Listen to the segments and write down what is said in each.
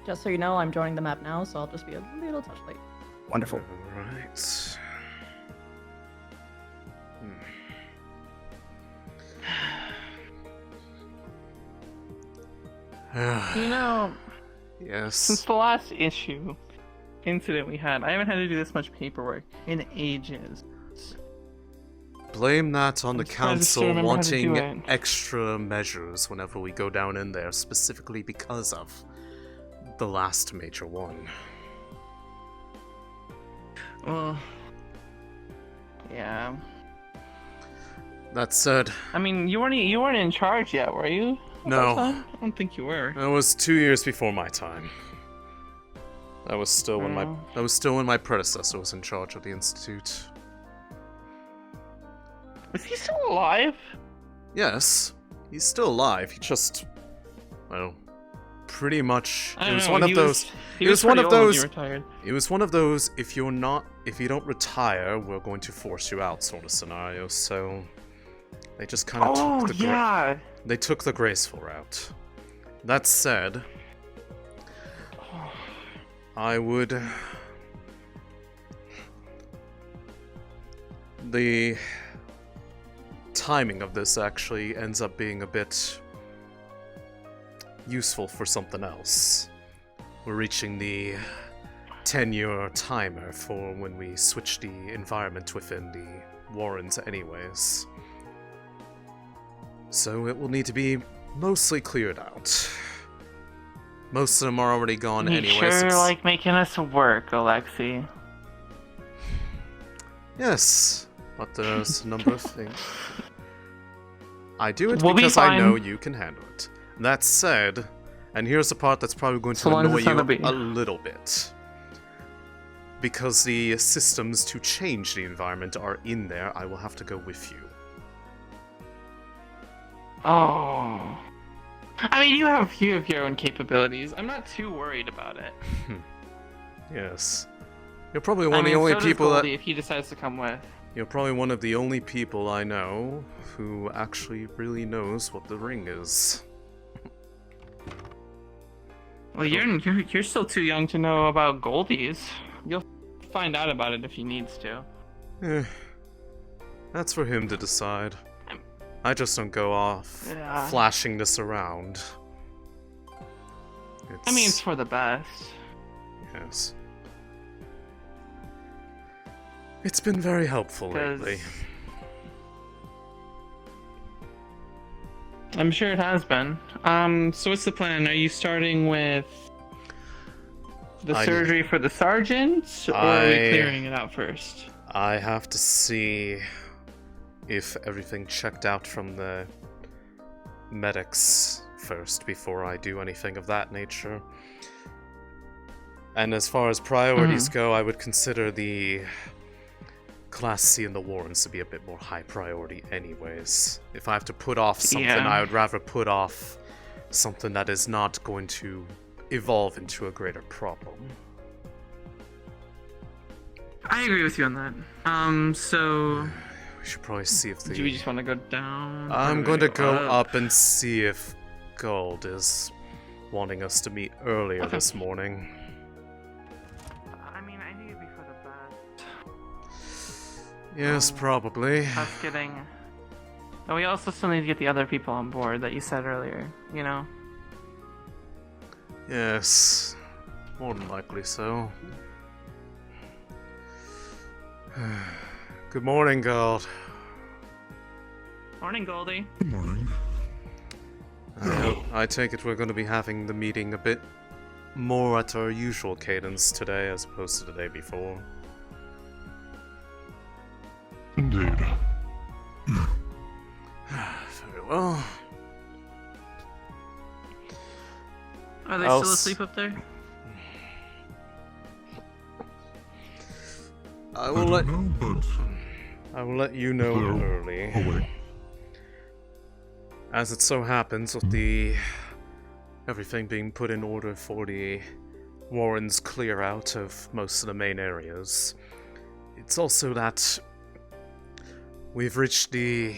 Just so you know, I'm joining the map now, so I'll just be a little touch late. Wonderful. Alright. You know, Yes. since the last incident we had, I haven't had to do this much paperwork in ages. Blame that on the I'm surprised I still council remember how to do wanting it. extra measures whenever we go down in there, specifically because of the last major one. Well, yeah. That said, I mean, you weren't in charge yet, were you? No. I don't think you were. that was 2 years before my time. That was still when my predecessor was in charge of the institute. Is he still alive? Yes, he's still alive. He just, well, pretty much. I It don't was know, one of he those. He It was one pretty of old when those. he retired. It was one of those. If you don't retire, we're going to force you out sort of scenario. So they just kind of Oh took the yeah. they took the graceful route. That said, I would. The timing of this actually ends up being a bit useful for something else. We're reaching the 10-year timer for when we switch the environment within the Wardens anyways. So it will need to be mostly cleared out. Most of them are already gone You anyways. sure like making us work, Alexei. Yes, but there's a number of things. I do it We'll be because I know fine. you can handle it. That said, and here's the part that's probably going to So long as annoy it's not you a bee. a little bit. Because the systems to change the environment are in there, I will have to go with you. Oh. I mean, you have your own capabilities. I'm not too worried about it. Yes. You're probably one I of mean, the only so does people Goldie that... if he decides to come with. You're probably one of the only people I know who actually really knows what the ring is. Well, you're still too young to know about Goldie's. You'll find out about it if he needs to. Eh, that's for him to decide. I just don't go off Yeah. flashing this around. I mean, it's for the best. Yes. It's been very helpful 'Cause lately. I'm sure it has been. So what's the plan? Are you starting with the surgery for the sergeant, or are we clearing it out first? I have to see if everything checked out from the medics first before I do anything of that nature. And as far as priorities go, I would consider the Class C and the Wardens to be a bit more high priority anyways. If I have to put off something, Yeah. I would rather put off something that is not going to evolve into a greater problem. I agree with you on that. So We should probably see if the... do we just want to go down? I'm or going do to we go up and see if Gold is wanting us to meet earlier Okay. this morning. I mean, I think it'd be for the best. Yes, probably. Us getting. And we also still need to get the other people on board that you said earlier. You know. Yes, more than likely so. Good morning, Gold. Morning, Goldie. Good morning. I take it we're going to be having the meeting a bit more at our usual cadence today as opposed to the day before. Indeed. Very well. Are they I'll still s- asleep up there? I I will don't let know, but I will let you know Hello. early. oh wait, As it so happens, with the everything being put in order for the Warren's clear out of most of the main areas, it's also that we've reached the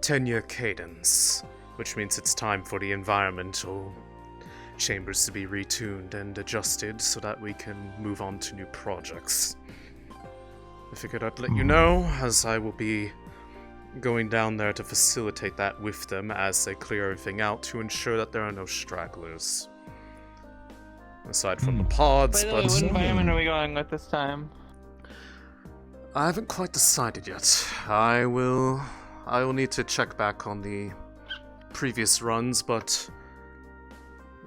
10-year cadence which means it's time for the environmental chambers to be retuned and adjusted so that we can move on to new projects. I figured I'd let you know, as I will be going down there to facilitate that with them as they clear everything out to ensure that there are no stragglers. Aside from the pods, By the way, what environment are we going with this time? I haven't quite decided yet. I will need to check back on the previous runs, but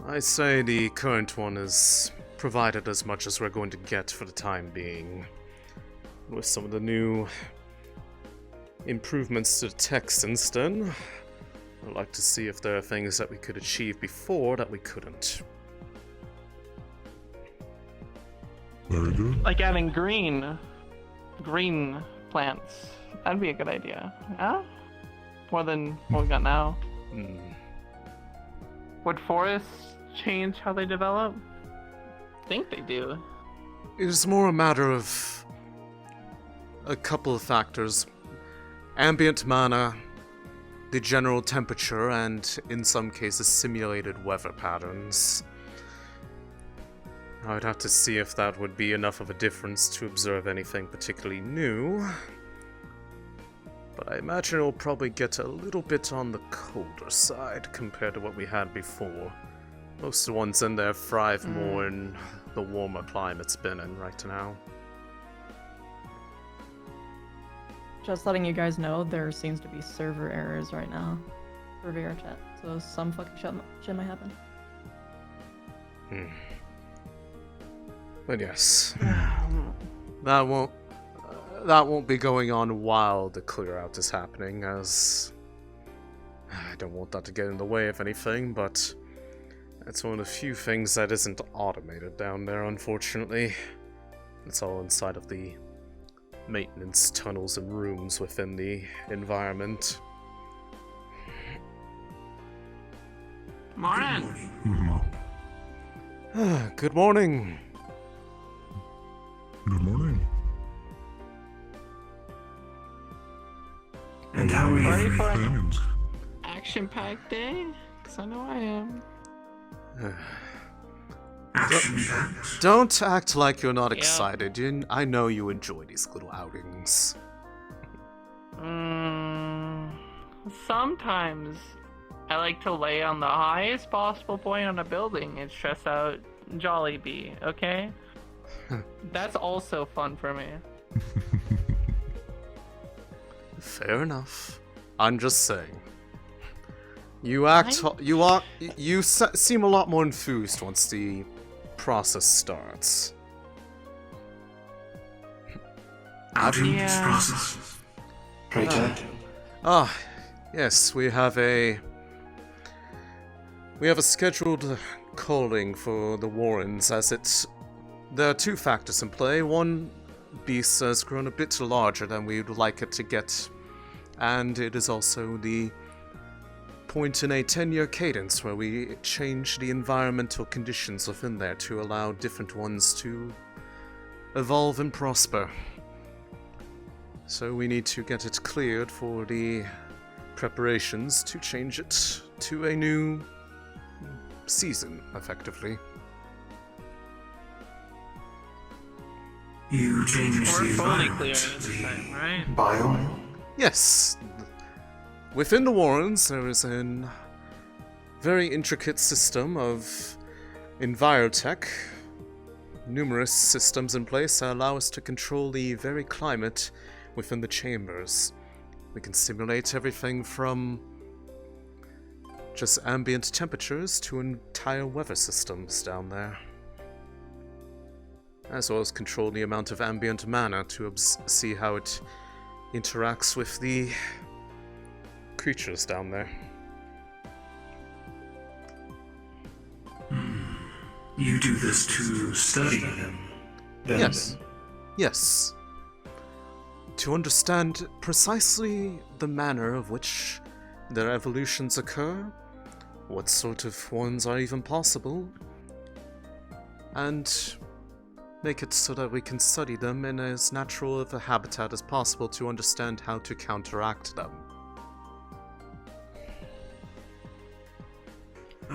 I say the current one is provided as much as we're going to get for the time being. With some of the new improvements to the tech since then, I'd like to see if there are things that we could achieve before that we couldn't. Very good. Like adding green plants. That'd be a good idea. Yeah? More than what we got now. Would forests change how they develop? I think they do. It is more a matter of a couple of factors. Ambient mana, the general temperature, and in some cases simulated weather patterns. I'd have to see if that would be enough of a difference to observe anything particularly new. But I imagine it'll probably get a little bit on the colder side compared to what we had before. Most of the ones in there thrive more in the warmer climate it's been in right now. Just letting you guys know, there seems to be server errors right now for VR chat, so some fucking shit might happen. But yes, that won't be going on while the clear out is happening, as I don't want that to get in the way of anything, but it's one of the few things that isn't automated down there, unfortunately. It's all inside of the maintenance tunnels and rooms within the environment. Morning! Good morning! Good morning. And how are Ready you? for an Companions. action-packed day? Because I know I am. Action-packed? Don't act like you're not Yeah. excited. I know you enjoy these little outings. Sometimes I like to lay on the highest possible point on a building and stress out Jollibee, okay? That's also fun for me. Fair enough. I'm just saying. You seem a lot more enthused once the process starts. How to this Yeah. process? Pray tell. Ah, yes, we have a scheduled calling for the Wardens, as there are two factors in play. One, beast has grown a bit larger than we would like it to get, and it is also the point in a 10-year cadence where we change the environmental conditions within there to allow different ones to evolve and prosper. So we need to get it cleared for the preparations to change it to a new season, effectively. You changed We're the fully environment, clear this the time, right? biome. Yes. Within the Wardens, there is a very intricate system of envirotech, numerous systems in place that allow us to control the very climate within the chambers. We can simulate everything from just ambient temperatures to entire weather systems down there, as well as control the amount of ambient mana to see how it interacts with the creatures down there. You do this to study them. Then. Yes. Yes. To understand precisely the manner of which their evolutions occur, what sort of ones are even possible, and make it so that we can study them in as natural of a habitat as possible to understand how to counteract them.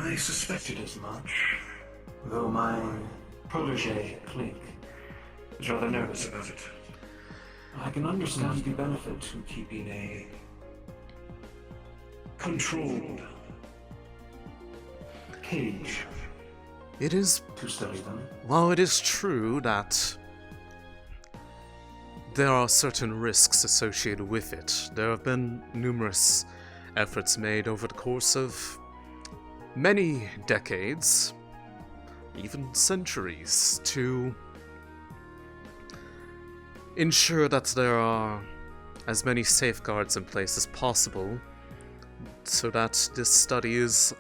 I suspected as much, though my protege, Clink, is rather nervous about it. I can understand the benefit to keeping a controlled cage It is, to study them. while it is true that there are certain risks associated with it, there have been numerous efforts made over the course of many decades, even centuries, to ensure that there are as many safeguards in place as possible so that this study is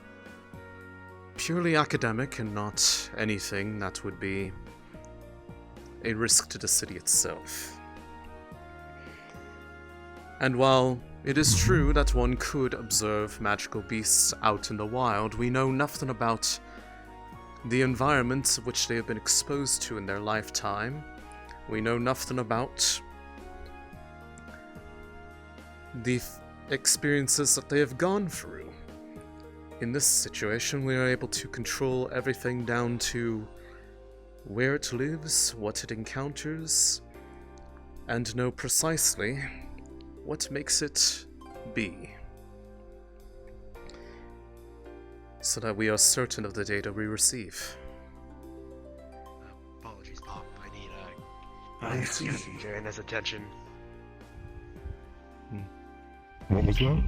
purely academic and not anything that would be a risk to the city itself. And while it is true that one could observe magical beasts out in the wild, we know nothing about the environments which they have been exposed to in their lifetime. We know nothing about the experiences that they have gone through. In this situation, we are able to control everything down to where it lives, what it encounters, and know precisely what makes it be, so that we are certain of the data we receive. Apologies, Pop. I need I see. Joanna's attention. What was that?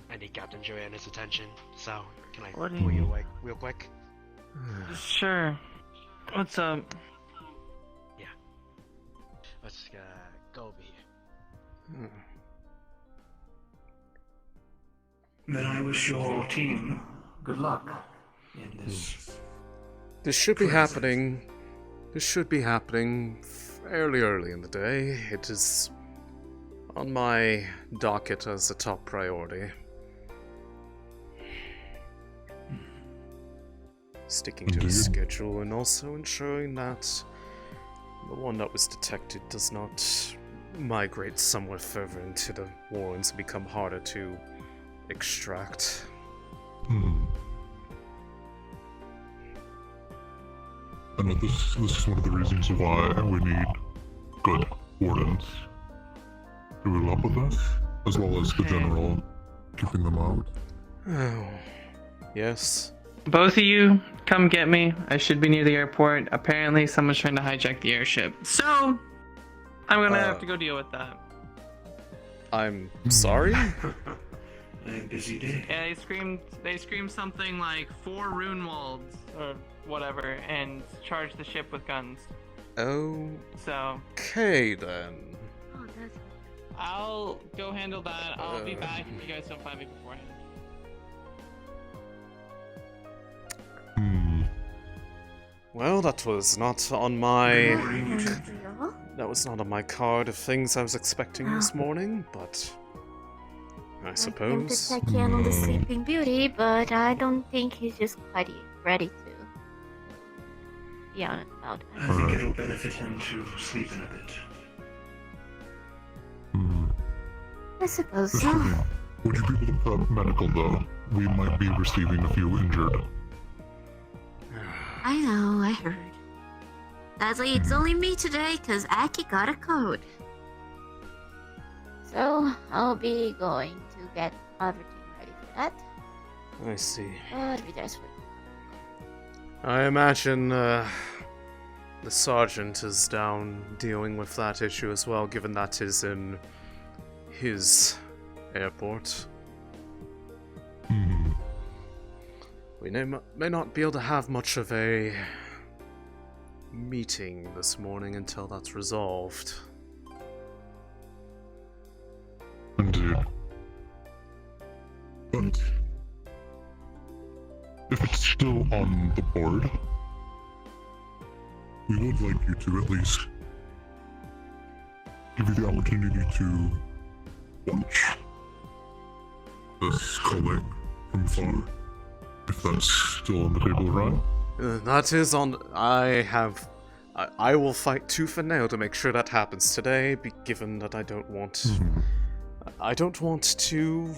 I need Captain Joanna's attention. So, can I What do pull you- you away real quick? Sure. What's up? Let's go over here. Then I wish your team good luck in this. This should be happening. This should be happening fairly early in the day. It is on my docket as a top priority. Sticking to the Indeed. schedule and also ensuring that the one that was detected does not migrate somewhere further into the Wardens and become harder to extract. I know this is one of the reasons why we need good Wardens to rule up with us, as well as the general keeping them out. Oh, yes. Both of you, come get me. I should be near the airport. Apparently, someone's trying to hijack the airship. So, I'm gonna have to go deal with that. I'm sorry? A busy day. Yeah, they screamed something like 4 Runewalds or whatever, and charged the ship with guns. So, Okay then. Oh, that's I'll go handle that. I'll be back if you guys don't find me beforehand. Well, that was not on my unusual. that was not on my card of things I was expecting this morning, but I I suppose. can handle the Sleeping Beauty, but I don't think he's just quite ready to be on it about it. I think it'll benefit him to sleep in a bit. I suppose This so. should be. Would you be able to put up medical though? We might be receiving a few injured. I know, I heard. Sadly, it's only me today, because Aki got a code. So, I'll be going to get everything ready for that. I see. But be desperate. I imagine the sergeant is down dealing with that issue as well, given that is in his airport. We may not be able to have much of a meeting this morning until that's resolved. Indeed. But if it's still on the board, we would like you to at least give you the opportunity to watch this culling from far. If that's still on the table, right? That is on. I will fight tooth and nail to make sure that happens today, given that I don't want to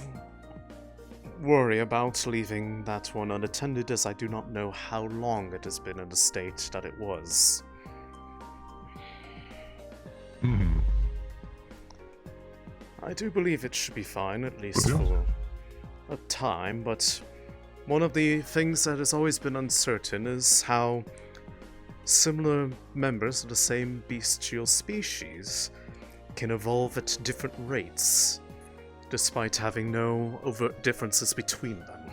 worry about leaving that one unattended, as I do not know how long it has been in the state that it was. Hmm. I do believe it should be fine, at least Yeah. for a time, but one of the things that has always been uncertain is how similar members of the same bestial species can evolve at different rates, despite having no overt differences between them.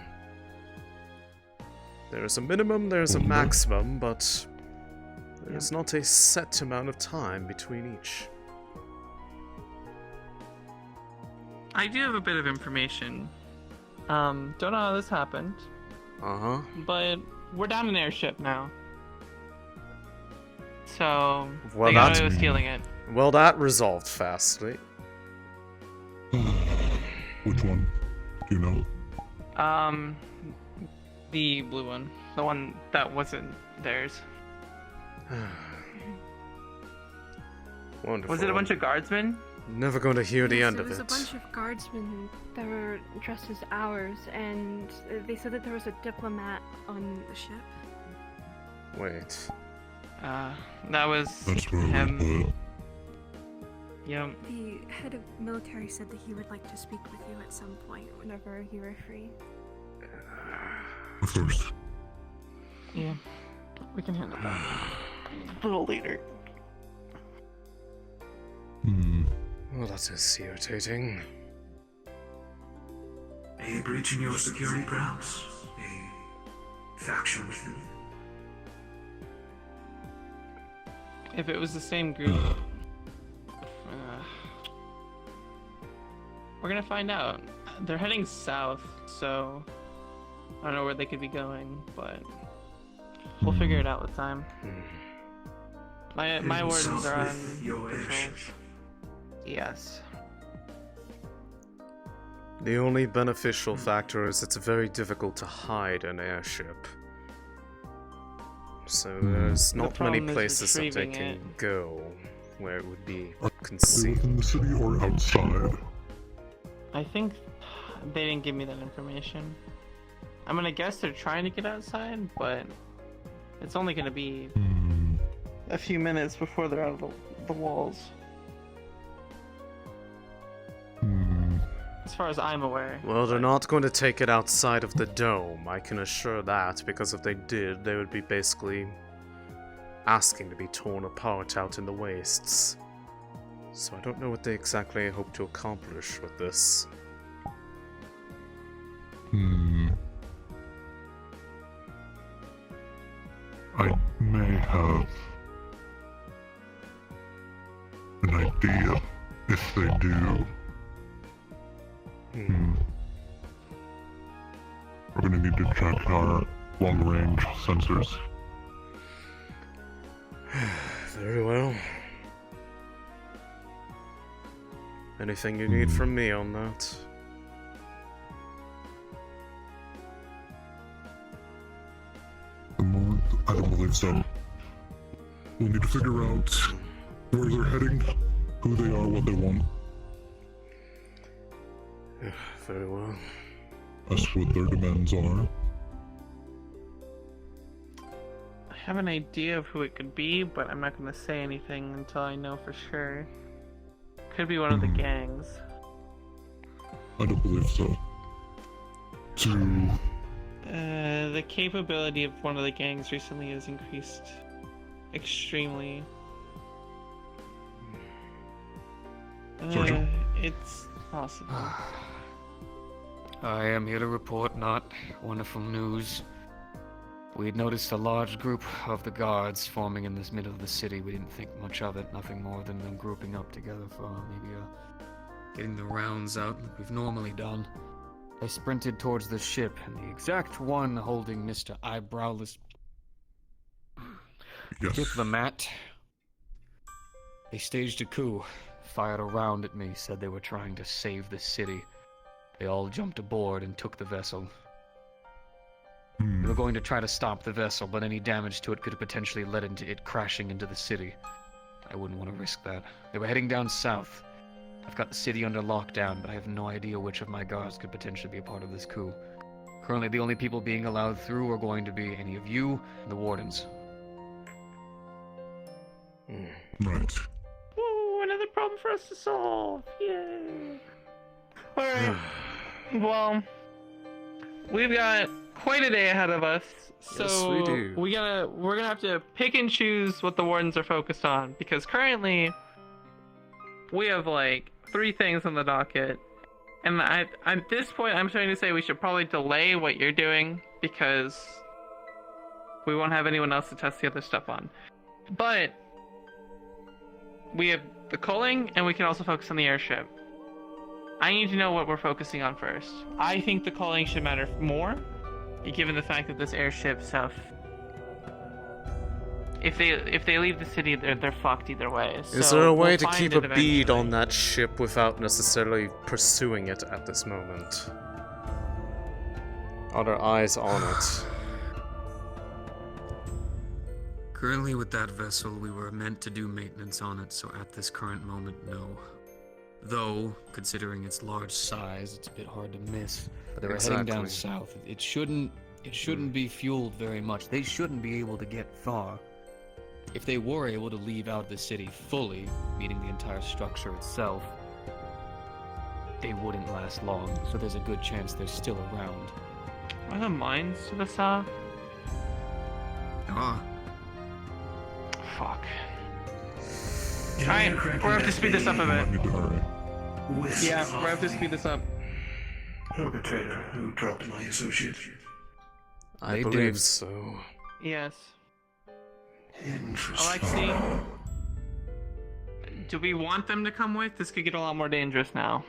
There is a minimum, there is a maximum, but there is not a set amount of time between each. I do have a bit of information. Don't know how this happened, Uh-huh. but we're down an airship now. So, Well, the guy that's- was stealing it. Well, that resolved fastly. Which one? Do you know? The blue one. The one that wasn't theirs. Wonderful. Was it a bunch of guardsmen? Never going to hear the end It of was it. a bunch of guardsmen that were dressed as ours, and they said that there was a diplomat on the ship. Wait. That was That's where him. we put. Yep. The head of military said that he would like to speak with you at some point whenever you were free. First. Yeah. We can handle that a little later. Hmm. Well, that is irritating. A breach in your security, perhaps? A faction within? If it was the same group, we're gonna find out. They're heading south, so I don't know where they could be going, but we'll figure it out with time. My Heading wardens south are with on your patrol. airship. Yes. The only beneficial factor is it's very difficult to hide an airship. So there's not many problem is places that they retrieving can it. go where it would be Are they concealed. within the city or outside? I think they didn't give me that information. I'm gonna guess they're trying to get outside, but it's only gonna be Hmm. a few minutes before they're out of the walls. Hmm. As far as I'm aware. Well, they're not going to take it outside of the dome, I can assure that, because if they did, they would be basically asking to be torn apart out in the wastes. So I don't know what they exactly hope to accomplish with this. Hmm. I may have an idea if they do. We're gonna need to check our long-range sensors. Very well. Anything you need from me on that? The moment, I don't believe so. We'll need to figure out where they're heading, who they are, what they want. Very well. That's what their demands are. I have an idea of who it could be, but I'm not gonna say anything until I know for sure. Could be one of the gangs. I don't believe so. The capability of one of the gangs recently has increased extremely. Sergeant? It's possible. I am here to report not wonderful news. We'd noticed a large group of the guards forming in this middle of the city. We didn't think much of it, nothing more than them grouping up together for maybe getting the rounds out like we've normally done. They sprinted towards the ship, and the exact one holding Mr. Eyebrowless Yes. diplomat. They staged a coup, fired a round at me, said they were trying to save the city. They all jumped aboard and took the vessel. We were going to try to stop the vessel, but any damage to it could have potentially led into it crashing into the city. I wouldn't want to risk that. They were heading down south. I've got the city under lockdown, but I have no idea which of my guards could potentially be a part of this coup. Currently, the only people being allowed through are going to be any of you and the Wardens. Right. Ooh, another problem for us to solve. Yay. Alright. Well, we've got quite a day ahead of us. So Yes, we do. we're gonna have to pick and choose what the Wardens are focused on, because currently we have like 3 things on the docket. And at this point, I'm starting to say we should probably delay what you're doing, because we won't have anyone else to test the other stuff on. But we have the culling, and we can also focus on the airship. I need to know what we're focusing on first. I think the culling should matter more, given the fact that this airship stuff. If they leave the city, they're fucked either way. Is So there a way we'll to find keep it a bead eventually. on that ship without necessarily pursuing it at this moment? Are there eyes on it? Currently with that vessel, we were meant to do maintenance on it, so at this current moment, no. Though, considering its large size, it's a bit hard to miss. But they were heading down Exactly. south. It shouldn't be fueled very much. They shouldn't be able to get far. If they were able to leave out the city fully, meaning the entire structure itself, they wouldn't last long, so there's a good chance they're still around. Are the mines to the south? Ah, Fuck. Did I Alright, hear we're correctly gonna have to that speed this up a We bit. might need to hurry. Wisp Yeah, of we're gonna have to speed this up. perpetrator who dropped my associate. I They believe did. so. Yes. Interesting. Alexei, do we want them to come with? This could get a lot more dangerous now.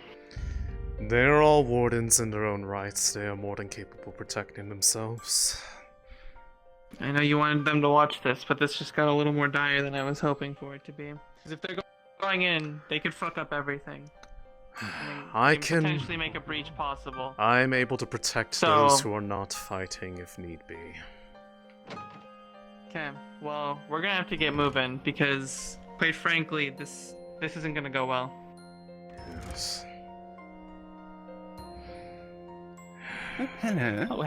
They're all wardens in their own rights. They are more than capable of protecting themselves. I know you wanted them to watch this, but this just got a little more dire than I was hoping for it to be. Because if they're going in, they could fuck up everything. I They can. potentially make a breach possible. I'm able to protect So- those who are not fighting if need be. Okay, well, we're gonna have to get moving because, quite frankly, this isn't gonna go well. Yes. Hello.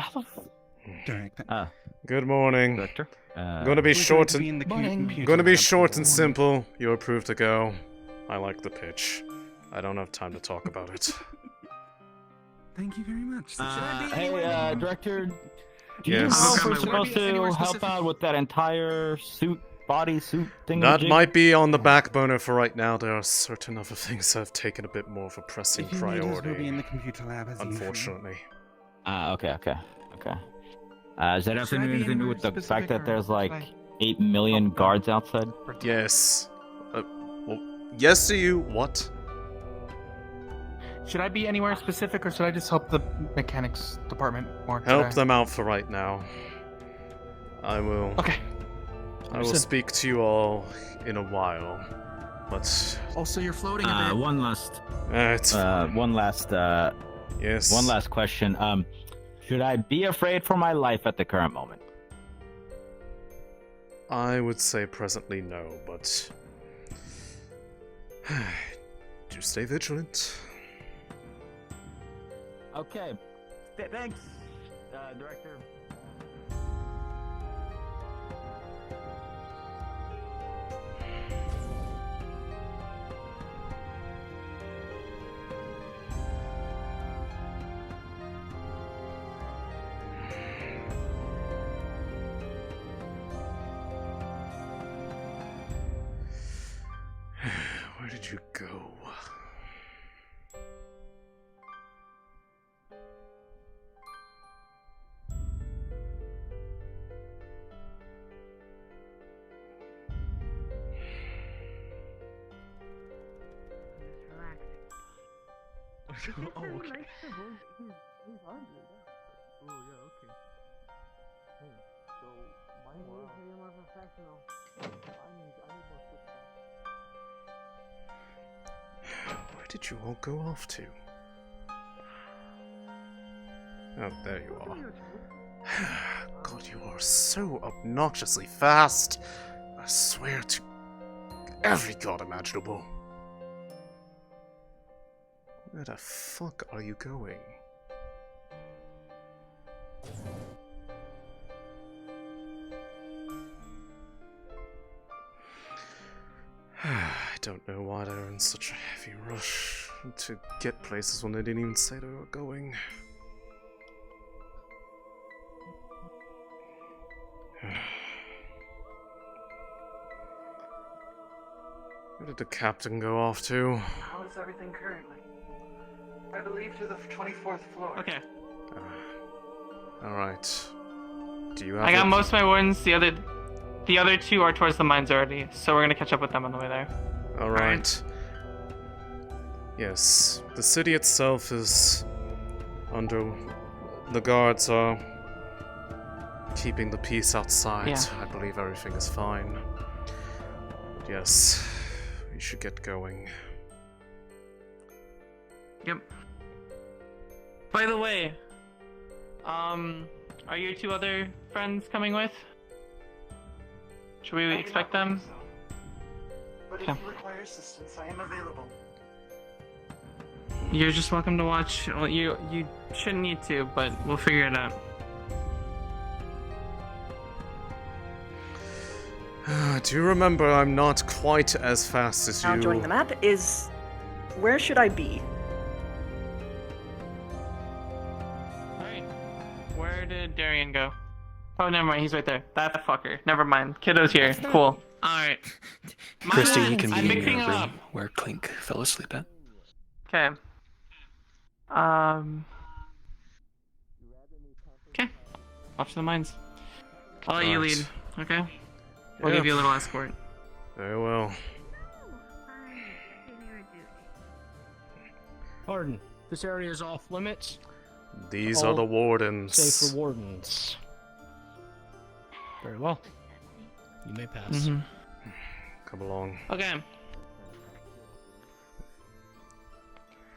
Director. Good morning. Director. Gonna be short and Computer gonna be lab short for and one. simple. You're approved to go. I like the pitch. I don't have time to talk about it. Thank you very much. Hey, Director. Do Yes. you know if Okay, we're my supposed word. Anywhere to help specific? out with that entire body suit thing? That might be on the back burner for right now. There are certain other things that have taken a bit more of a pressing If you need us, we'll be priority. in the computer lab as usual. Unfortunately. Okay. Does that have Should I be anything to do anywhere with the fact specific, that or there's should like I- 8 million guards outside? Yes. Well, yes to you. What? Should I be anywhere specific, or should I just help the mechanics department more? Help them out for right now. I will. Okay. I will speak to you all in a while. But Also, you're floating a bit. One last, it's fine. Yes. one last question. Should I be afraid for my life at the current moment? I would say presently no, but do stay vigilant. Okay. Thanks, Director. Where did you go? Oh, okay. Where did you all go off to? Oh, there you are. God, you are so obnoxiously fast. I swear to every god imaginable. Where the fuck are you going? I don't know why they're in such a heavy rush to get places when they didn't even say they were going. Where did the captain go off to? How is everything currently? I believe to the 24th floor. Okay. Alright. Do you have I got it? most of my wardens. The other two are towards the mines already, so we're gonna catch up with them on the way there. Alright. Yes, the city itself is under... The guards are keeping the peace outside. Yeah. I believe everything is fine. But yes, we should get going. Yep. By the way, are your two other friends coming with? Should we expect them? But if you require assistance, I am available. You're just welcome to watch. Well, you shouldn't need to, but we'll figure it out. Do you remember I'm not quite as fast as Now you? joining the map is... Where should I be? Alright. Where did Darian go? Oh, never mind. He's right there. That fucker. Never mind. Kiddo's here. Cool. Alright. Christy, you can I'm be in mixing your them room up. where Clink fell asleep at. Okay. Okay. Off to the mines. I'll let you lead. Okay. We'll give you a little escort. Very well. Pardon. This area is off limits. These are the wardens. Safe for wardens. Very well. You may pass. Come along. Okay.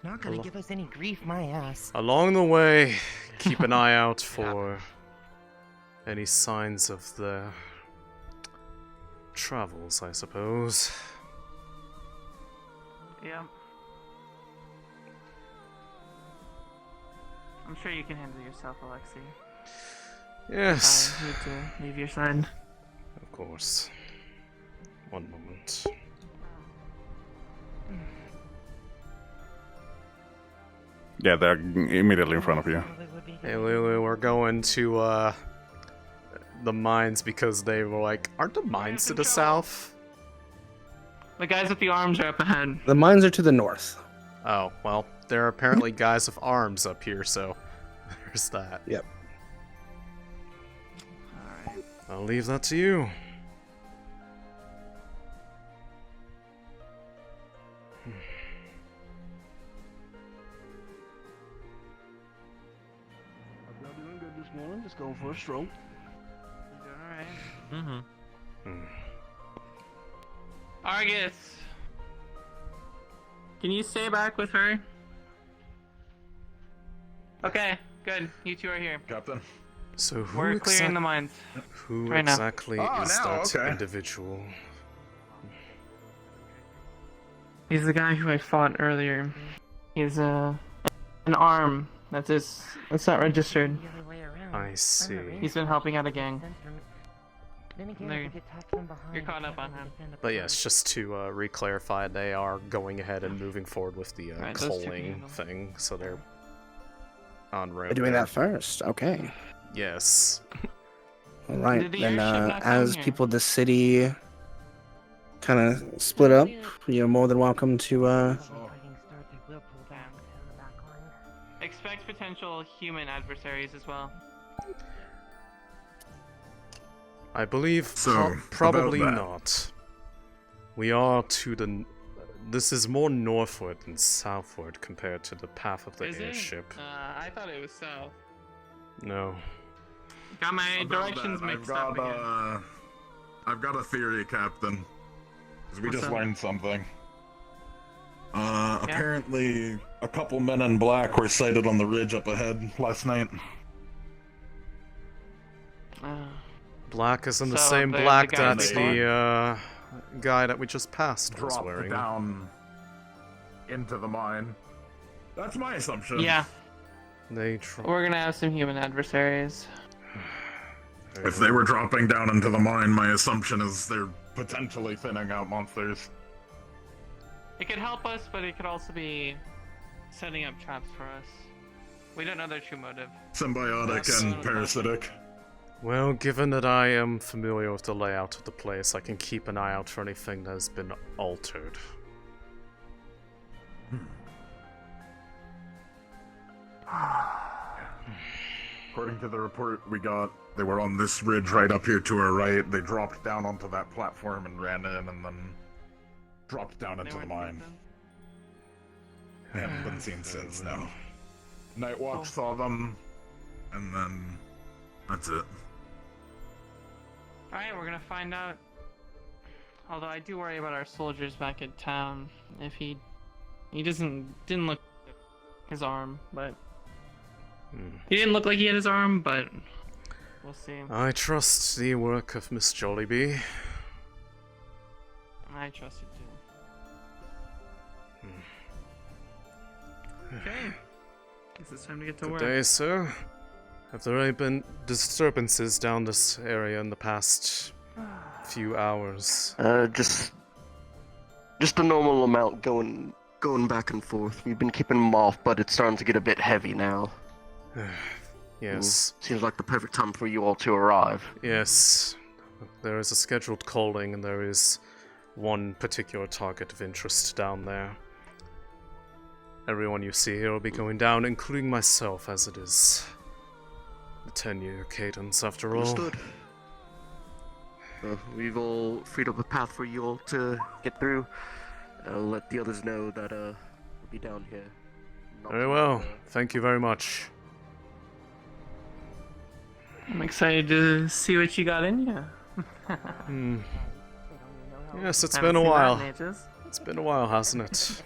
Not gonna give us any grief, my ass. Along the way, keep an eye out for any signs of their travels, I suppose. Yeah. I'm sure you can handle yourself, Alexei. Yes. I need to leave your side. Of course. One moment. Yeah, they're immediately in front of you. Hey Lulu, we're going to the mines because they were like, aren't the mines to the south? The guys with the arms are up ahead. The mines are to the north. Oh, well, there are apparently guys with arms up here, so there's that. Yep. Alright. I'll leave that to you. I'm not doing good this morning, just going for a stroll. Alright. Hmm. Argus! Can you stay back with her? Okay, good. You two are here. Captain. So who We're clearing the mines. Who right now. exactly is that individual? He's the guy who I fought earlier. He's an arm. That's not registered. I see. He's been helping out a gang. You're caught up on him. But yes, just to re-clarify, they are going ahead and moving forward with the Right, those two culling can thing, so they're on road. They're doing there. that first. Okay. Yes. All right. Did the Then, airship not come as here? people of the city kind of split up, you're more than welcome to. Expect potential human adversaries as well. I believe So, probably about that. not. We are to the... This is more northward than southward compared to the path of the Is airship. it? I thought it was south. No. Got my About directions that, mixed up again. I've got a theory, Captain. Because we What's just up? learned something. Apparently, a couple men in black were sighted on the ridge up ahead last night. Black is in the So same they're the black guy that before? the guy that we just passed was Dropped wearing. down into the mine. That's my assumption. Yeah. We're gonna have some human adversaries. If they were dropping down into the mine, my assumption is they're potentially thinning out monsters. It could help us, but it could also be setting up traps for us. We don't know their true motive. Symbiotic and parasitic. Well, given that I am familiar with the layout of the place, I can keep an eye out for anything that has been altered. According to the report we got, they were on this ridge right up here to our right. They dropped down onto that platform and ran in and then dropped down into the mine. They haven't been seen since, no. Nightwatch saw them, and then that's it. Alright, we're gonna find out. Although I do worry about our soldiers back in town. If he didn't look his arm, but he didn't look like he had his arm, but we'll see. I trust the work of Miss Jollibee. I trust you too. Okay. Guess it's time to get to Good work. day, sir. Have there any been disturbances down this area in the past few hours? Just a normal amount going back and forth. We've been keeping them off, but it's starting to get a bit heavy now. Yes. Seems like the perfect time for you all to arrive. Yes. There is a scheduled calling, and there is one particular target of interest down there. Everyone you see here will be going down, including myself, as it is the 10-year cadence, after all. Understood. We've all freed up a path for you all to get through. I'll let the others know that we'll be down here. Very well. Thank you very much. I'm excited to see what you got in you. Yes, it's Haven't been a seen that while. in ages. It's been a while, hasn't it?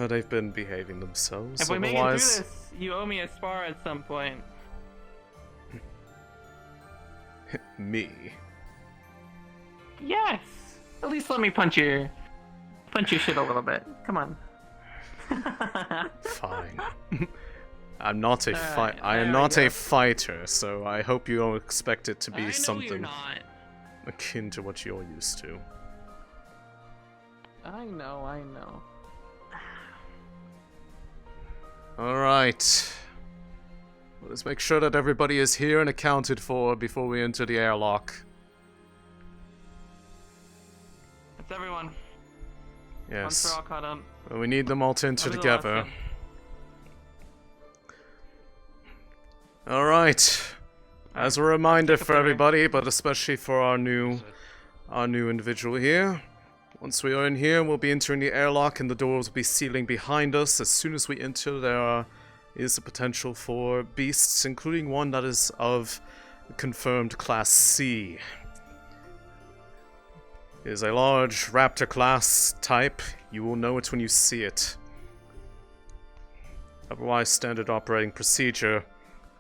They've been behaving themselves. If we make it through Otherwise, this, you owe me a spar at some point. me. Yes. At least let me punch your shit a little bit. Come on. Fine. I'm not a Alright, I am there we not go. a fighter, so I hope you don't expect it to I be know you're something not. akin to what you're used to. I know. Alright. Let's make sure that everybody is here and accounted for before we enter the airlock. That's everyone. Once Yes. we're all caught up. Well, we need them all to enter That'll be the last together. thing. Alright. As a reminder for everybody, but especially for our new individual here. Once we are in here, we'll be entering the airlock and the doors will be sealing behind us. As soon as we enter, there is a potential for beasts, including one that is of confirmed Class C. It is a large raptor class type. You will know it when you see it. Otherwise, standard operating procedure.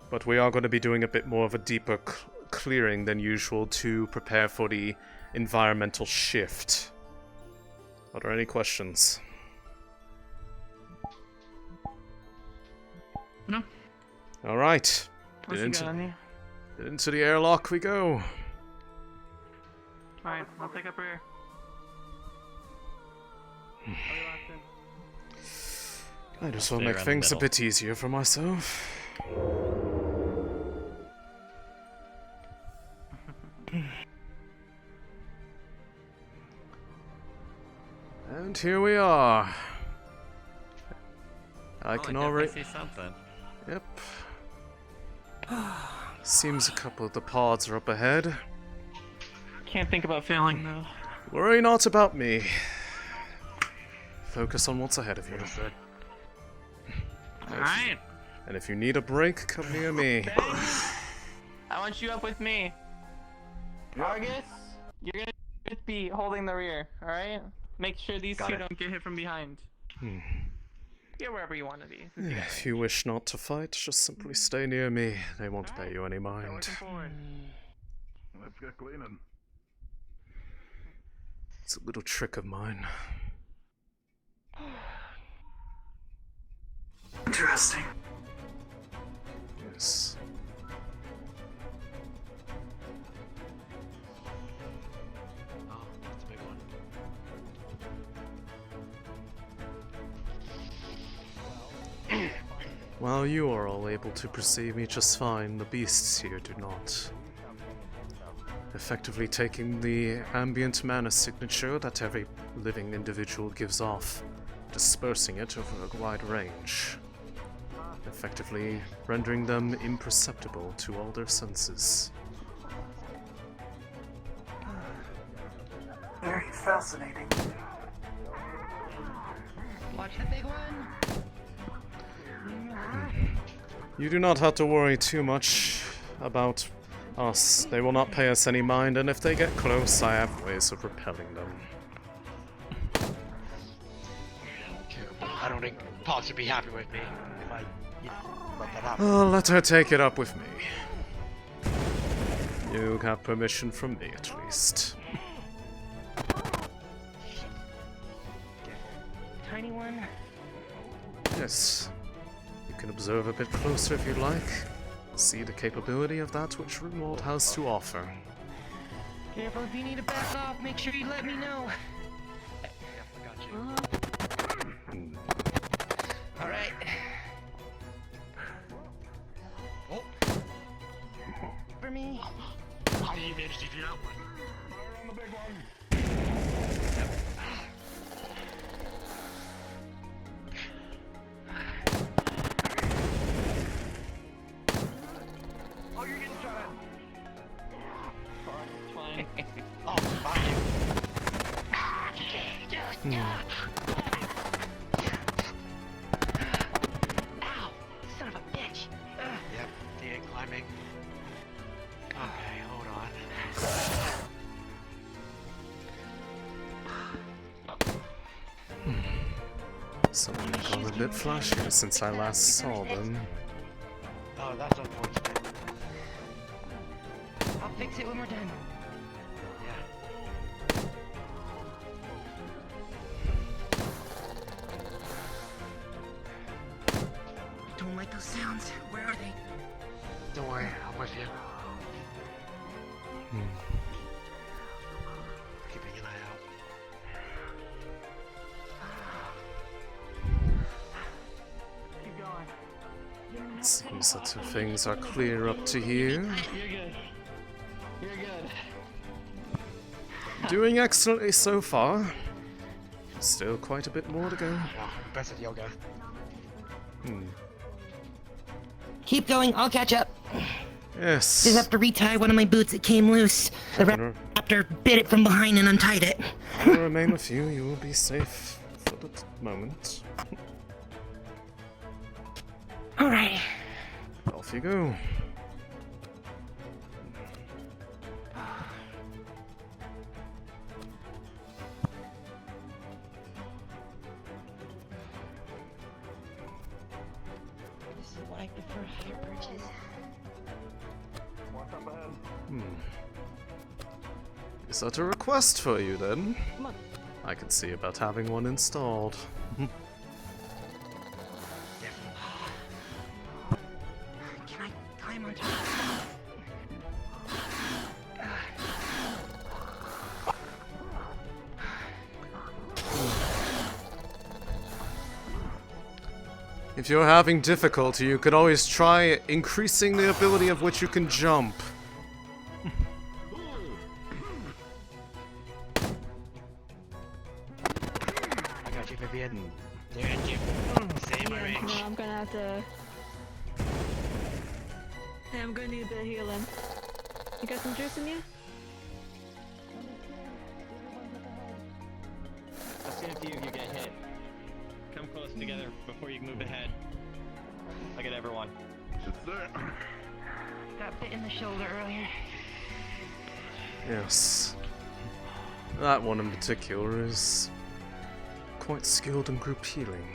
But we are going to be doing a bit more of a deeper clearing than usual to prepare for the environmental shift. Are there any questions? No. Alright. What's you got on you? Into the airlock we go. Alright, I'll take up rear. I just want to make things a bit easier for myself. And here we are. I can already see something. Yep. Seems a couple of the pods are up ahead. Can't think about failing though. Worry not about me. Focus on what's ahead of you. Alright. And if you need a break, come near me. I want you up with me. Argus, you're gonna be holding the rear, alright? Make sure these Got two it. don't get hit from behind. Get wherever you want to be. since you got If you wish not to fight, just simply stay near me. They won't pay you any mind. Let's get cleaning. It's a little trick of mine. Interesting. Yes. Oh, that's a big one. While you are all able to perceive me just fine, the beasts here do not. Effectively taking the ambient mana signature that every living individual gives off, dispersing it over a wide range, effectively rendering them imperceptible to all their senses. Very fascinating. Watch the big one. You do not have to worry too much about us. They will not pay us any mind, and if they get close, I have ways of repelling them. I don't think Pogs would be happy with me if I, let that happen. Oh, let her take it up with me. You have permission from me, at least. Tiny one. Yes. You can observe a bit closer if you like. See the capability of that which Runewald has to offer. Careful if you need to back off. Make sure you let me know. All right. Oh. For me. How do you manage to do that one? Fire on the big one. Oh, you're getting shot at. Alright, it's fine. Oh, fine. Ow! Son of a bitch. Yep, the egg climbing. Okay, hold on. Some have gone a bit flashier since I last saw them. Oh, that's unfortunate. I'll fix it when we're done. I don't like those sounds. Where are they? Don't worry, I'm with you. Keeping an eye out. Keep going. Seems that things are clear up to here. You're good. You're good. Doing excellently so far. Still quite a bit more to go. Yeah, best at yoga. Keep going. I'll catch up. Yes. Just have to retie one of my boots. It came loose. The raptor bit it from behind and untied it. I will remain with you. You will be safe for the moment. All right. Off you go. This is what I prefer higher perches. Watch up ahead. Is that a request for you then? Come on. I can see about having one installed. Can I climb on top? If you're having difficulty, you could always try increasing the ability of which you can jump. I got you, Vivian. Thank you. Save my range. No, I'm gonna have to. Hey, I'm gonna need a bit of healing. You got some juice in you? I've seen a few of you get hit. Come close together before you move ahead. Look at everyone. Got bit in the shoulder earlier. Yes. That one in particular is quite skilled in group healing.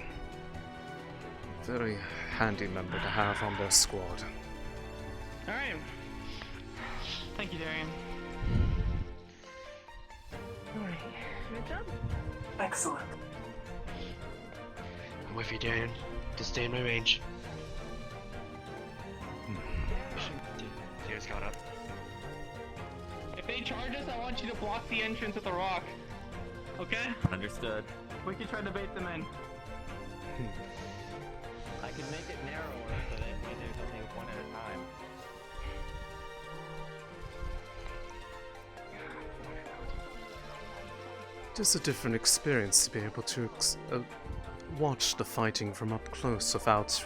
Very handy member to have on their squad. Alright. Thank you, Darian. Alright. Good job. Excellent. with you, Darren. Just stay in my range. Tears got up. If they charge us, I want you to block the entrance with a rock. Okay? Understood. We can try to bait them in. I can make it narrower so that way there's only one at a time. It is a different experience to be able to watch the fighting from up close without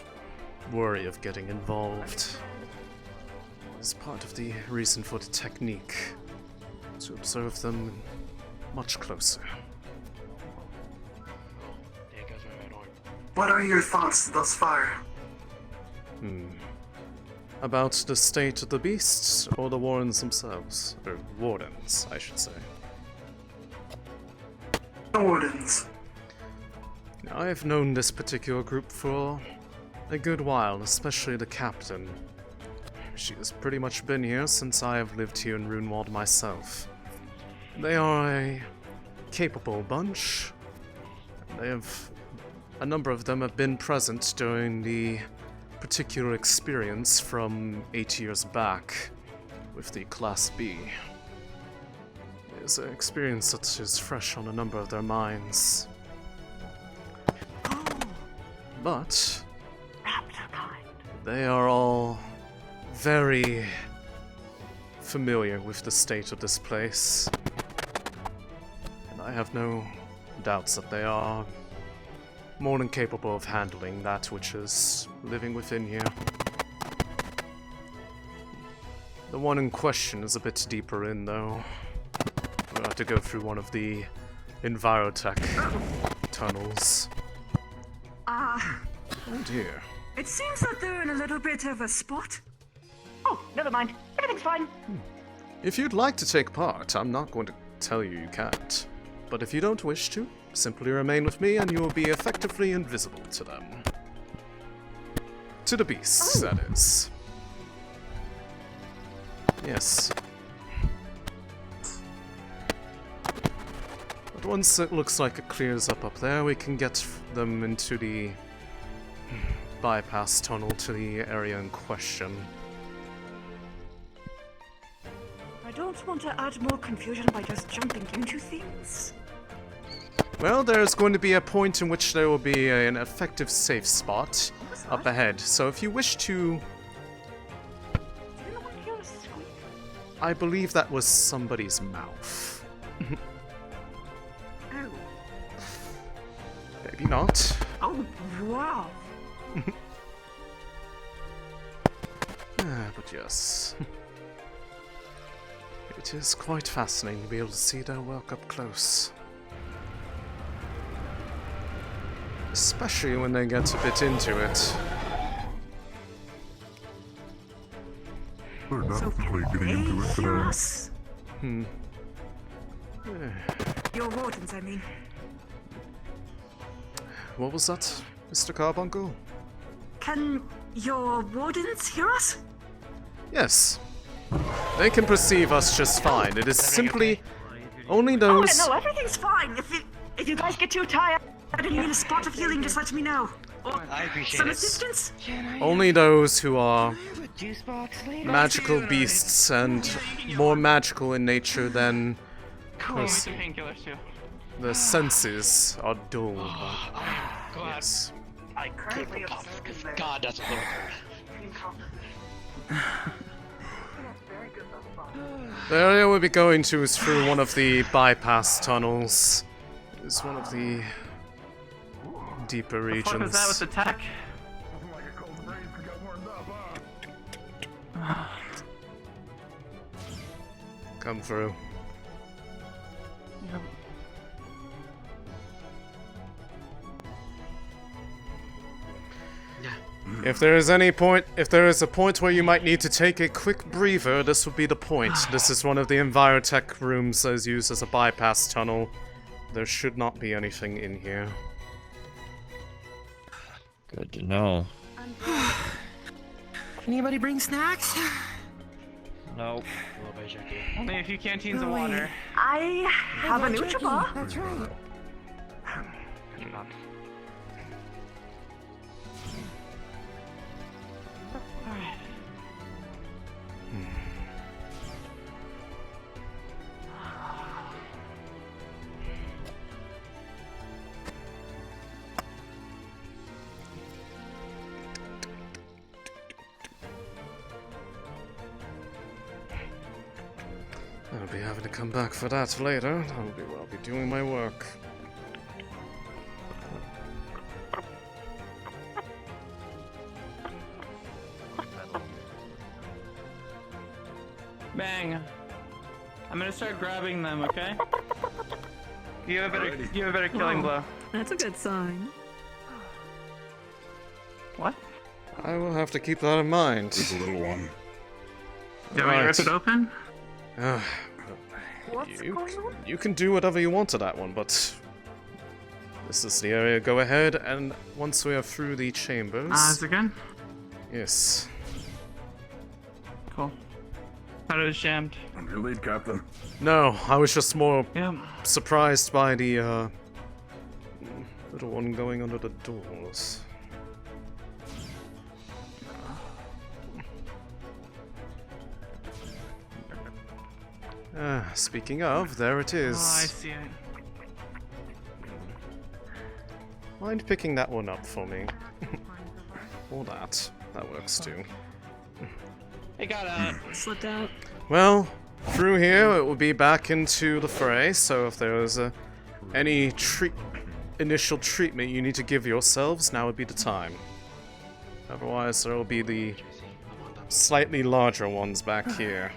worry of getting involved. It's part of the reason for the technique, to observe them much closer. There goes my red orb. What are your thoughts thus far? About the state of the beasts, or the Wardens themselves? Or Wardens, I should say. Wardens. Now, I've known this particular group for a good while, especially the captain. She has pretty much been here since I have lived here in Runewald myself. They are a capable bunch. A number of them have been present during the particular experience from 8 years back with the Class B. It is an experience that is fresh on a number of their minds. But they are all very familiar with the state of this place. And I have no doubts that they are more than capable of handling that which is living within here. The one in question is a bit deeper in, though. We'll have to go through one of the envirotech tunnels. Oh dear. It seems that they're in a little bit of a spot. Oh, never mind. Everything's fine. If you'd like to take part, I'm not going to tell you can't. But if you don't wish to, simply remain with me and you will be effectively invisible to them. To the beasts, that is. Yes. But once it looks like it clears up there, we can get them into the bypass tunnel to the area in question. I don't want to add more confusion by just jumping into things. Well, there's going to be a point in which there will be an effective safe spot up ahead. So if you wish to... I believe that was somebody's mouth. Oh. Maybe not. Oh, wow. But yes. It is quite fascinating to be able to see their work up close. Especially when they get a bit into it. They're definitely getting into it today. Your wardens, I mean. What was that, Mr. Carbuncle? Can your wardens hear us? Yes. They can perceive us just fine. It is simply only those... Oh, no, everything's fine. If you guys get too tired and you need a spot of healing, just let me know. Or I appreciate some it. assistance? Only those who are magical beasts and more magical in nature than the senses are dull. Yes. I currently have because God doesn't look The area we'll be going to is through one of the bypass tunnels. It's one of the deeper regions. What was that with the tech? Come through. Yep. If there is a point where you might need to take a quick breather, this would be the point. This is one of the envirotech rooms that is used as a bypass tunnel. There should not be anything in here. Good to know. Anybody bring snacks? Nope. Only a few canteens of water. I have a Nutriball. That's right. I'll be having to come back for that later. I'll be doing my work. Bang. I'm gonna start grabbing them, okay? You have a better killing blow. That's a good sign. What? I will have to keep that in mind. It's a little one. Do you want me to rip it open? You can do whatever you want to that one, but this is the area. Go ahead, and once we are through the chambers. Is it good? Yes. Cool. Thought it was jammed. I'm your lead, Captain. No, I was just more surprised by the little one going under the doors. Speaking of, there it is. Oh, I see it. Mind picking that one up for me? Or that. That works too. It got out. Slipped out. Well, through here it will be back into the fray, so if there is any initial treatment you need to give yourselves, now would be the time. Otherwise, there will be the slightly larger ones back here.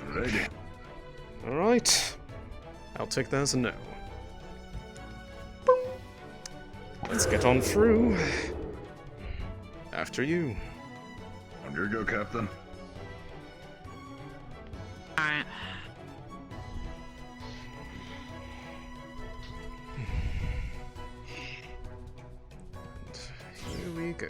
Ready. Alright. I'll take that as a no. Let's get on through. After you. On your go, Captain. Alright. Here we go.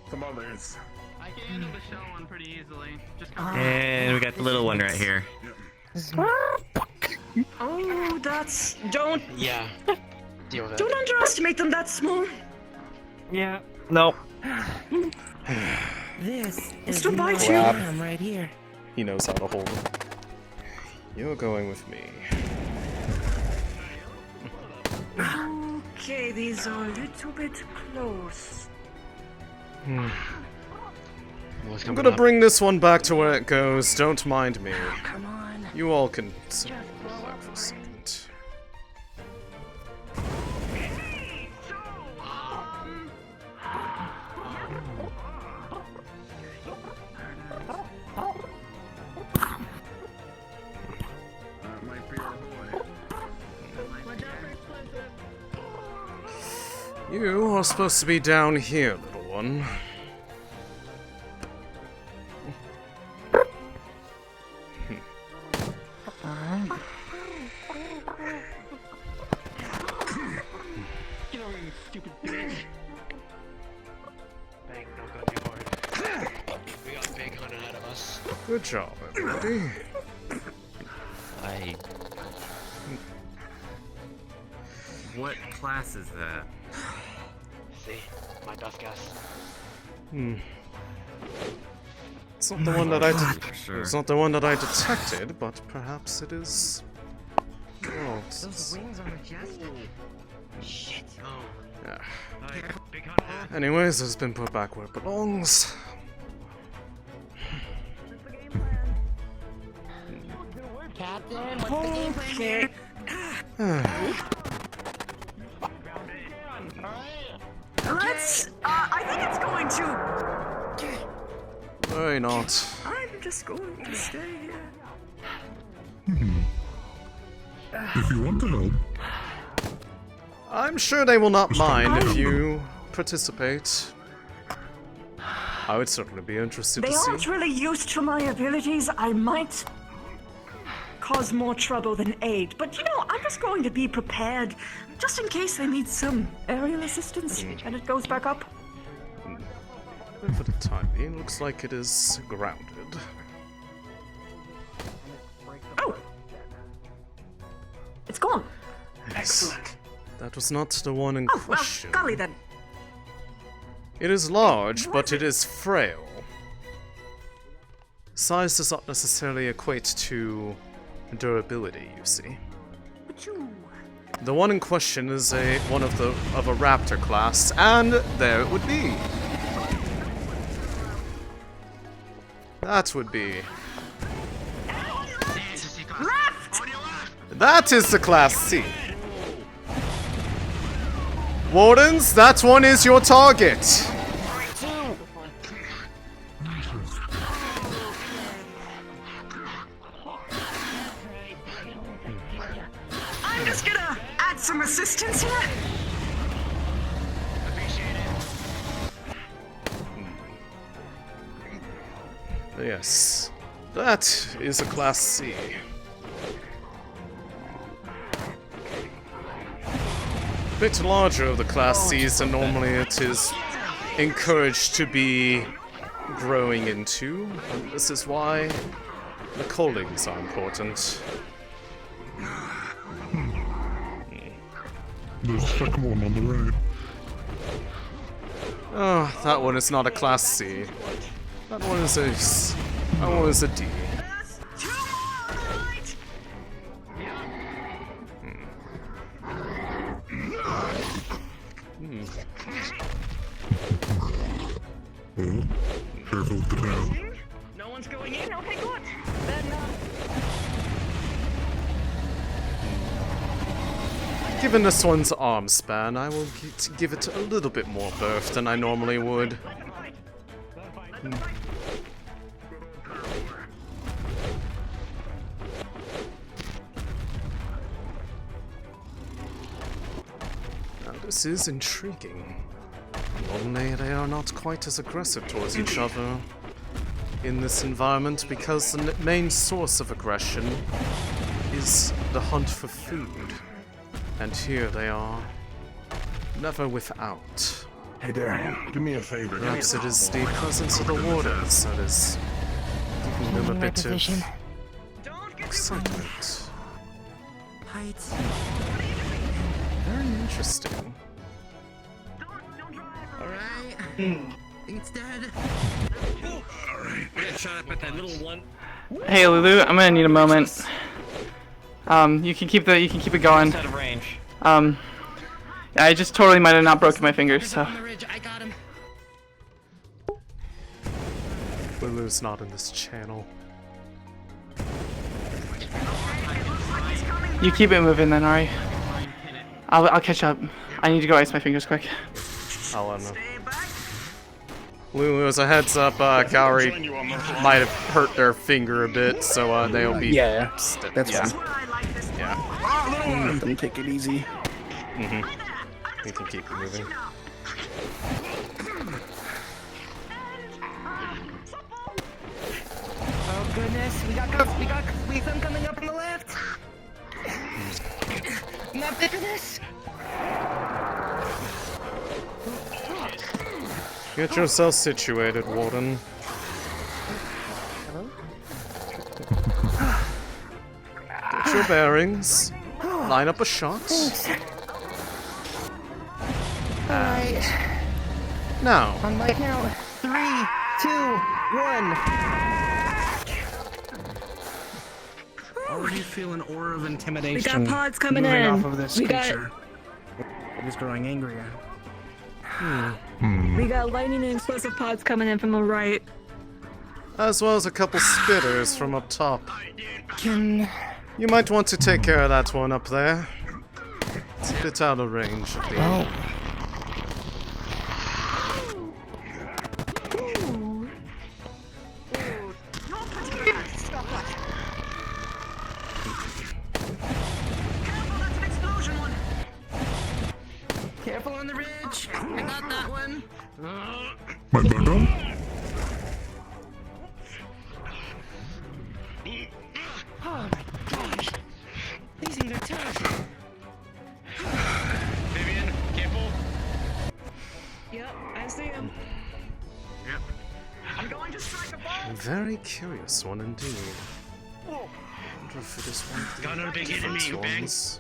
Some others. I can handle the shell one pretty easily. Just come And we got the little one right here. Oh, that's... Don't... Yeah. Deal with it. Don't underestimate them that small. Yeah. No. This It's is to buy my two. lamb right here. He knows how to hold it. You're going with me. Okay, these are a little bit close. I'm gonna bring this one back to where it goes. Don't mind me. Come on. You all can sit back for a second. You are supposed to be down here, little one. Get over here, you stupid bitch. Bang, don't go too hard. We got a big hunt ahead of us. Good job, everybody. What class is that? See, my best guess. It's not the one that I Sure. It's not the one that I detected, but perhaps it is. Oh, Those wings are majestic. Shit. Oh. yeah. Big hunt ahead. Anyways, it's been put back where it belongs. Captain, what's the game plan? Let's... I think it's going to... Why not? I'm just going to stay here. If you want to help, I'm sure they will not mind if you participate. I would certainly be interested They to see. aren't really used to my abilities. I might cause more trouble than aid, but you know, I'm just going to be prepared, just in case they need some aerial assistance, and it goes back up. For the time being, looks like it is grounded. Oh! It's gone. Excellent. That was not the one in Oh, well, question. golly then. It is large, but it is frail. Size does not necessarily equate to durability, you see. The one in question is one of a raptor class, and there it would be. That would be... Left! That is the Class C. Wardens, that one is your target. I'm just gonna add some assistance here. Yes, that is a Class C. A bit larger of the Class Cs than normally it is encouraged to be growing into. And this is why the callings are important. There's a second one on the right. Oh, that one is not a Class C. That one is a D. Oh, careful with the tail. No one's going in. Okay, good. Given this one's arm span, I will give it a little bit more birth than I normally would. Now this is intriguing. Normally they are not quite as aggressive towards each other in this environment because the main source of aggression is the hunt for food. And here they are, never without. Hey Darian, do me a favor. Perhaps it is the presence of the Wardens that is giving them a bit of excitement. Very interesting. Alright. It's dead. Alright. We got shot up at that little one. Hey Lulu, I'm gonna need a moment. You can keep it going. Out of range. Yeah, I just totally might have not broken my fingers, so. Lulu's not in this channel. You keep it moving then, Ari. I'll catch up. I need to go ice my fingers quick. I'll let them know. Lulu, as a heads up, Kaori might have hurt their finger a bit, so they'll be... Yeah, that's fine. Yeah. Let them take it easy. We can keep it moving. Oh goodness, we got some coming up on the left. Not fit for this. Get yourself situated, Warden. Get your bearings. Line up a shot. Alright. Now. On my count. 3, 2, 1. Already feel an aura of intimidation. We got pods coming moving in. off of this We got- creature. It is growing angrier. We got lightning and explosive pods coming in from the right. As well as a couple spitters from up top. Can... You might want to take care of that one up there. It's a bit out of range of the... Careful on the ridge. I got that one. My back up? Oh my gosh. These things are tough. Vivian, careful. Yep, I see him. Yep. I'm going to strike a ball. A very curious one indeed. I wonder if it is one of the Got another big enemy, defense bang. ones.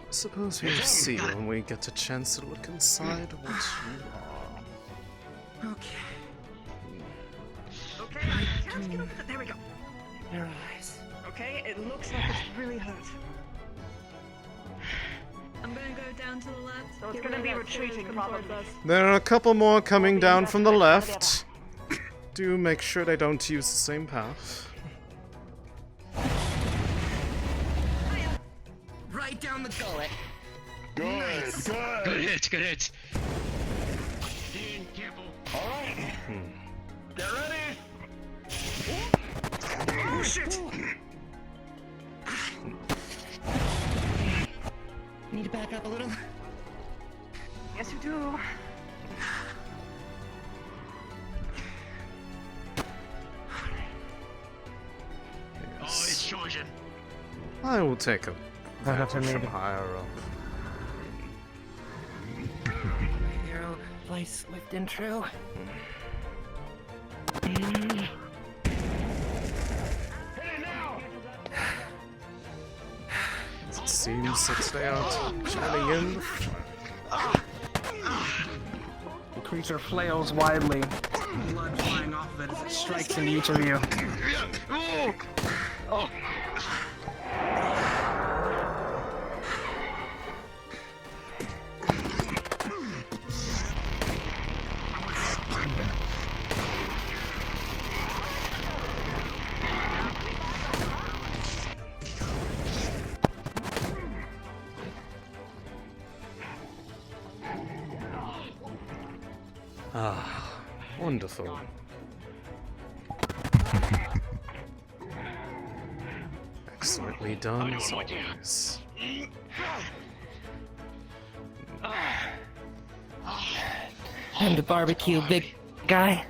I suppose we'll see when we get a chance to look inside what you are. Okay. Okay, let's get over the... There we go. Your eyes. Okay, it looks like it's really hurt. I'm gonna go down to the left. So it's gonna be retreating probably. There are a couple more coming down from the left. Do make sure they don't use the same path. Right down the gullet. Good, Nice. good. Good hit, good hit. Dean, careful. Alright. Get ready. Oh shit! Need to back up a little. Yes, you do. Oh, it's Trojan. I will take a I have to vantage from need it. higher up. Arrow flies swift and true. It seems that they are channeling in. The creature flails widely, blood flying off of it as it strikes into each of you. Oh. Ah, wonderful. Excellently done as always. Time to barbecue, big guy.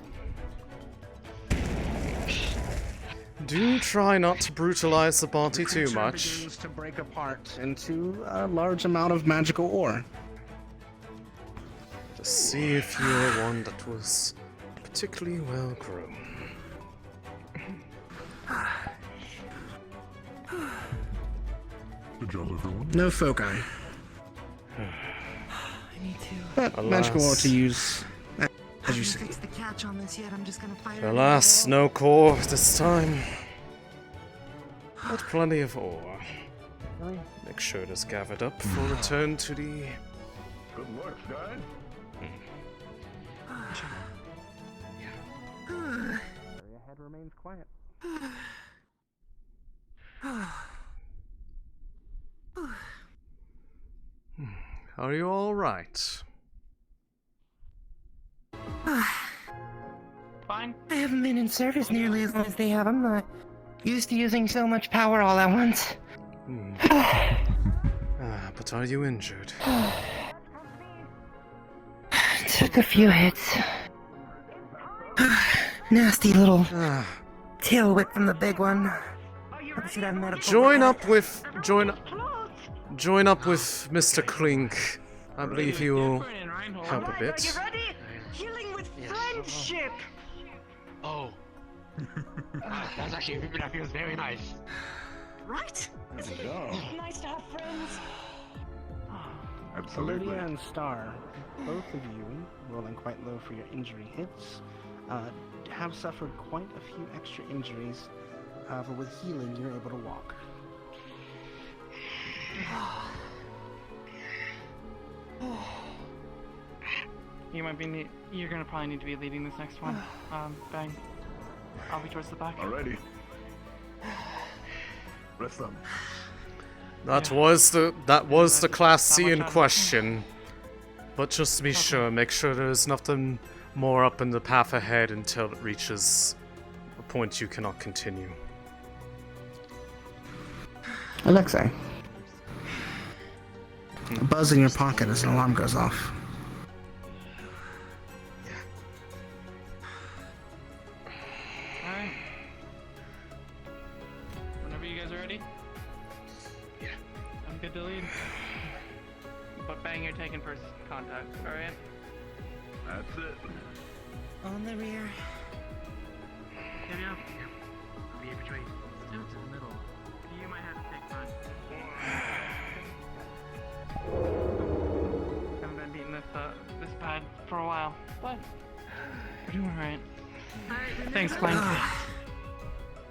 Do try not to brutalize the party too Creature much. begins to break apart into a large amount of magical ore. To see if you're one that was particularly well grown. Good job, everyone. No foci. I need to. But magical ore to use, as you say. Fix the catch on this yet. I'm just gonna fire. Alas, no core this time. But plenty of ore. Make sure it is gathered up for return to the... Good work, guys. Area head remains quiet. Are you alright? Fine. I haven't been in service nearly as long as they have. I'm not used to using so much power all at once. But are you injured? Took a few hits. Nasty little tail whip from the big one. I should have medical. Join up with Mr. Clink. I believe he will help a bit. Are you ready? Healing with friendship. Oh. That's actually, that feels very nice. Right? Isn't it nice to have friends? Absolutely. Lydia and Star, both of you, rolling quite low for your injury hits, have suffered quite a few extra injuries. However, with healing, you're able to walk. You might be. You're gonna probably need to be leading this next one. Bang. I'll be towards the back. Alrighty. Rest up. That was the class C in question. But just to be sure, make sure there's nothing more up in the path ahead until it reaches a point you cannot continue. Alexei. A buzz in your pocket as an alarm goes off. Alright. Whenever you guys are ready. Yeah. I'm good to lead. But Bang, you're taking first contact, alright? That's it. On the rear. Give you up. I'll be in between. Still to the middle. You might have to take front. Haven't been beating this bad for a while, but we're doing alright. Thanks, Clank.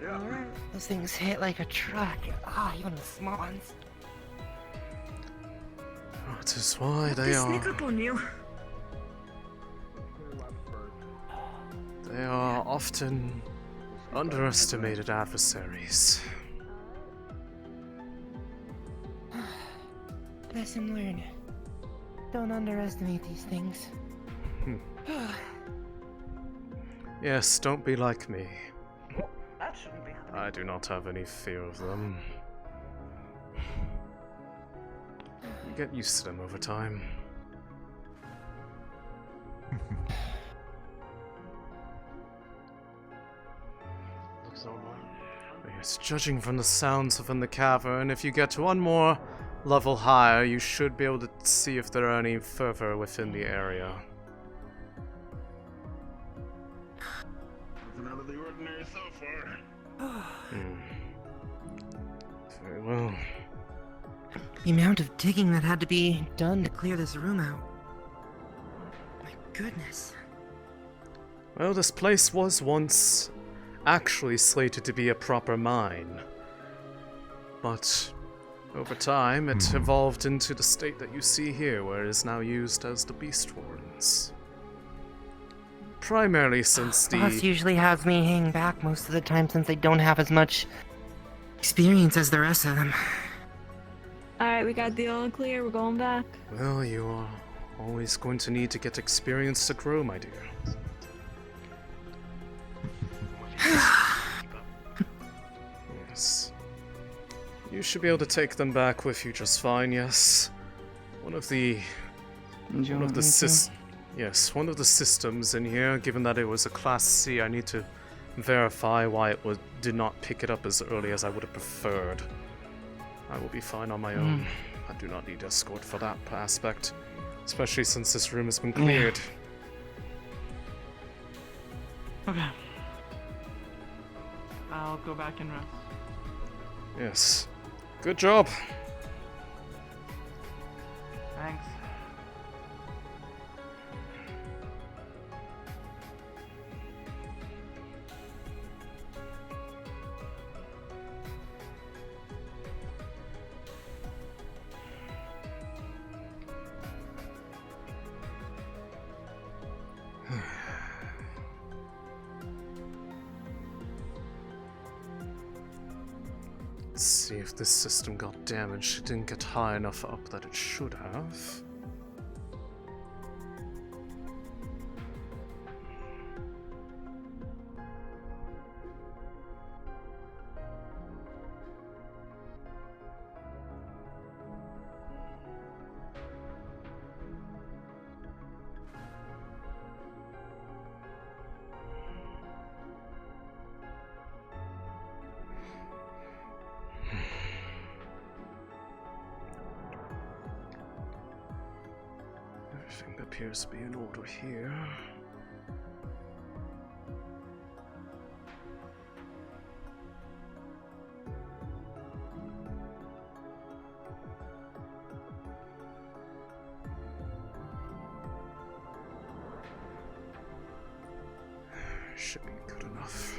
Alright. Those things hit like a truck. Even the small ones. That is why they Sneak up on you. are often underestimated adversaries. Lesson learned. Don't underestimate these things. Yes, don't be like me. That shouldn't be happening. I do not have any fear of them. You get used to them over time. Looks normal. Yes, judging from the sounds within the cavern, if you get one more level higher, you should be able to see if there are any further within the area. Nothing out of the ordinary so far. Very well. The amount of digging that had to be done to clear this room out. My goodness. Well, this place was once actually slated to be a proper mine. But over time, it evolved into the state that you see here, where it is now used as the Beast Wardens. Primarily since the... Boss usually has me hang back most of the time since they don't have as much experience as the rest of them. Alright, we got the all clear, we're going back. Well, you are always going to need to get experience to grow, my dear. Yes. You should be able to take them back with you just fine, yes. One of the systems in here, given that it was a Class C, I need to verify why it did not pick it up as early as I would have preferred. I will be fine on my own. I do not need escort for that aspect, especially since this room has been cleared. Okay. I'll go back and rest. Yes. Good job. Thanks. Let's see if this system got damaged. It didn't get high enough up that it should have. Everything appears to be in order here. Should be good enough.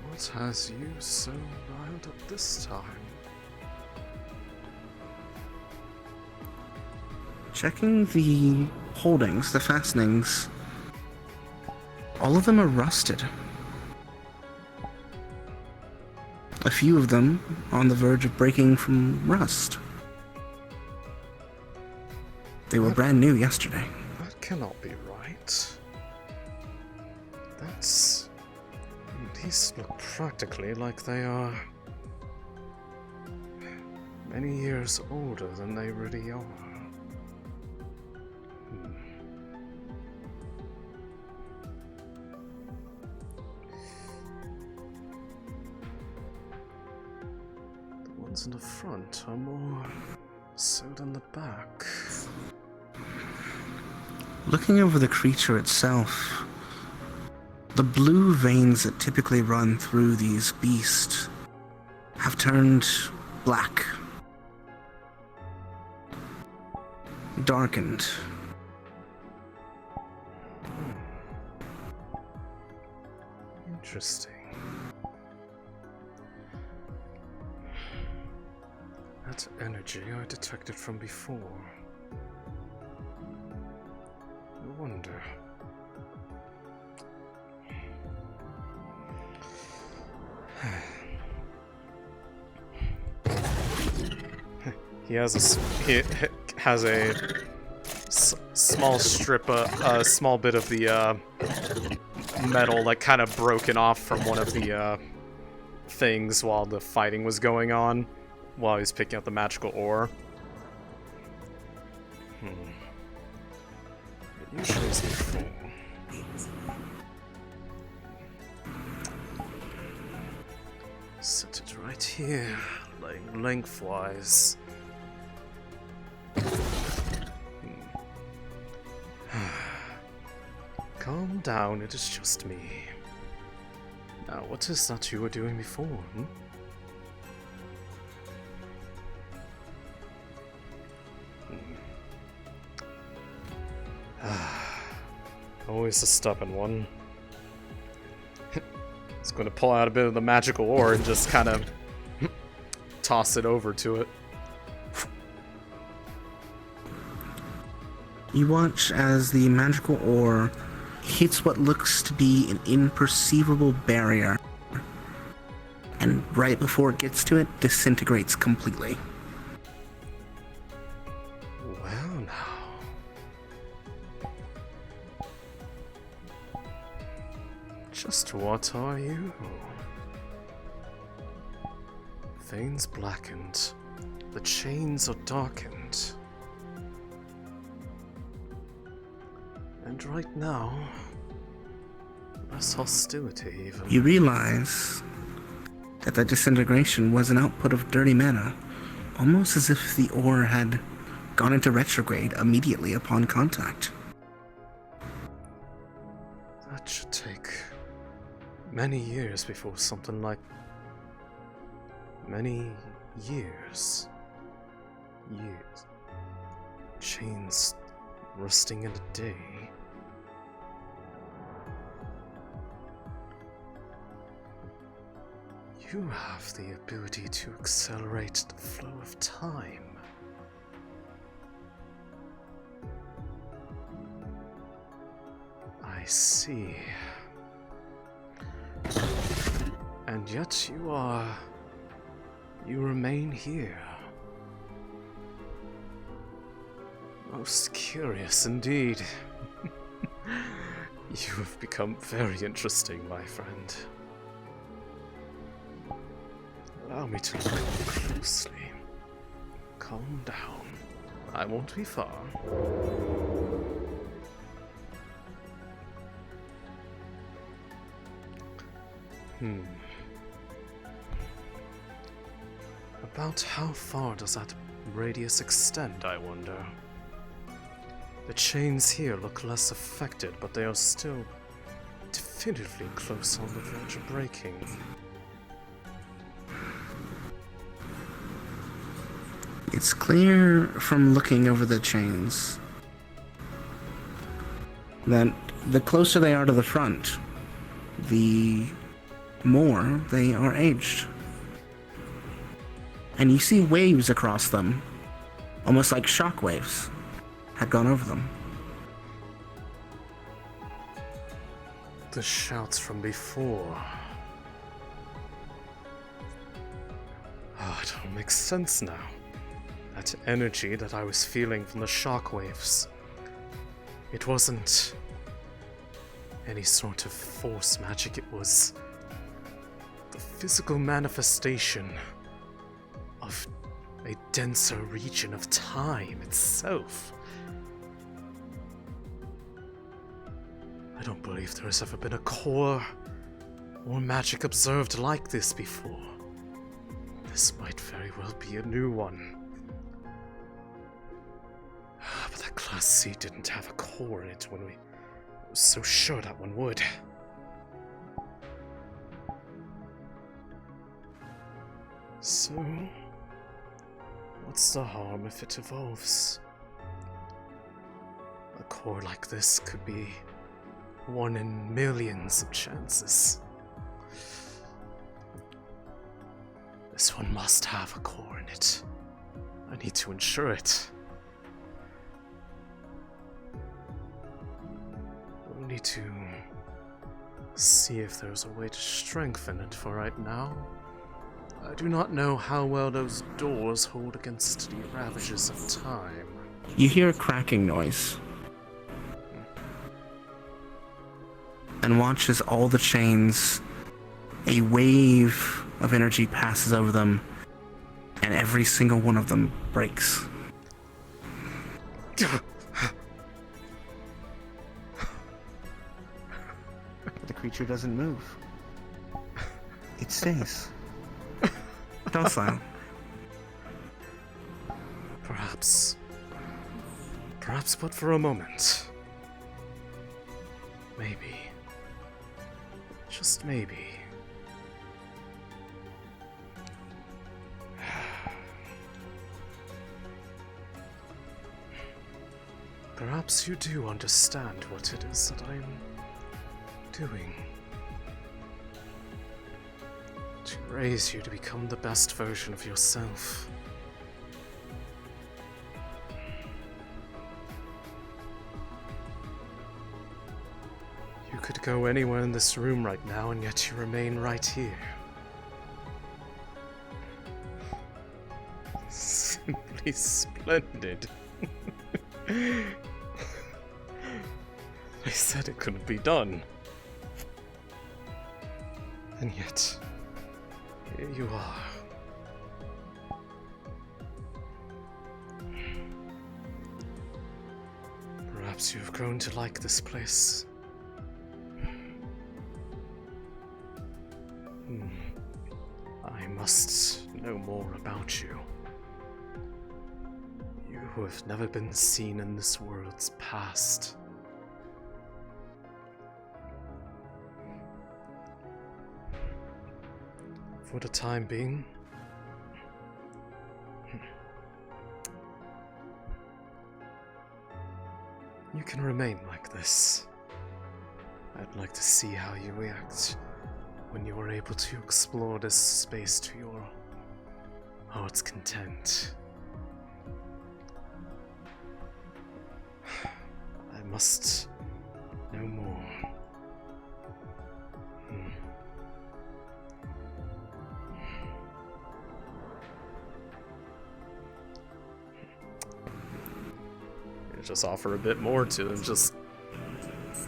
What has you so riled up this time? Checking the holdings, the fastenings. All of them are rusted. A few of them on the verge of breaking from rust. They were brand new yesterday. That cannot be right. These look practically like they are many years older than they really are. The ones in the front are more so than the back. Looking over the creature itself, the blue veins that typically run through these beasts have turned black, darkened. Interesting. That energy I detected from before. I wonder. He has a small strip, a small bit of the metal, like kind of broken off from one of the things while the fighting was going on, while he was picking up the magical ore. It usually is before. Set it right here, laying lengthwise. Calm down, it is just me. Now, what is that you were doing before, Always a stubborn one. He's going to pull out a bit of the magical ore and just kind of toss it over to it. You watch as the magical ore hits what looks to be an imperceivable barrier, and right before it gets to it, disintegrates completely. Well now. Just what are you? Veins blackened. The chains are darkened. And right now, less hostility even. You realize that the disintegration was an output of dirty mana, almost as if the ore had gone into retrograde immediately upon contact. That should take many years before something like... Many years. Years. Chains rusting in a day. You have the ability to accelerate the flow of time. I see. And yet you remain here. Most curious indeed. You have become very interesting, my friend. Allow me to look more closely. Calm down. I won't be far. About how far does that radius extend, I wonder? The chains here look less affected, but they are still definitively close on the verge of breaking. It's clear from looking over the chains that the closer they are to the front, the more they are aged. And you see waves across them, almost like shock waves, had gone over them. The shouts from before. It all makes sense now. That energy that I was feeling from the shockwaves. It wasn't any sort of force magic, it was the physical manifestation of a denser region of time itself. I don't believe there has ever been a core or magic observed like this before. This might very well be a new one. But that Class C didn't have a core in it when we were so sure that one would. So, what's the harm if it evolves? A core like this could be one in millions of chances. This one must have a core in it. I need to ensure it. We'll need to see if there's a way to strengthen it for right now. I do not know how well those doors hold against the ravages of time. You hear a cracking noise. And watch as all the chains, a wave of energy passes over them, and every single one of them breaks. The creature doesn't move. It stays. Docile. Perhaps but for a moment. Maybe. Just maybe. Perhaps you do understand what it is that I'm doing. To raise you to become the best version of yourself. You could go anywhere in this room right now, and yet you remain right here. Simply splendid. They said it couldn't be done. And yet, here you are. Perhaps you've grown to like this place. I must know more about you. You who have never been seen in this world's past. For the time being, you can remain like this. I'd like to see how you react when you are able to explore this space to your heart's content. I must know more. You just offer a bit more to him, just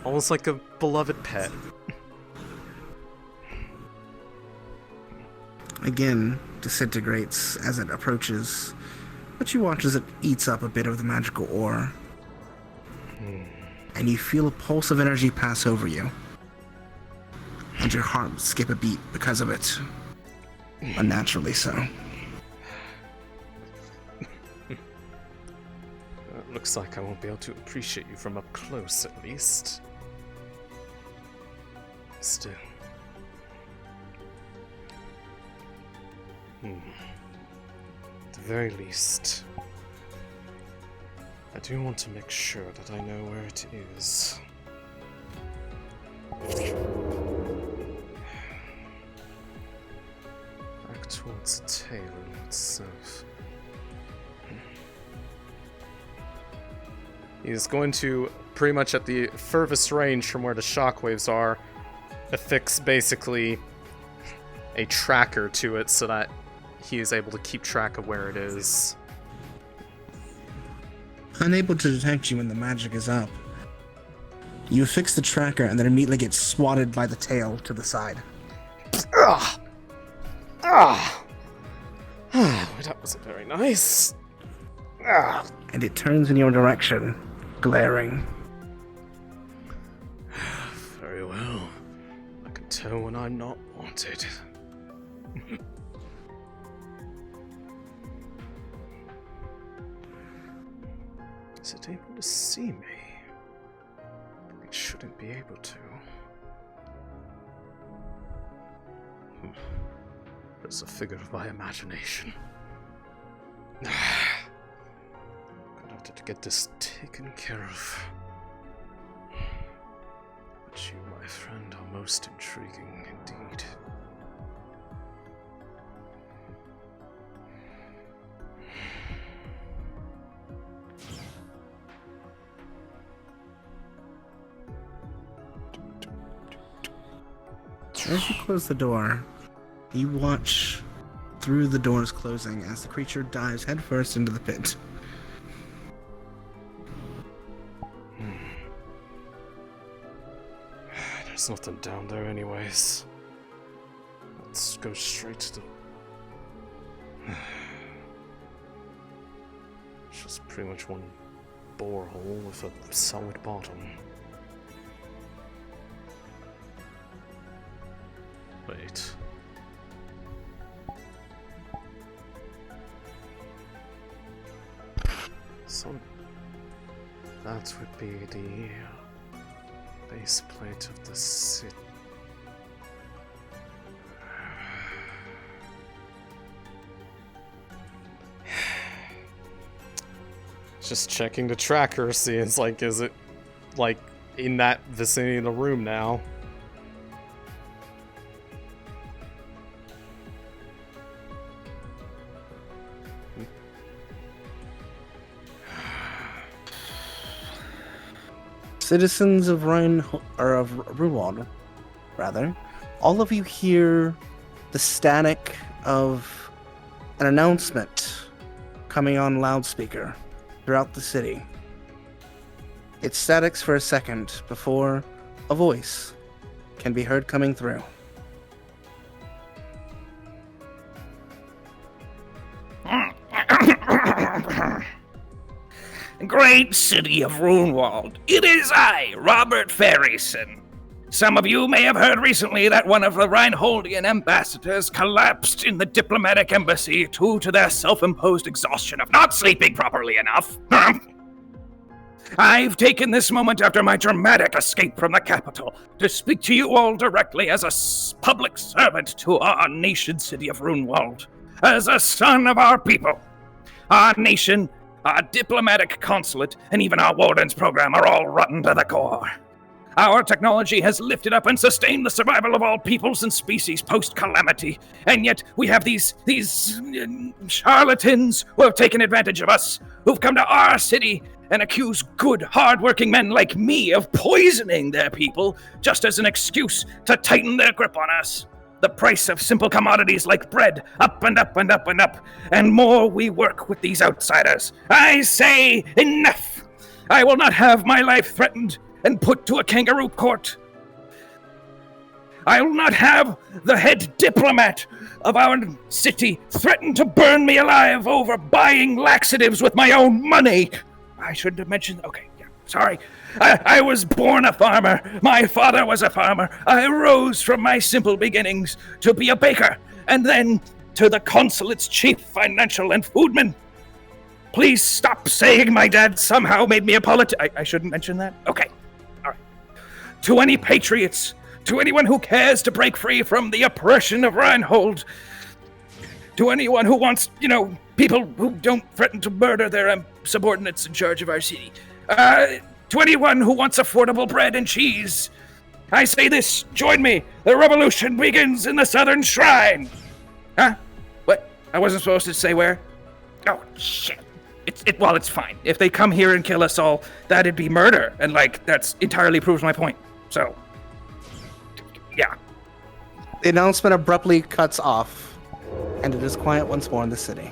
almost like a beloved pet. Again, disintegrates as it approaches, but you watch as it eats up a bit of the magical ore. And you feel a pulse of energy pass over you. And your heart skip a beat because of it. Unnaturally so. Looks like I won't be able to appreciate you from up close, at least. Still. At the very least, I do want to make sure that I know where it is. Back towards the tail itself. He's going to, pretty much at the furthest range from where the shockwaves are, affix basically a tracker to it so that he is able to keep track of where it is. Unable to detect you when the magic is up. You affix the tracker and then immediately get swatted by the tail to the side. Why that wasn't very nice. Ah. And it turns in your direction, glaring. Very well. I can tell when I'm not wanted. Is it able to see me? It shouldn't be able to. It's a figure of my imagination. Gonna have to get this taken care of. But you, my friend, are most intriguing indeed. As you close the door, you watch through the doors closing as the creature dives headfirst into the pit. There's nothing down there anyways. Let's go straight to the... It's just pretty much one borehole with a solid bottom. Wait. So that would be the base plate of the city. Just checking the tracker, see it's like, is it like in that vicinity of the room now? Citizens of Runewald, rather, all of you hear the static of an announcement coming on loudspeaker throughout the city. It statics for a second before a voice can be heard coming through. Great city of Runewald, it is I, Robert Ferryson. Some of you may have heard recently that one of the Rhineholdian ambassadors collapsed in the diplomatic embassy due to their self-imposed exhaustion of not sleeping properly enough. I've taken this moment after my dramatic escape from the capital to speak to you all directly as a public servant to our nation city of Runewald, as a son of our people. Our nation, our diplomatic consulate, and even our Wardens program are all rotten to the core. Our technology has lifted up and sustained the survival of all peoples and species post-Calamity, and yet we have these charlatans who have taken advantage of us, who've come to our city and accuse good, hard-working men like me of poisoning their people just as an excuse to tighten their grip on us. The price of simple commodities like bread, up and up and up and up, and more we work with these outsiders. I say enough! I will not have my life threatened and put to a kangaroo court. I will not have the head diplomat of our city threaten to burn me alive over buying laxatives with my own money. I shouldn't have mentioned... Okay, yeah, sorry. I was born a farmer. My father was a farmer. I rose from my simple beginnings to be a baker, and then to the consulate's chief financial and foodman. Please stop saying my dad somehow made me a I shouldn't mention that? Okay. All right. To any patriots, to anyone who cares to break free from the oppression of Rhinehold, to anyone who wants, people who don't threaten to murder their subordinates in charge of our city, to anyone who wants affordable bread and cheese, I say this, join me, the revolution begins in the Southern Shrine. Huh? What? I wasn't supposed to say where? Oh, shit. It's fine. If they come here and kill us all, that'd be murder, and that's entirely proves my point. So, yeah. The announcement abruptly cuts off, and it is quiet once more in the city.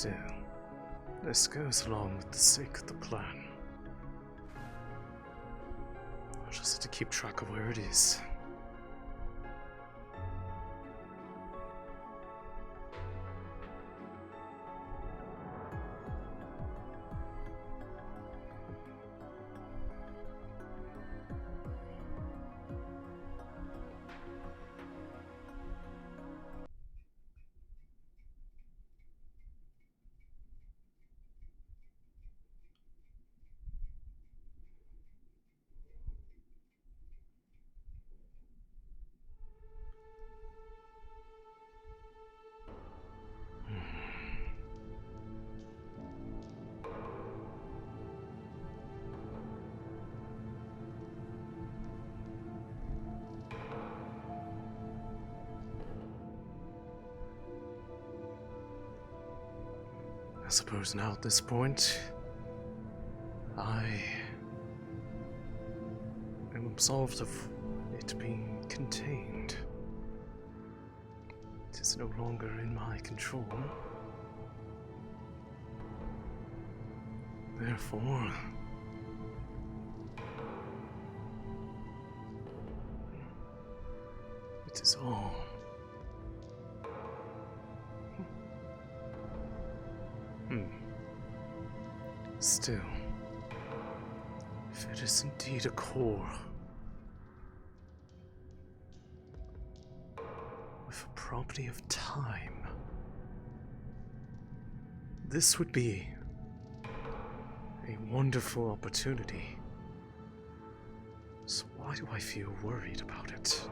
Still, this goes along with the sake of the plan. I'll just have to keep track of where it is. I suppose now at this point, I am absolved of it being contained. It is no longer in my control. Therefore, it is all Still, if it is indeed a core with a property of time, this would be a wonderful opportunity. So why do I feel worried about it?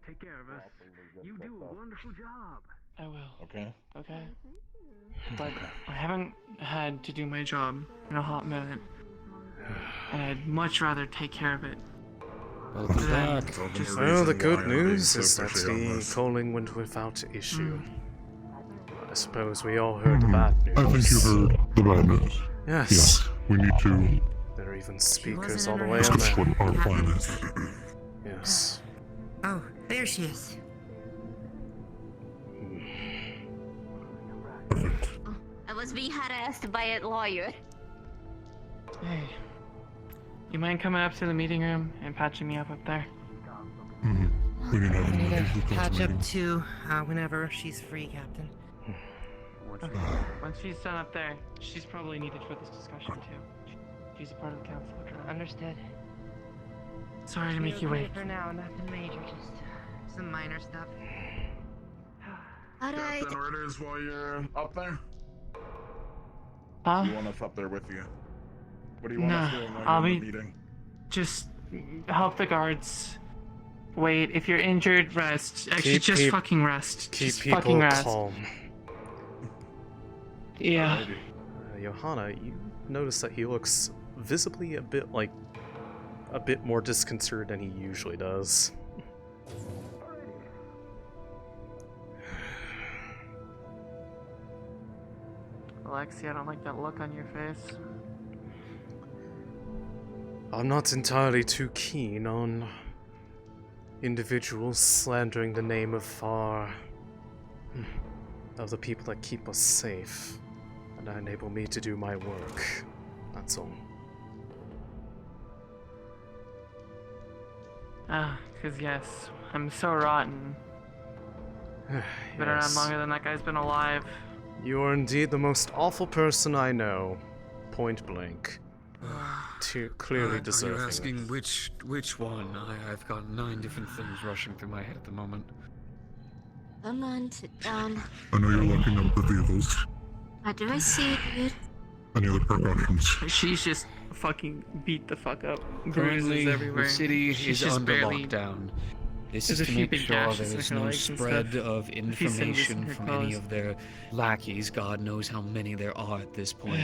Take care of us. You do a wonderful job. I will. Okay. Okay. But I haven't had to do my job in a hot minute. And I'd much rather take care of it. Welcome back. Well, the good news is that the calling went without issue. I suppose we all heard the bad news. I think you heard the bad news. Yes. We need to There are even speakers all the way on discuss there. what our plan is. Yes. Oh, there she is. I was being harassed by a lawyer. Hey. You mind coming up to the meeting room and patching me up there? We need to have I need an to catch up to whenever she's free, Captain. Okay. Once she's done up there, she's probably needed for this discussion too. She's a part of the council. Understood. Sorry to make you wait. For now, nothing major, just some minor stuff. Alright. Captain orders while you're up there? Huh? You want us up there with you? What do you want us doing while I'll you're in be the meeting? just help the guards. Wait, if you're injured, rest. Actually, just fucking rest. Keep Just people fucking rest. calm. Yeah. Johanna, you notice that he looks visibly a bit more disconcerted than he usually does. Alexei, I don't like that look on your face. I'm not entirely too keen on individuals slandering the name of of the people that keep us safe and enable me to do my work. That's all. Cause yes, I'm so rotten. Been around longer than that guy's been alive. You are indeed the most awful person I know. Point blank. Clearly deserving. Are you asking which one? I've got 9 different things rushing through my head at the moment. Come on, sit down. I know you're locking up the vehicles. How do I see it? Any other precautions? She's just fucking beat the fuck up. Currently, Bruises everywhere. the city She's is just under barely... lockdown. This There's is a to few make big sure gashes there is in her no legs and spread stuff. of If you send this in information her from clothes. any of their lackeys. God knows how many there are at this point.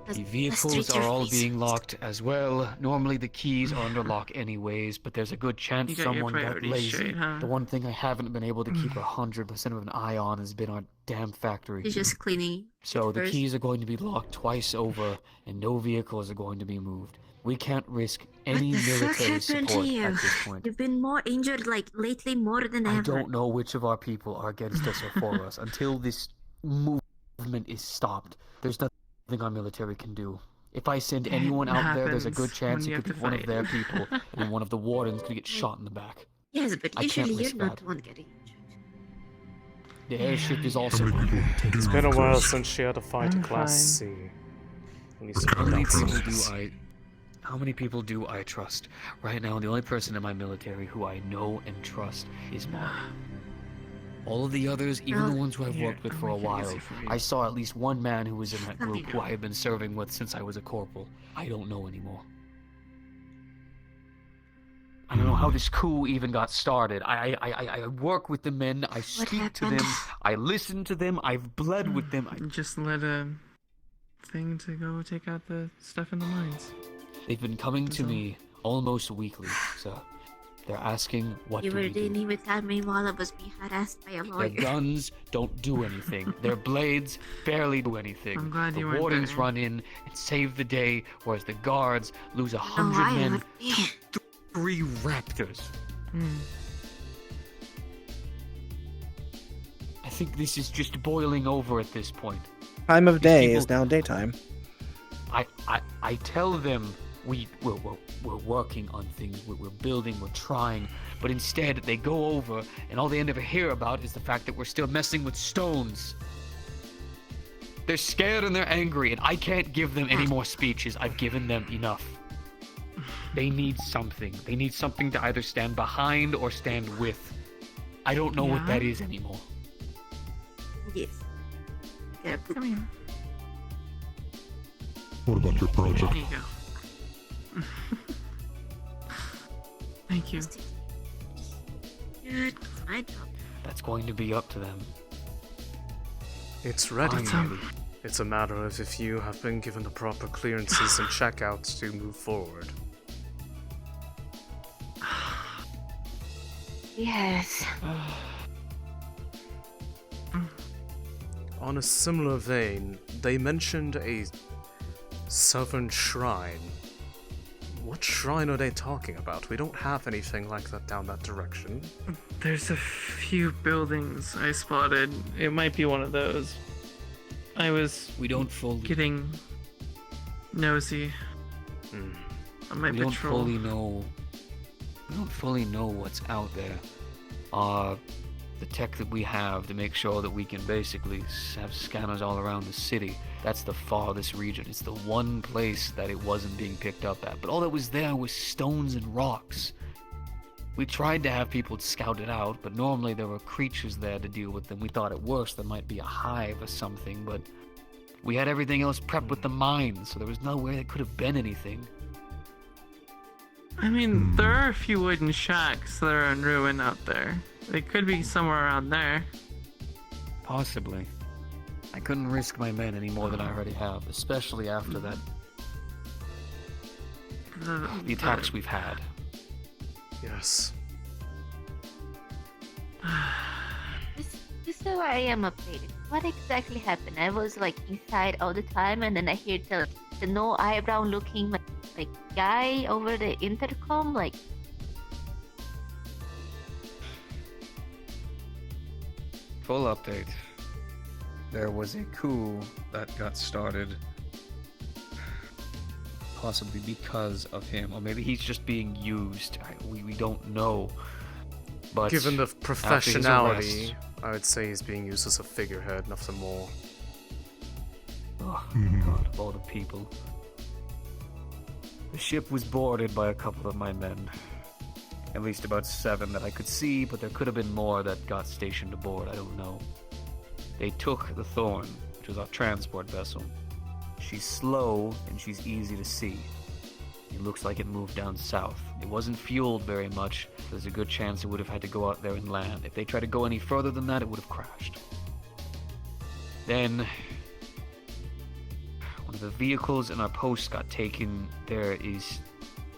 The vehicles are all being locked as well. Normally the keys are under lock anyways, but there's a good chance You got your someone got priorities lazy. straight, huh? The one thing I haven't been able to keep 100% of an eye on has been our damn factory. He's just cleaning. So the first. keys are going to be locked twice over, and no vehicles are going to be moved. We can't risk any What the fuck military happened to support you? at this point. You've been more injured, like, lately more than ever. I don't know which of our people are against us or for us. Until this movement is stopped, there's nothing our military can do. If I send anyone out there, there's a good chance it could be one of their people, and then one of the wardens could get shot in the back. Yes, but I can't usually risk you're not that. the one getting The airship is also It's been a while since she had to fight a Class C. How many people do I trust? Right now, the only person in my military who I know and trust is Mom. All of the others, even the ones who I've worked with for a while, I saw at least one man who was in that group who I have been serving with since I was a corporal. I don't know anymore. I don't know how this coup even got started. I work with the men, I speak to them, I listen to them, I've bled with them. Just let a thing to go take out the stuff in the mines. They've been coming to me almost weekly, so they're asking what You do were we do. dealing with that meanwhile I was being harassed by a Their lawyer. guns don't do anything. Their blades barely do anything. I'm glad the you weren't wardens there. run in and save the day, whereas the guards lose 100 I men would be. to 3 raptors. I think this is just boiling over at this point. Time of day people- is now daytime. I tell them we're working on things, we're building, we're trying, but instead they go over and all they ever hear about is the fact that we're still messing with stones. They're scared and they're angry, and I can't give them any more speeches. I've given them enough. They need something. They need something to either stand behind or stand with. I don't know what that is anymore. Yes. Come here. What about your project? There you go. Thank you. Good. I know. That's going to be up to them. It's ready. Finally. It's a matter of if you have been given the proper clearances and checkouts to move forward. Yes. On a similar vein, they mentioned a southern shrine. What shrine are they talking about? We don't have anything like that down that direction. There's a few buildings I spotted. It might be one of those. I was getting nosy on my We don't patrol. fully know. We don't fully know what's out there. The tech that we have to make sure that we can basically have scanners all around the city. That's the farthest region. It's the one place that it wasn't being picked up at. But all that was there was stones and rocks. We tried to have people scout it out, but normally there were creatures there to deal with them. We thought at worst there might be a hive or something, but we had everything else prepped with the mines, so there was no way there could have been anything. I mean, there are a few wooden shacks that are in ruin out there. They could be somewhere around there. Possibly. I couldn't risk my men any more than I already have, especially after that. The attacks we've had. Yes. Just so I am updated, what exactly happened? I was like inside all the time, and then I hear the no eyebrow looking like guy over the intercom. Like, Full update. There was a coup that got started possibly because of him, or maybe he's just being used. We don't know. But given the after his professionality, arrest- I would say he's being used as a figurehead, nothing more. Oh, God, of all the people. The ship was boarded by a couple of my men. At least about 7 that I could see, but there could have been more that got stationed aboard, I don't know. They took the Thorn, which was our transport vessel. She's slow, and she's easy to see. It looks like it moved down south. It wasn't fueled very much. There's a good chance it would have had to go out there and land. If they tried to go any further than that, it would have crashed. Then one of the vehicles in our post got taken. There is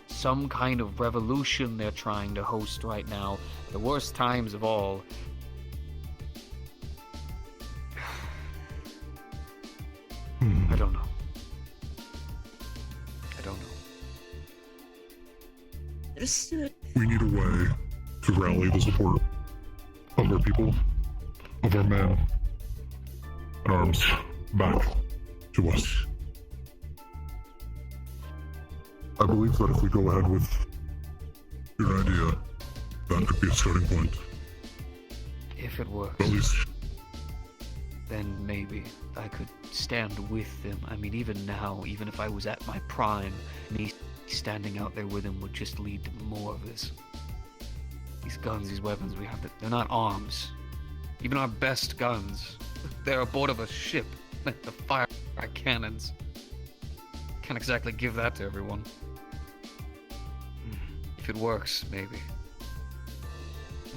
some kind of revolution they're trying to host right now. The worst times of all. I don't know. I don't know. We need a way to rally the support of our people, of our men, and arms back to us. I believe that if we go ahead with your idea, that could be a starting point. If it works. At least. Then maybe I could stand with them. I mean, even now, even if I was at my prime, me standing out there with them would just lead to more of this. These guns, these weapons we have, they're not arms. Even our best guns, they're aboard of a ship meant to fire our cannons. Can't exactly give that to everyone. If it works, maybe.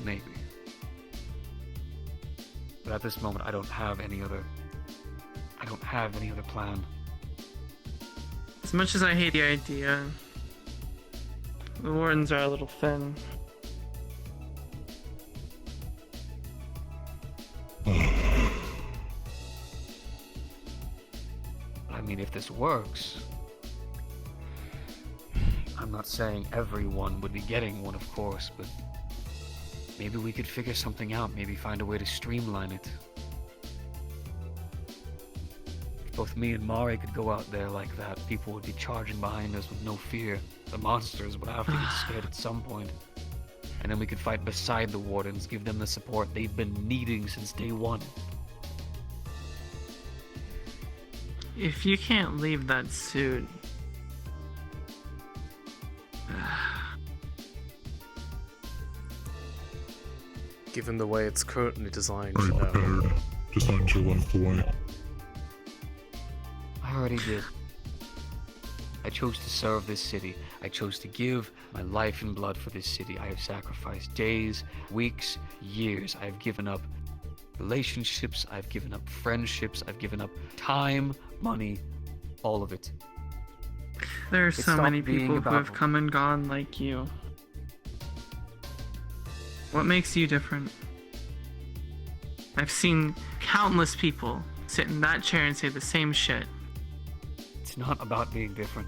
Maybe. But at this moment, I don't have any other plan. As much as I hate the idea, the Wardens are a little thin. I mean, if this works, I'm not saying everyone would be getting one, of course, but maybe we could figure something out, maybe find a way to streamline it. If both me and Mari could go out there like that, people would be charging behind us with no fear. The monsters would have to get scared at some point. And then we could fight beside the Wardens, give them the support they've been needing since day one. If you can't leave that suit... Given the way it's currently designed, Are you prepared to sign your life away? I already did. I chose to serve this city. I chose to give my life and blood for this city. I have sacrificed days, weeks, years. I have given up relationships. I've given up friendships. I've given up time, money, all of it. There are It so stopped many being people who about- have come and gone like you. What makes you different? I've seen countless people sit in that chair and say the same shit. It's not about being different.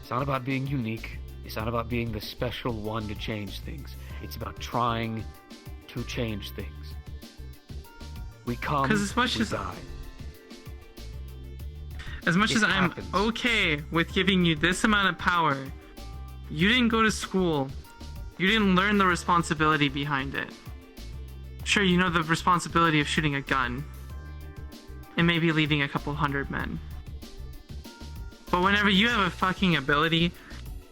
It's not about being unique. It's not about being the special one to change things. It's about trying to change things. We come, Because as much we as die. As much It as I'm happens. okay with giving you this amount of power, you didn't go to school. You didn't learn the responsibility behind it. Sure, you know the responsibility of shooting a gun and maybe leaving a couple hundred men. But whenever you have a fucking ability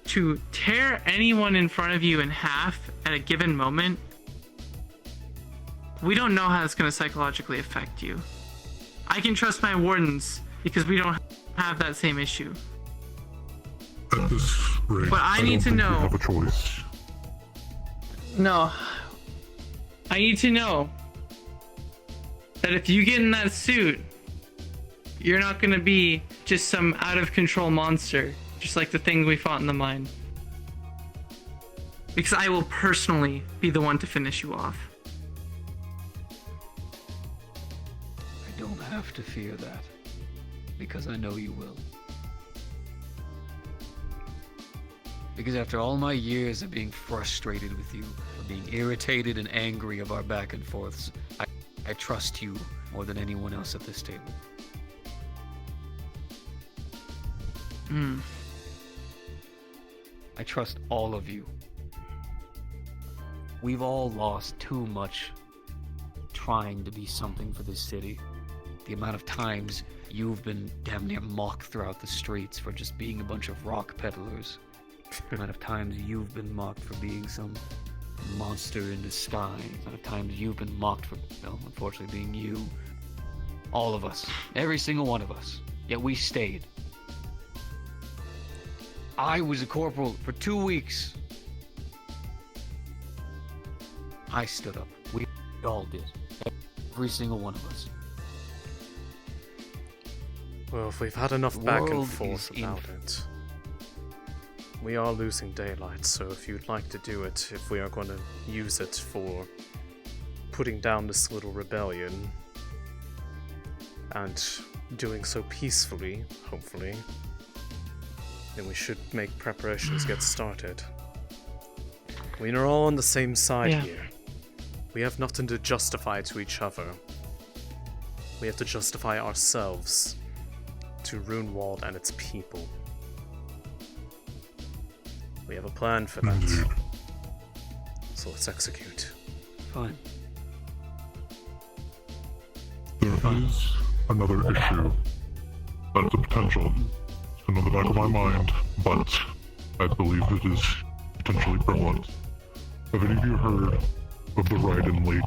to tear anyone in front of you in half at a given moment, we don't know how it's going to psychologically affect you. I can trust my Wardens because we don't have that same issue. At this rate, But I need don't to think we know- have a choice. No. I need to know that if you get in that suit, you're not gonna be just some out of control monster, just like the thing we fought in the mine. Because I will personally be the one to finish you off. I don't have to fear that, because I know you will. Because after all my years of being frustrated with you, of being irritated and angry of our back and forths, I trust you more than anyone else at this table. I trust all of you. We've all lost too much trying to be something for this city. The amount of times you've been damn near mocked throughout the streets for just being a bunch of rock peddlers. The amount of times you've been mocked for being some monster in disguise. The amount of times you've been mocked for, well, unfortunately being you. All of us. Every single one of us. Yet we stayed. I was a corporal for 2 weeks. I stood up. We all did. Every single one of us. Well, if we've had enough back and forth about it, we are losing daylight, so if you'd like to do it, if we are going to use it for putting down this little rebellion, and doing so peacefully, hopefully, then we should make preparations get started. We are all on the same side here. We have nothing to justify to each other. We have to justify ourselves to Runewald and its people. We have a plan for that. So let's execute. Fine. There is another issue. That's a potential. It's been on the back of my mind, but I believe it is potentially prevalent. Have any of you heard of the Raiden League?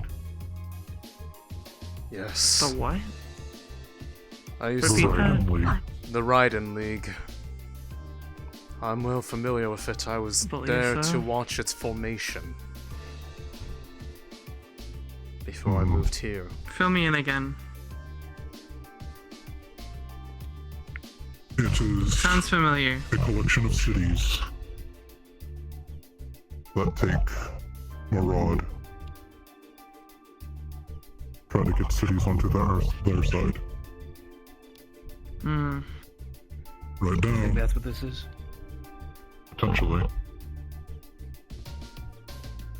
Yes. The what? I used the Raiden League. The Raiden League. I'm well familiar with it. I was there to watch its formation before I moved here. Fill me in again. It is Sounds familiar. a collection of cities that take maraud, try to get cities onto their side. Right You think now, that's what this is? potentially.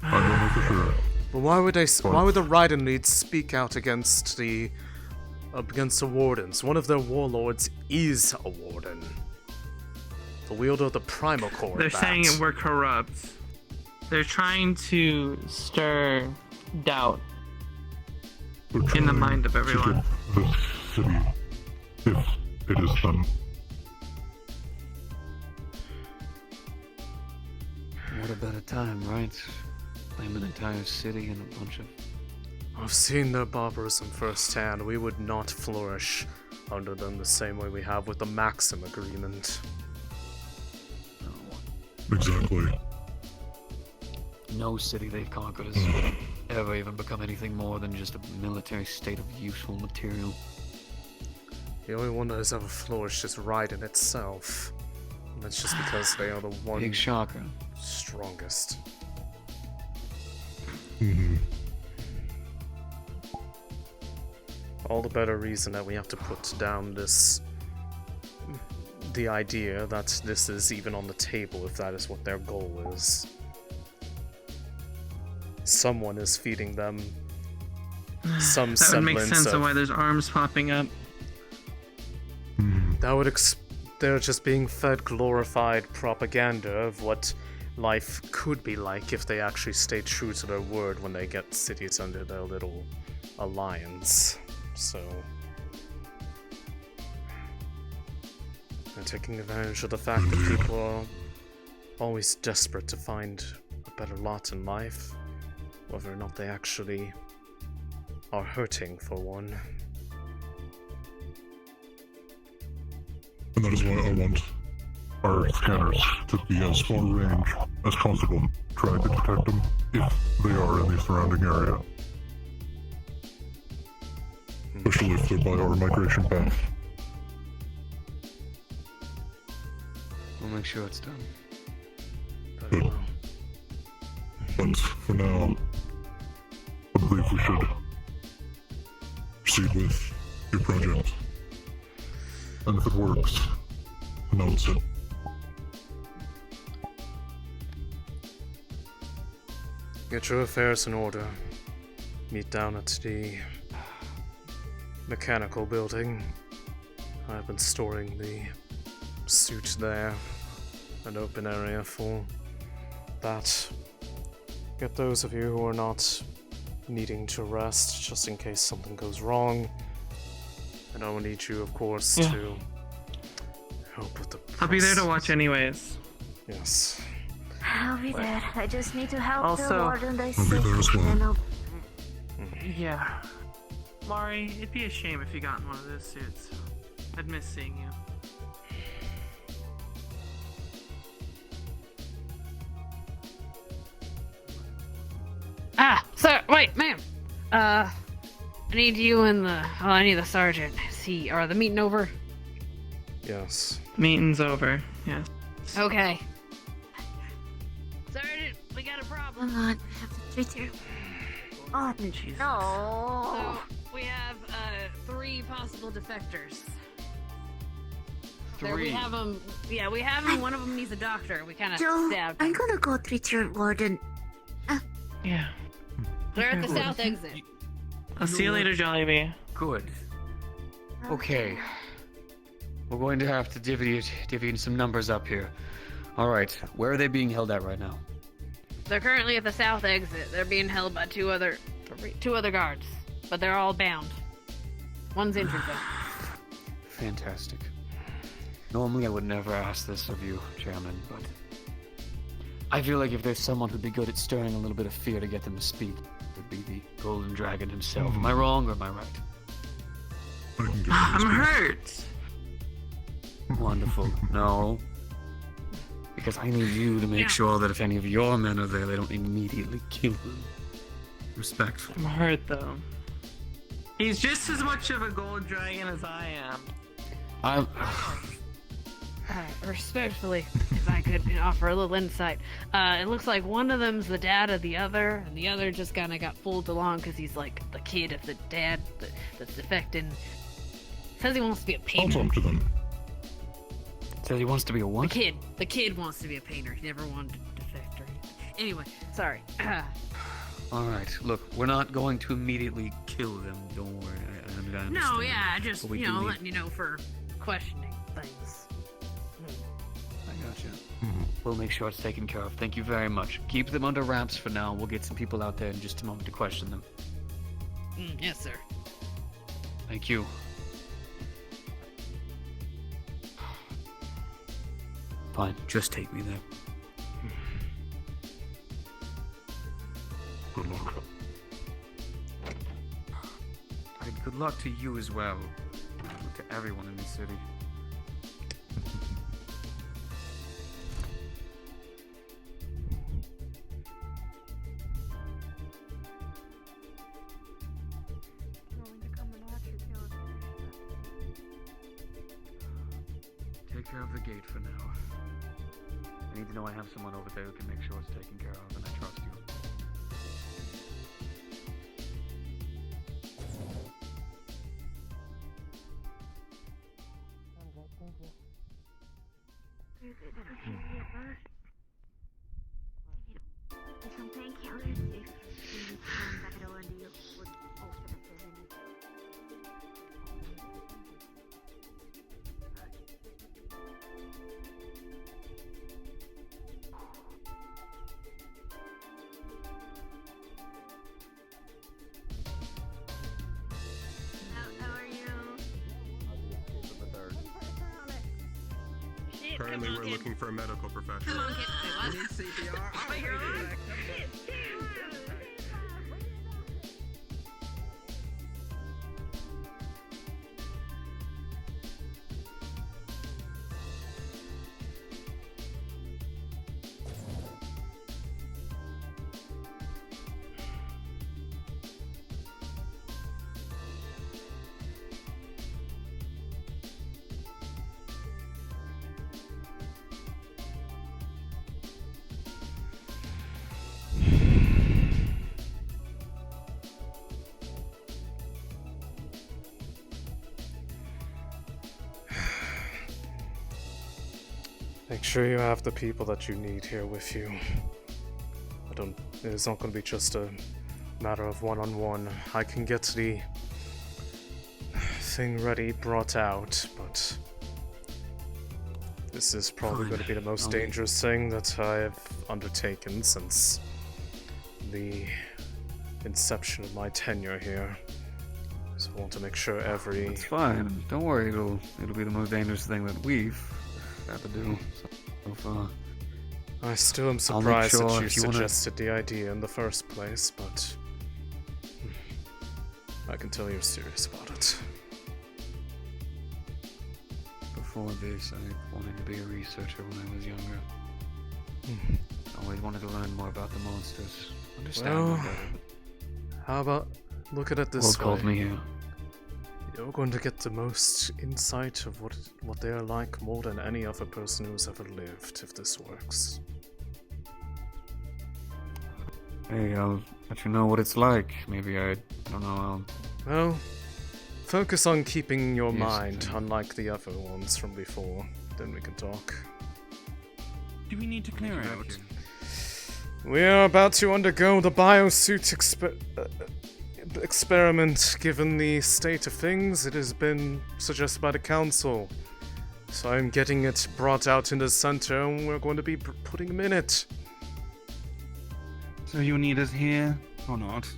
I don't know for sure. But why would the Raiden League speak out against the Wardens? One of their warlords is a warden. The wielder of the primal core. They're saying we're corrupt. They're trying to stir doubt in the mind of everyone. To get this city, if it is done. What a better time, right? Claim an entire city and a bunch of... I've seen their barbarism firsthand. We would not flourish under them the same way we have with the Maxim Agreement. Exactly. No city they've conquered has ever even become anything more than just a military state of useful material. The only one that has ever flourished is Raiden itself. And that's just because they are the one Big shocker. strongest. All the better reason that we have to put down the idea that this is even on the table if that is what their goal is. Someone is feeding them some That would make semblance sense of why there's arms popping up. That would they're just being fed glorified propaganda of what life could be like if they actually stay true to their word when they get cities under their little alliance. So they're taking advantage of the fact that people are always desperate to find a better lot in life, whether or not they actually are hurting for one. And that is why I want our scanners to be as far range as possible, trying to detect them if they are in the surrounding area. Especially if they're by our migration path. We'll make sure it's done. Good. But for now, I believe we should proceed with your project. And if it works, announce it. Get your affairs in order. Meet down at the mechanical building. I've been storing the suit there, an open area for that. Get those of you who are not needing to rest, just in case something goes wrong. And I will need you, of course, to help with the process. I'll be there to watch anyways. Yes. I'll be there. I just need to help Also- the warden I'll be there as well. Yeah. Mari, it'd be a shame if you got in one of those suits. I'd miss seeing you. Sir, wait, ma'am. I need you and I need the sergeant. Are the meeting over? Yes. Meeting's over. Yes. Okay. Sergeant, we got a problem. Hang on, I have to treat you. Oh, Jesus. no. So, we have 3 possible defectors. There, 3. we have them. Yeah, we have them. One of them needs a doctor. We kind of Joe, stabbed I'm him. gonna go treat your warden. Yeah. They're at the south exit. I'll see you later, Jollibee. Good. Okay. We're going to have to divvy some numbers up here. Alright, where are they being held at right now? They're currently at the south exit. They're being held by two other guards, but they're all bound. One's injured though. Fantastic. Normally I would never ask this of you, Chairman, but I feel like if there's someone who'd be good at stirring a little bit of fear to get them to speak, it would be the Golden Dragon himself. Am I wrong or am I right? I'm hurt. Wonderful. No. Because I need you to make sure that if any of your men are there, they don't immediately kill them. Respectful. I'm hurt though. He's just as much of a gold dragon as I am. Respectfully, if I could offer a little insight, it looks like one of them's the dad of the other, and the other just kind of got pulled along because he's like the kid of the dad that's defecting. Says he wants to be a painter. I'll talk to them. Says he wants to be a what? The kid wants to be a painter. He never wanted to defect or anything. Anyway, sorry. Alright, look, we're not going to immediately kill them, don't worry. I understand. No, yeah, just, But we do need- letting you know for questioning things. I gotcha. We'll make sure it's taken care of. Thank you very much. Keep them under wraps for now. We'll get some people out there in just a moment to question them. Yes, sir. Thank you. Fine, just take me there. Good luck. And good luck to you as well. To everyone in this city. Take care of the gate for now. I need to know I have someone over there who can make sure it's taken care of, and I trust you. Some painkillers if you become better and you would ultimately need. How are you? Shit, Currently, we're looking for a medical professional. Come on, kid. Wait, what? Need CPR. Wait, you're on? Make sure you have the people that you need here with you. It's not going to be just a matter of one-on-one. I can get the everything ready, brought out, but this is probably going to be the most dangerous thing that I have undertaken since the inception of my tenure here. So I want to make sure every... It's fine. Don't worry. It'll be the most dangerous thing that we've had to do so far. I still am surprised that you suggested the idea in the first place, but I can tell you're serious about it. Before this, I wanted to be a researcher when I was younger. I always wanted to learn more about the monsters. Understand them better. How about look at it this way? Called me here. You're going to get the most insight of what they are like more than any other person who's ever lived, if this works. Hey, I'll let you know what it's like. Maybe I don't know. Well, focus on keeping your mind, unlike the other ones from before. Then we can talk. Do we need to clear out? We are about to undergo the biosuit experiment. Given the state of things, it has been suggested by the council. So I'm getting it brought out into the center, and we're going to be putting them in it. So you need us here, or not?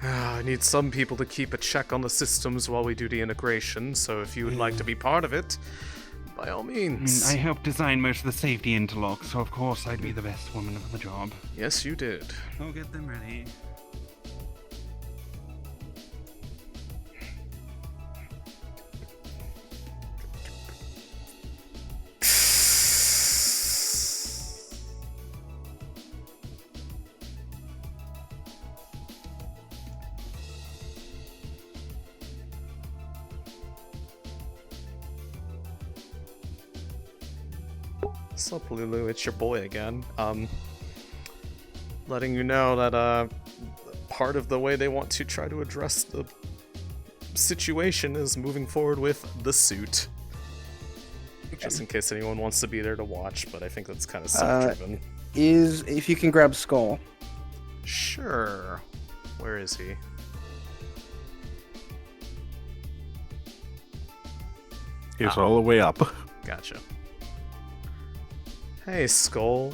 I need some people to keep a check on the systems while we do the integration, so if you would like to be part of it, by all means. I helped design most of the safety interlocks, so of course I'd be the best woman for the job. Yes, you did. I'll get them ready. Sup, Lulu, it's your boy again. Letting you know that, part of the way they want to try to address the situation is moving forward with the suit. Just in case anyone wants to be there to watch, but I think that's kind of self-driven. If you can grab Skull. Sure. Where is he? He's all the way up. Gotcha. Hey, Skull.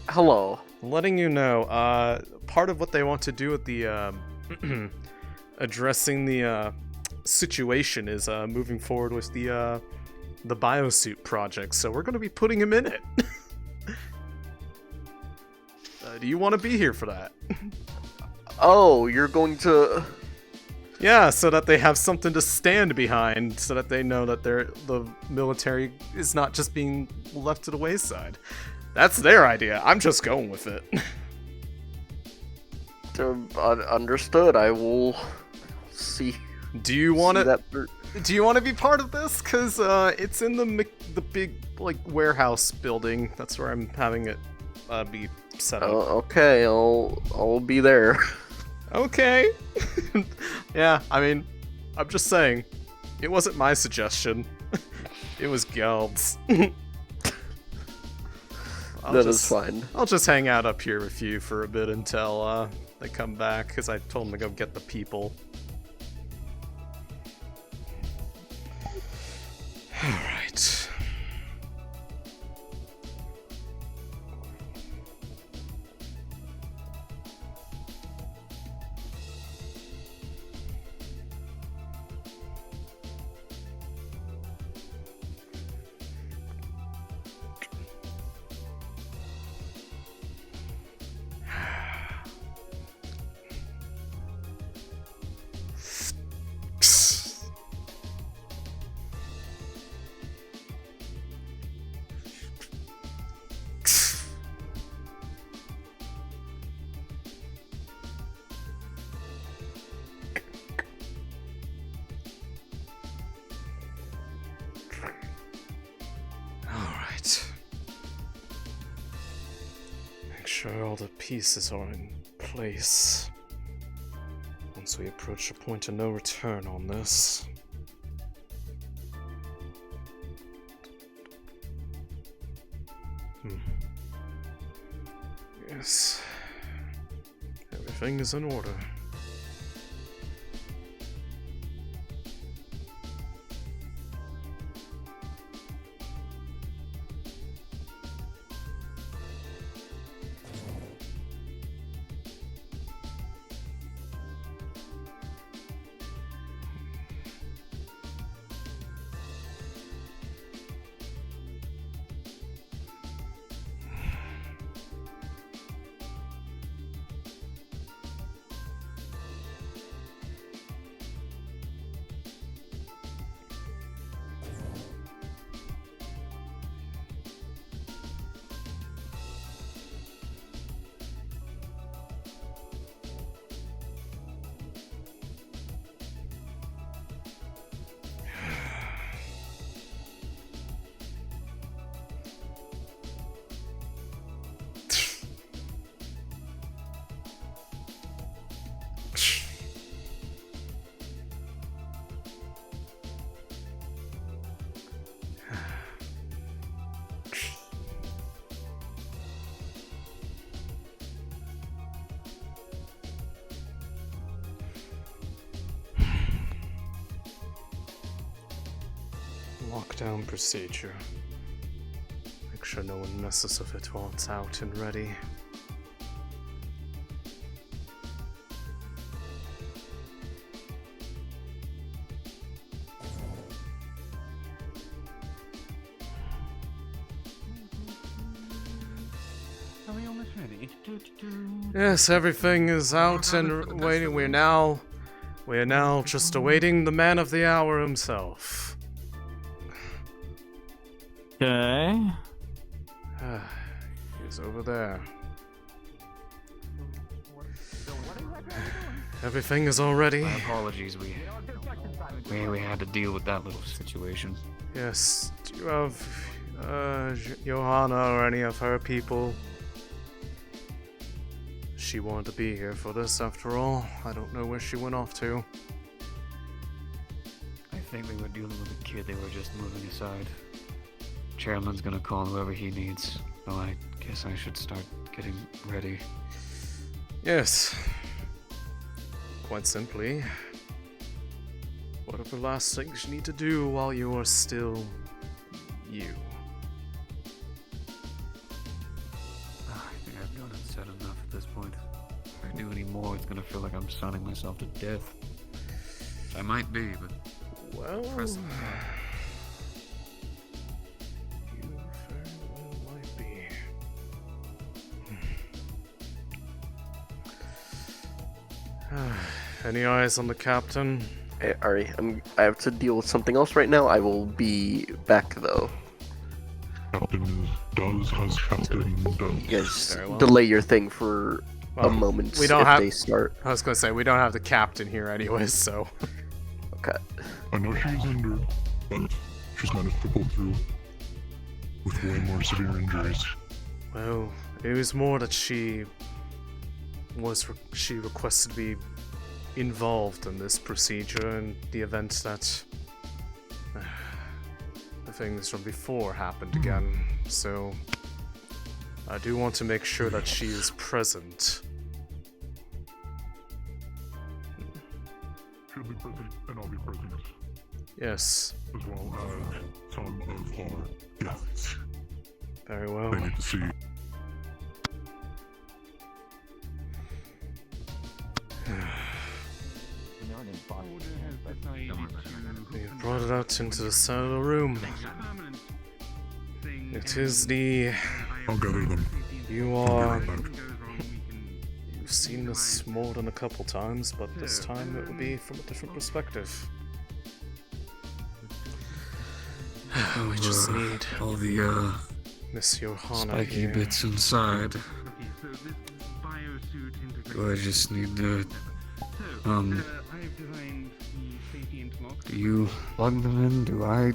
Hello. Letting you know, part of what they want to do with the, addressing the, situation is, moving forward with the biosuit project, so we're gonna be putting him in it. Do you want to be here for that? Oh, you're going to... Yeah, so that they have something to stand behind, so that they know that the military is not just being left to the wayside. That's their idea. I'm just going with it. Understood. I will see. Do you want to? Do you want to be part of this? Cause it's in the big warehouse building. That's where I'm having it be set up. Okay, I'll be there. Okay. Yeah, I mean, I'm just saying, it wasn't my suggestion. It was Geld's. That is fine. I'll just hang out up here with you for a bit until they come back, because I told them to go get the people. Alright. All the pieces are in place. Once we approach a point of no return on this. Yes. Everything is in order. lockdown procedure. Make sure no one messes with it while it's out and ready. Are we almost ready? Yes, everything is out and waiting. We are now just awaiting the man of the hour himself. Okay. He's over there. Everything is all ready. My apologies, we had to deal with that little situation. Yes, do you have Johanna or any of her people? She wanted to be here for this after all. I don't know where she went off to. I think they were dealing with a kid they were just moving aside. Chairman's gonna call whoever he needs, so I guess I should start getting ready. Yes. Quite simply, whatever last things you need to do while you are still you. I think I've done and said enough at this point. If I do any more, it's gonna feel like I'm signing myself to death. I might be, but well, presently, you very well might be. Any eyes on the captain? Hey, Ari, I have to deal with something else right now. I will be back though. Captain has Captain does. You guys Very well. delay your thing for a moment We don't if have. they start. I was gonna say we don't have the captain here anyways, so. Okay. I know she's injured, but she's managed to pull through with way more severe injuries. Well, it was more that she requested to be involved in this procedure in the event that the things from before happened again. So I do want to make sure that she is present. She'll be present, and I'll be present. Yes. As well as some of our guests. Very well. They need to see. We've brought it out into the side of the room. It is the... I'll gather them. You've seen this more than a couple times, but this time it will be from a different perspective. We just need all the Miss Johanna spiky here. bits inside. Do I just need to do you plug them in? Do I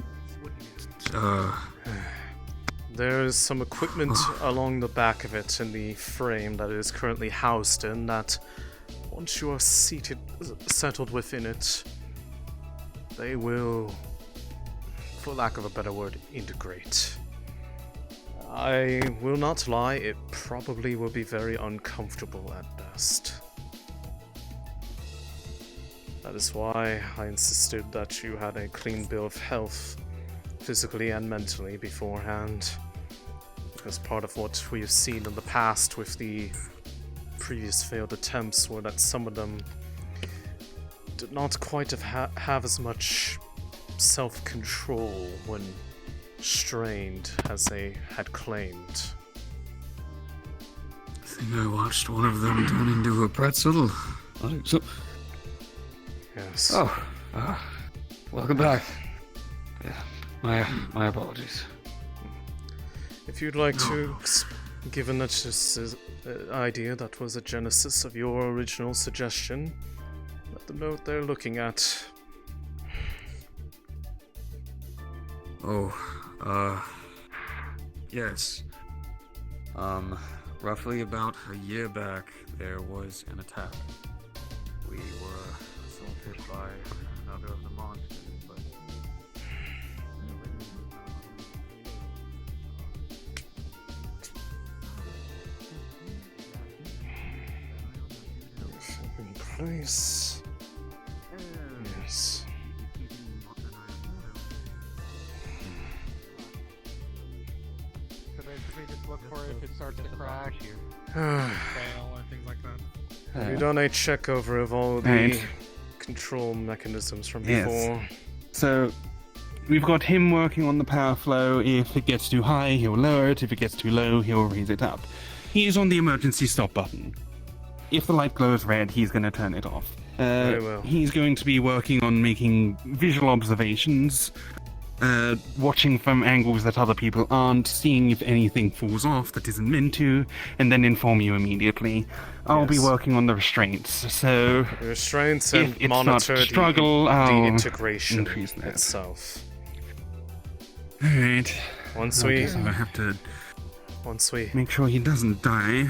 There's some equipment along the back of it in the frame that it is currently housed in that once you are settled within it, they will, for lack of a better word, integrate. I will not lie, it probably will be very uncomfortable at best. That is why I insisted that you had a clean bill of health, physically and mentally, beforehand. Because part of what we have seen in the past with the previous failed attempts were that some of them did not quite have as much self-control when strained as they had claimed. I think I watched one of them turn into a pretzel. Yes. Oh, welcome back. Yeah, my apologies. If you'd like to, given that this is an idea that was a genesis of your original suggestion, let them know what they're looking at. Yes. Roughly about a year back, there was an attack. We were assaulted by another of the monsters, but... In place. Yes. starts to crack. Fail and things like that. Have you done a check over of all the control mechanisms from before? Yes. So, we've got him working on the power flow. If it gets too high, he'll lower it. If it gets too low, he'll raise it up. He's on the emergency stop button. If the light glows red, he's going to turn it off. Very well. He's going to be working on making visual observations, watching from angles that other people aren't, seeing if anything falls off that isn't meant to, and then inform you immediately. I'll be working on the restraints, so restraints if and it's monitor not struggle, the I'll integration increase that. itself. Alright. Once I we guess I'll have to make sure he doesn't die.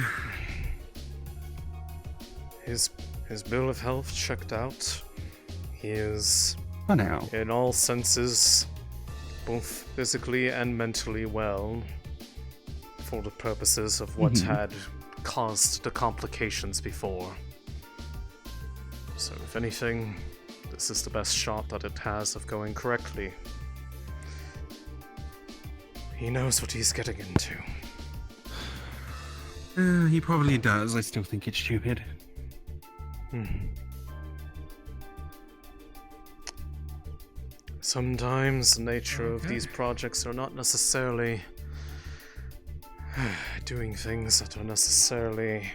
His bill of health checked out. He is For now. in all senses both physically and mentally well for the purposes of what had caused the complications before. So if anything, this is the best shot that it has of going correctly. He knows what he's getting into. He probably does. I still think it's stupid. Sometimes the nature of these projects are not necessarily doing things that are necessarily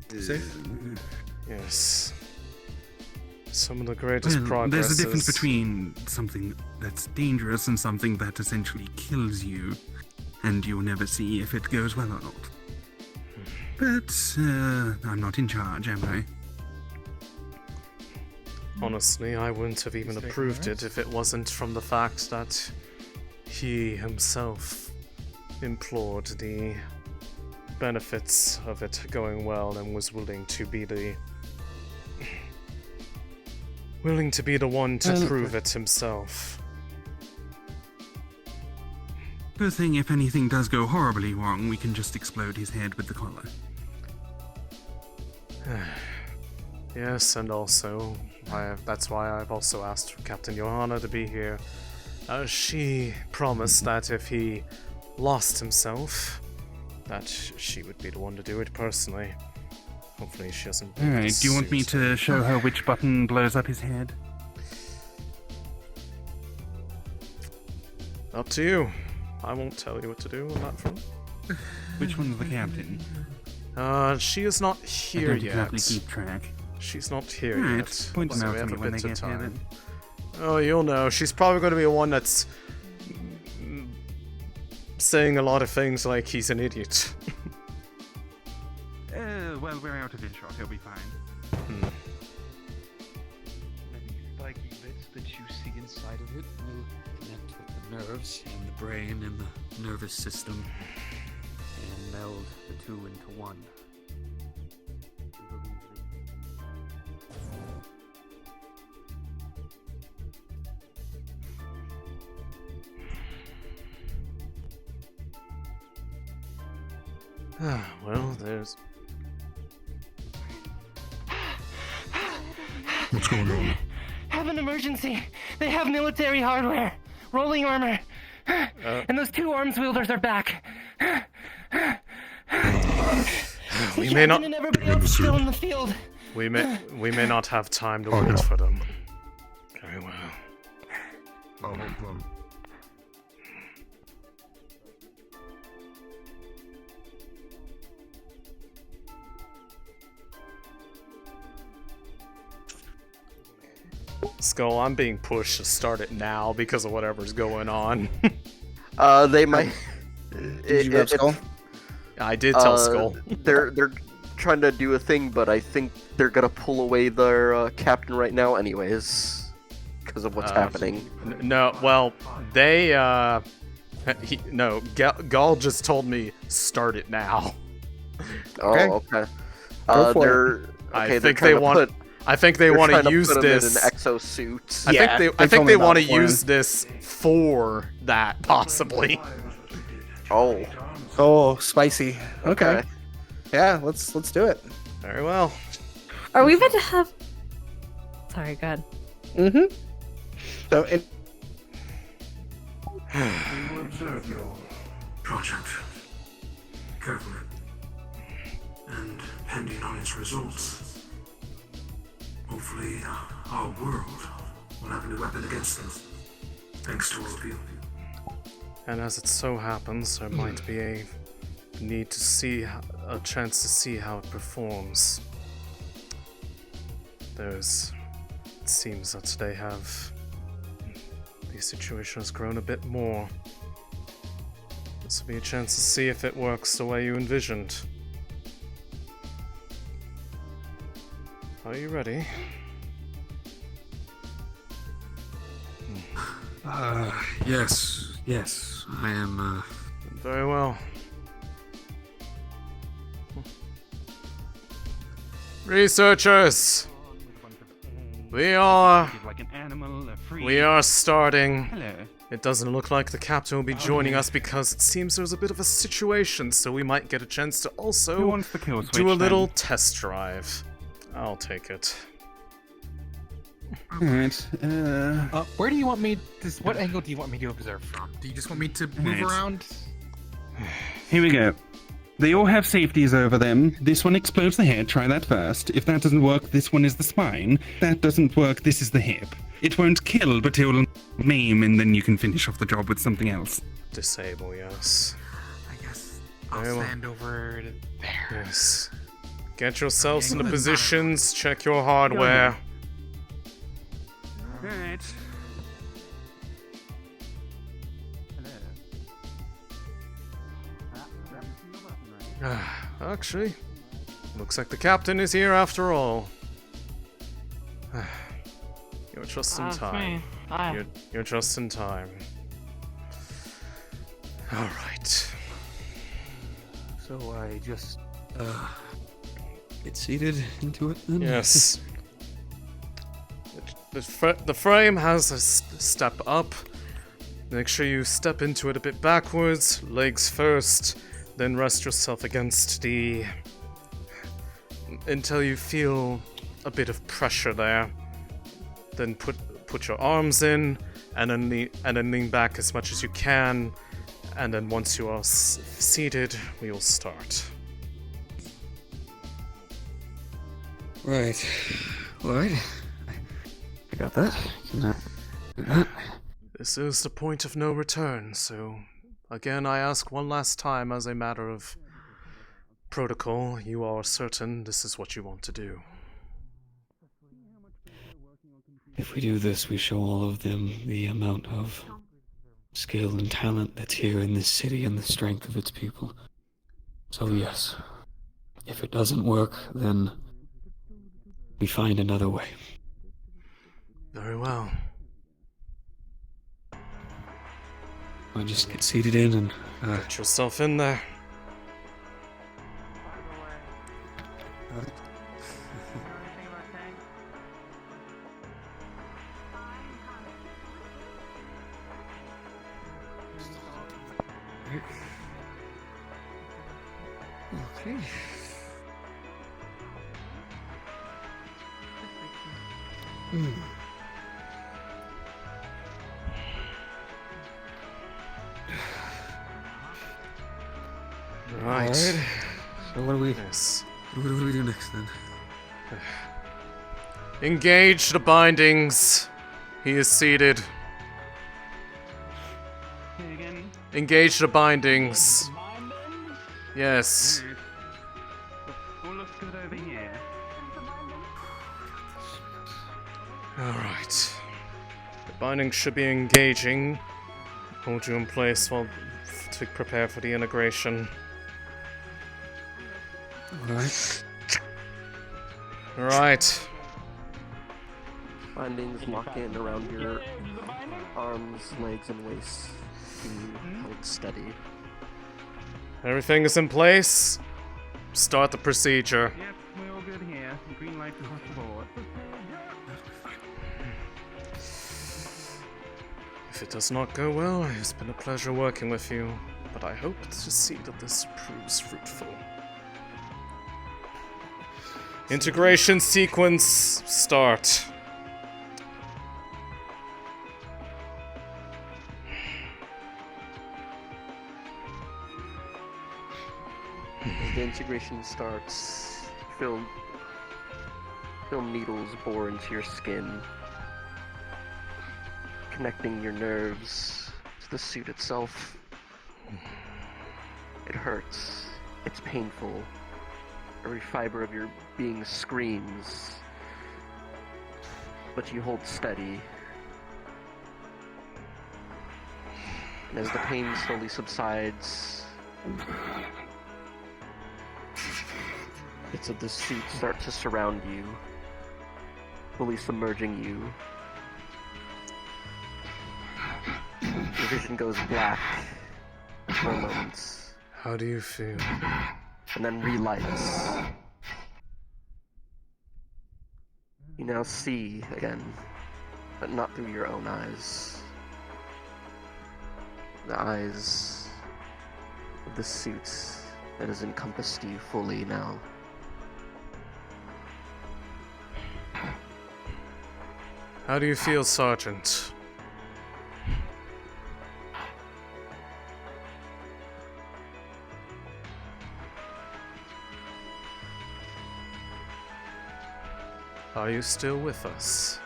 safe. Yes. Some of the greatest progress. There's a difference between something that's dangerous and something that essentially kills you, and you'll never see if it goes well or not. But I'm not in charge, am I? Honestly, I wouldn't have even approved it if it wasn't from the fact that he himself implored the benefits of it going well and was willing to be the one to prove it himself. Good thing if anything does go horribly wrong, we can just explode his head with the collar. Yes, and also, that's why I've also asked Captain Johanna to be here. She promised that if he lost himself, that she would be the one to do it personally. Hopefully she doesn't... Alright, do you want me to show her which button blows up his head? Up to you. I won't tell you what to do on that front. Which one's the captain? She is not here I don't yet. exactly keep track. She's not here Alright, yet. point them so out we to have me a when bit they of get here time. then. Oh, you'll know. She's probably going to be the one that's saying a lot of things like he's an idiot. Well, we're out of earshot. He'll be fine. Many spiky bits that you see inside of it will connect with the nerves and the brain and the nervous system and meld the two into one. Well, there's... What's going on? Have an emergency. They have military hardware, rolling armor, and those two arms wielders are back. We may not... And everybody else is still in the field. We may not have time to wait for them. Very well. I'll help them. Skull, I'm being pushed to start it now because of whatever's going on. They might... Did you grab Skull? I did tell Skull. They're trying to do a thing, but I think they're gonna pull away their captain right now anyways. Because of what's happening. No, well, they, Gall just told me, start it now. Oh, okay. Go for they're... it. I think they want... I think they want to use this. In an exosuit. I think they want to use this for that, possibly. Oh, spicy. Okay. Yeah, let's do it. Very well. Are we about to have? Sorry, go ahead. Mm-hmm. So We will observe your project. carefully. And pending on its results, hopefully our world will have a new weapon against them. Thanks to all of you. And as it so happens, there might be a need to see a chance to see how it performs. It seems that they have the situation has grown a bit more. This will be a chance to see if it works the way you envisioned. Are you ready? Yes, I am, Very well. Researchers! We are starting. Hello. It doesn't look like the captain will be joining us because it seems there's a bit of a situation, so we might get a chance to Who also wants the kill switch, do a little then? test drive. I'll take it. Alright, Where do you want me to... What angle do you want me to observe from? Do you just want me to move Right. around? here we go. They all have safeties over them. This one explodes the head, try that first. If that doesn't work, this one is the spine. That doesn't work, this is the hip. It won't kill, but it will maim, and then you can finish off the job with something else. Disable, yes. I guess I'll Very well. stand over to there. Yes. Get yourselves into positions, check your hardware. Alright. Actually, looks like the captain is here after all. You're just in That's time. me. Hi. You're just in time. Alright. So I just get seated into it then? Yes. The frame has a step up. Make sure you step into it a bit backwards, legs first, then rest yourself against the... until you feel a bit of pressure there. Then put your arms in, and then lean back as much as you can, and then once you are seated, we will start. Right. Alright. I got that. Can I do that? This is the point of no return, so again I ask one last time as a matter of protocol, you are certain this is what you want to do. If we do this, we show all of them the amount of skill and talent that's here in this city and the strength of its people. So yes, if it doesn't work, then we find another way. Very well. I just get seated in and Get yourself in there. Okay. Right. Alright. So what do we... Yes. What do we do next then? Engage the bindings. He is seated. Engage the bindings. Yes. All looks good over here. Alright. The bindings should be engaging. Hold you in place while to prepare for the integration. Alright. Alright. Bindings lock in around your arms, legs, and waist to hold steady. Everything is in place. Start the procedure. Yep, we're all good here. Green light across the board. If it does not go well, it's been a pleasure working with you, but I hope to see that this proves fruitful. Integration sequence start. As the integration starts, feel needles bore into your skin, connecting your nerves to the suit itself. It hurts. It's painful. Every fiber of your being screams. But you hold steady. And as the pain slowly subsides, bits of the suit start to surround you, fully submerging you. Your vision goes black for a moment. How do you feel? And then relights. You now see again, but not through your own eyes. The eyes of the suit that has encompassed you fully now. How do you feel, Sergeant? Are you still with us?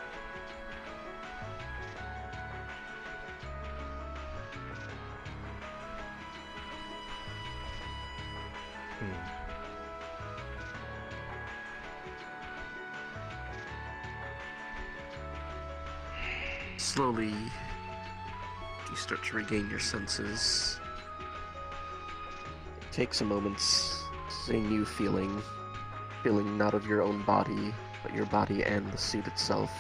Slowly, you start to regain your senses. It takes a moment. It's a new feeling not of your own body, but your body and the suit itself.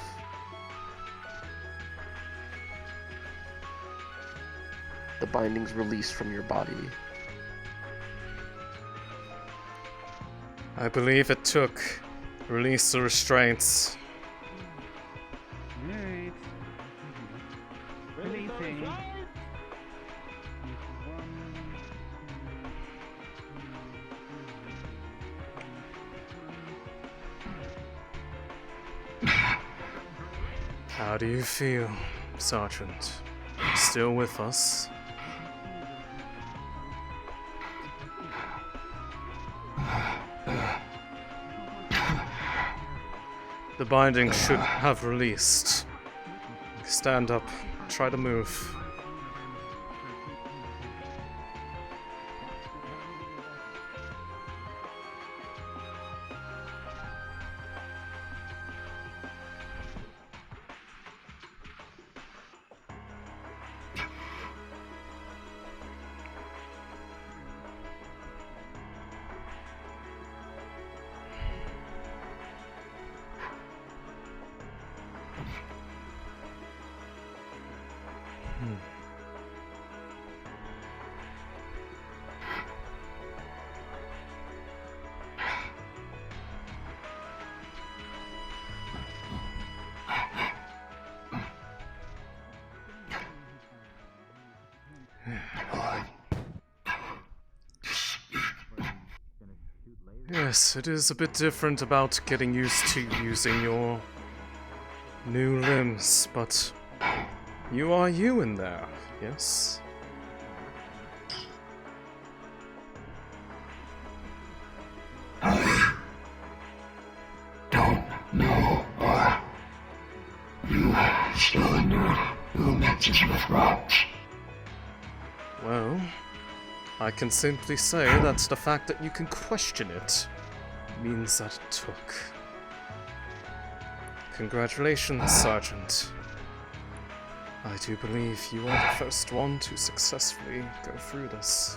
The bindings release from your body. I believe it took. Release the restraints. Right. Releasing. How do you feel, Sergeant? Still with us? The binding should have released. Stand up. Try to move. Yes, it is a bit different about getting used to using your new limbs, but you are you in there, yes? Don't know why. You still need who mixes with rocks. Well, I can simply say that the fact that you can question it means that it took. Congratulations, Sergeant. I do believe you are the first one to successfully go through this.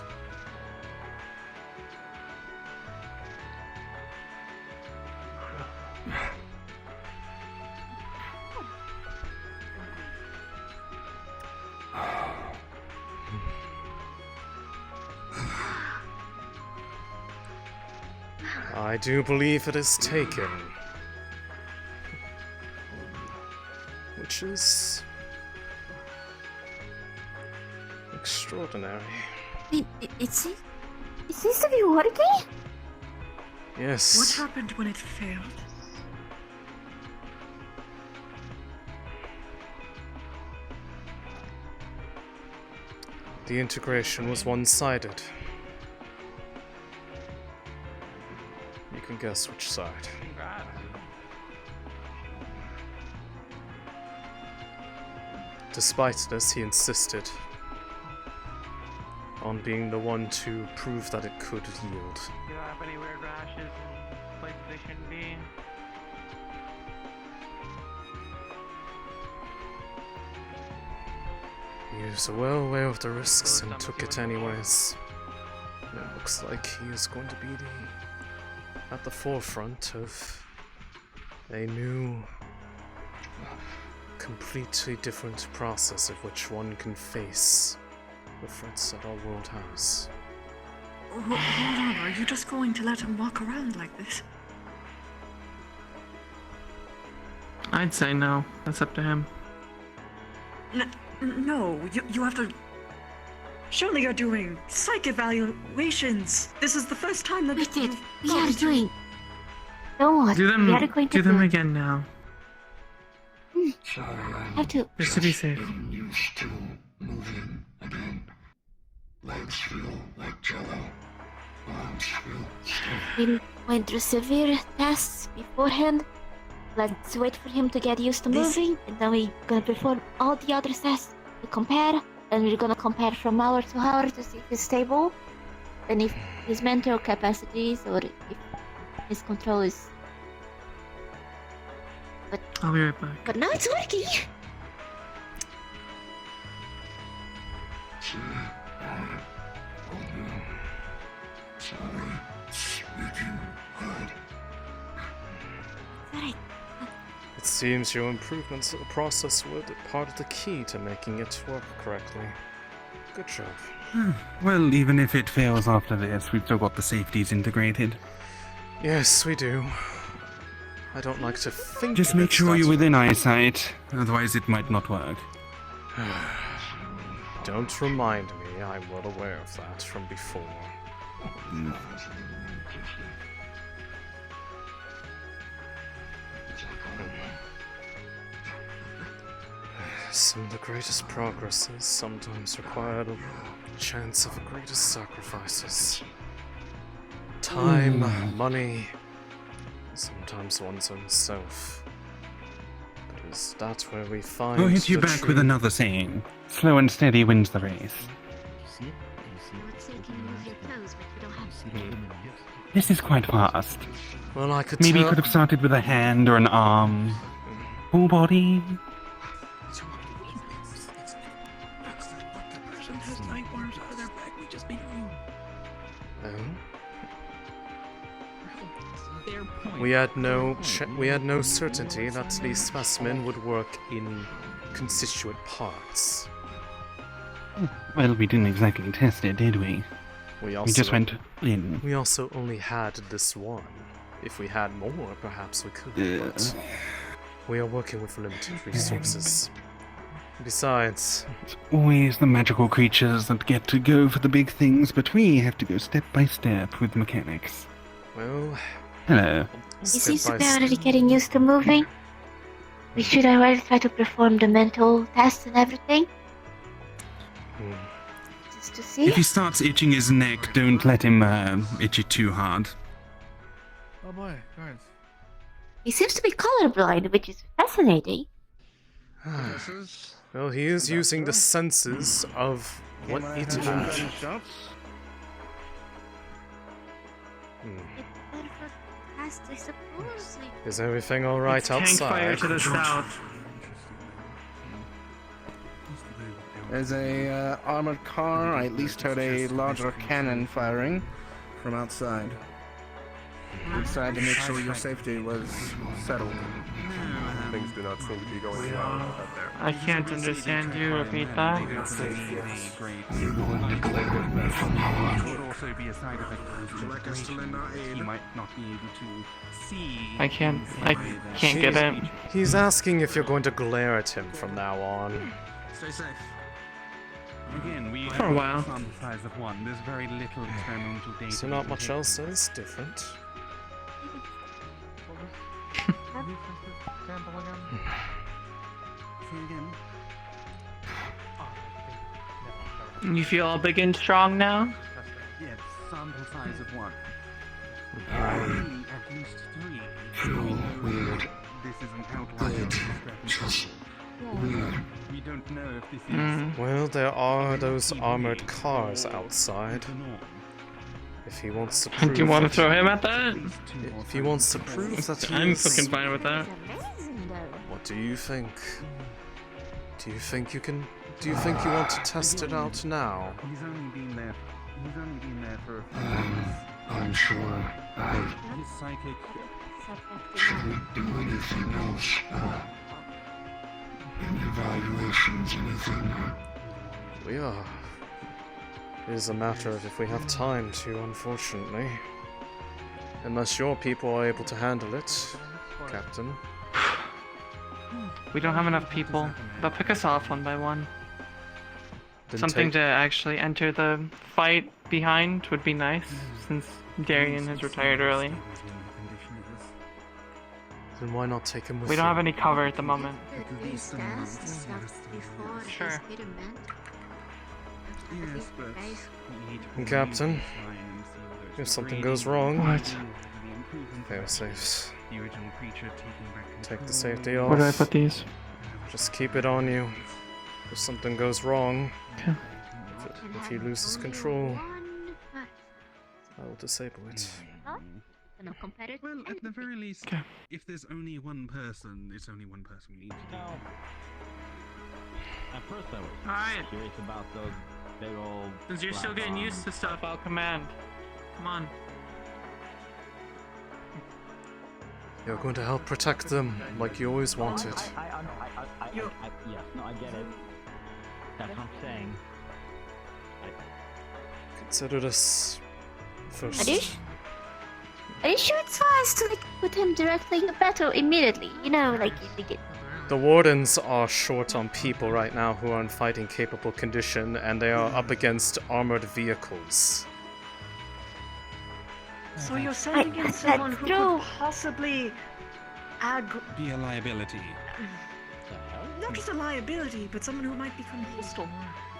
I do believe it is taken. Which is extraordinary. It seems to be working? Yes. What happened when it failed? The integration was one-sided. can guess which side. Despite this, he insisted on being the one to prove that it could yield. Do you have any weird rashes in places they shouldn't be? He was well aware of the risks and took it anyways. It looks like he is going to be at the forefront of a new, completely different process of which one can face the threats that our world has. Hold on, are you just going to let him walk around like this? I'd say no. That's up to him. No, you have to... Surely you're doing psych evaluations. This is the first time that... We did. We are doing... Don't worry. Do them. We are going Do to them do... again now. Have to... Just to be safe. Used to moving again. Legs feel like jello. Arms feel stiff. We went through severe tests beforehand. Let's wait for him to get used to moving, and then we're gonna perform all the other tests to compare, and we're gonna compare from hour to hour to see if he's stable, and if his mental capacities or if his control is... But, I'll be right back. but now it's working! Sorry, speaking hard. Sorry. It seems your improvements to the process were part of the key to making it work correctly. Good job. Well, even if it fails after this, we've still got the safeties integrated. Yes, we do. I don't like to think Just of make it sure that you're within eyesight, otherwise it might not work. Don't remind me, I'm well aware of that from before. Some of the greatest progresses sometimes require the chance of the greatest sacrifices. Time, money, sometimes one's own self. But is that where we find I'll hit you the back true... with another saying. Slow and steady wins the race. This is quite fast. Well, I could Maybe you tell... could have started with a hand or an arm. Full body. We had no certainty that the specimen would work in constituent parts. Well, we didn't exactly test it, did we? We just went in. We also only had this one. If we had more, perhaps we could. But we are working with limited resources. Besides, It's always the magical creatures that get to go for the big things, but we have to go step by step with mechanics. well, Hello. He seems to be already getting used to moving. We should already try to perform the mental tests and everything. Just to see. If he starts itching his neck, don't let him itch it too hard. Oh boy, guards. He seems to be colorblind, which is fascinating. well, he is using the senses of what it has. Is everything alright It's tank outside? fire to the south. There's a armored car. I at least heard a larger cannon firing from outside. We decided to make sure your safety was settled. Things do not seem to be going well out there. I can't understand you. Repeat that. Could also be a side effect. He might not be able to see. I can't get it. He's asking if you're going to glare at him from now on. Stay safe. Again, we For a while. on the size of one. There's very little experimental data. So not much else is different. You feel all big and strong now? Yes, sample size of one. Really, at least 3. Feel weird. This is an outlier discrepancy. We don't know if this is... Well, there are those armored cars outside. If he wants to prove Do you want to that- throw him at that? If he wants to prove that I'm he's... fucking fine with that. What do you think? Do you think you can... Do you think you want to test it out now? He's only been there for a few months. I'm sure His psychic... shouldn't do anything else. Any evaluations, anything? We are. It is a matter of if we have time to, unfortunately. Unless your people are able to handle it, Captain. We don't have enough people. They'll pick us off one by one. Then Something take- to actually enter the fight behind would be nice, since Darian has retired early. Then why not take him with We you? don't have any cover at the moment. Sure. Yes, but... Captain, if something goes wrong, What? fail safes. The original creature taking back Take the control. safety off. Where do I put these? Just keep it on you. If something goes wrong, Okay. if he loses control, I will disable it. Well, at the very least, if there's only one person, it's only one person we need to do. At first I was Alright. curious about those big old... Since you're still getting used to stuff, I'll command. Come on. You're going to help protect them, like you always wanted. Yes, no, I get it. That's what I'm saying. Consider this first. Are you sure it's wise to like put him directly in the battle immediately? You know, like if they get. The Wardens are short on people right now who are in fighting capable condition, and they are up against armored vehicles. So you're sending in someone who could possibly Be a liability. not just a liability, but someone who might become hostile.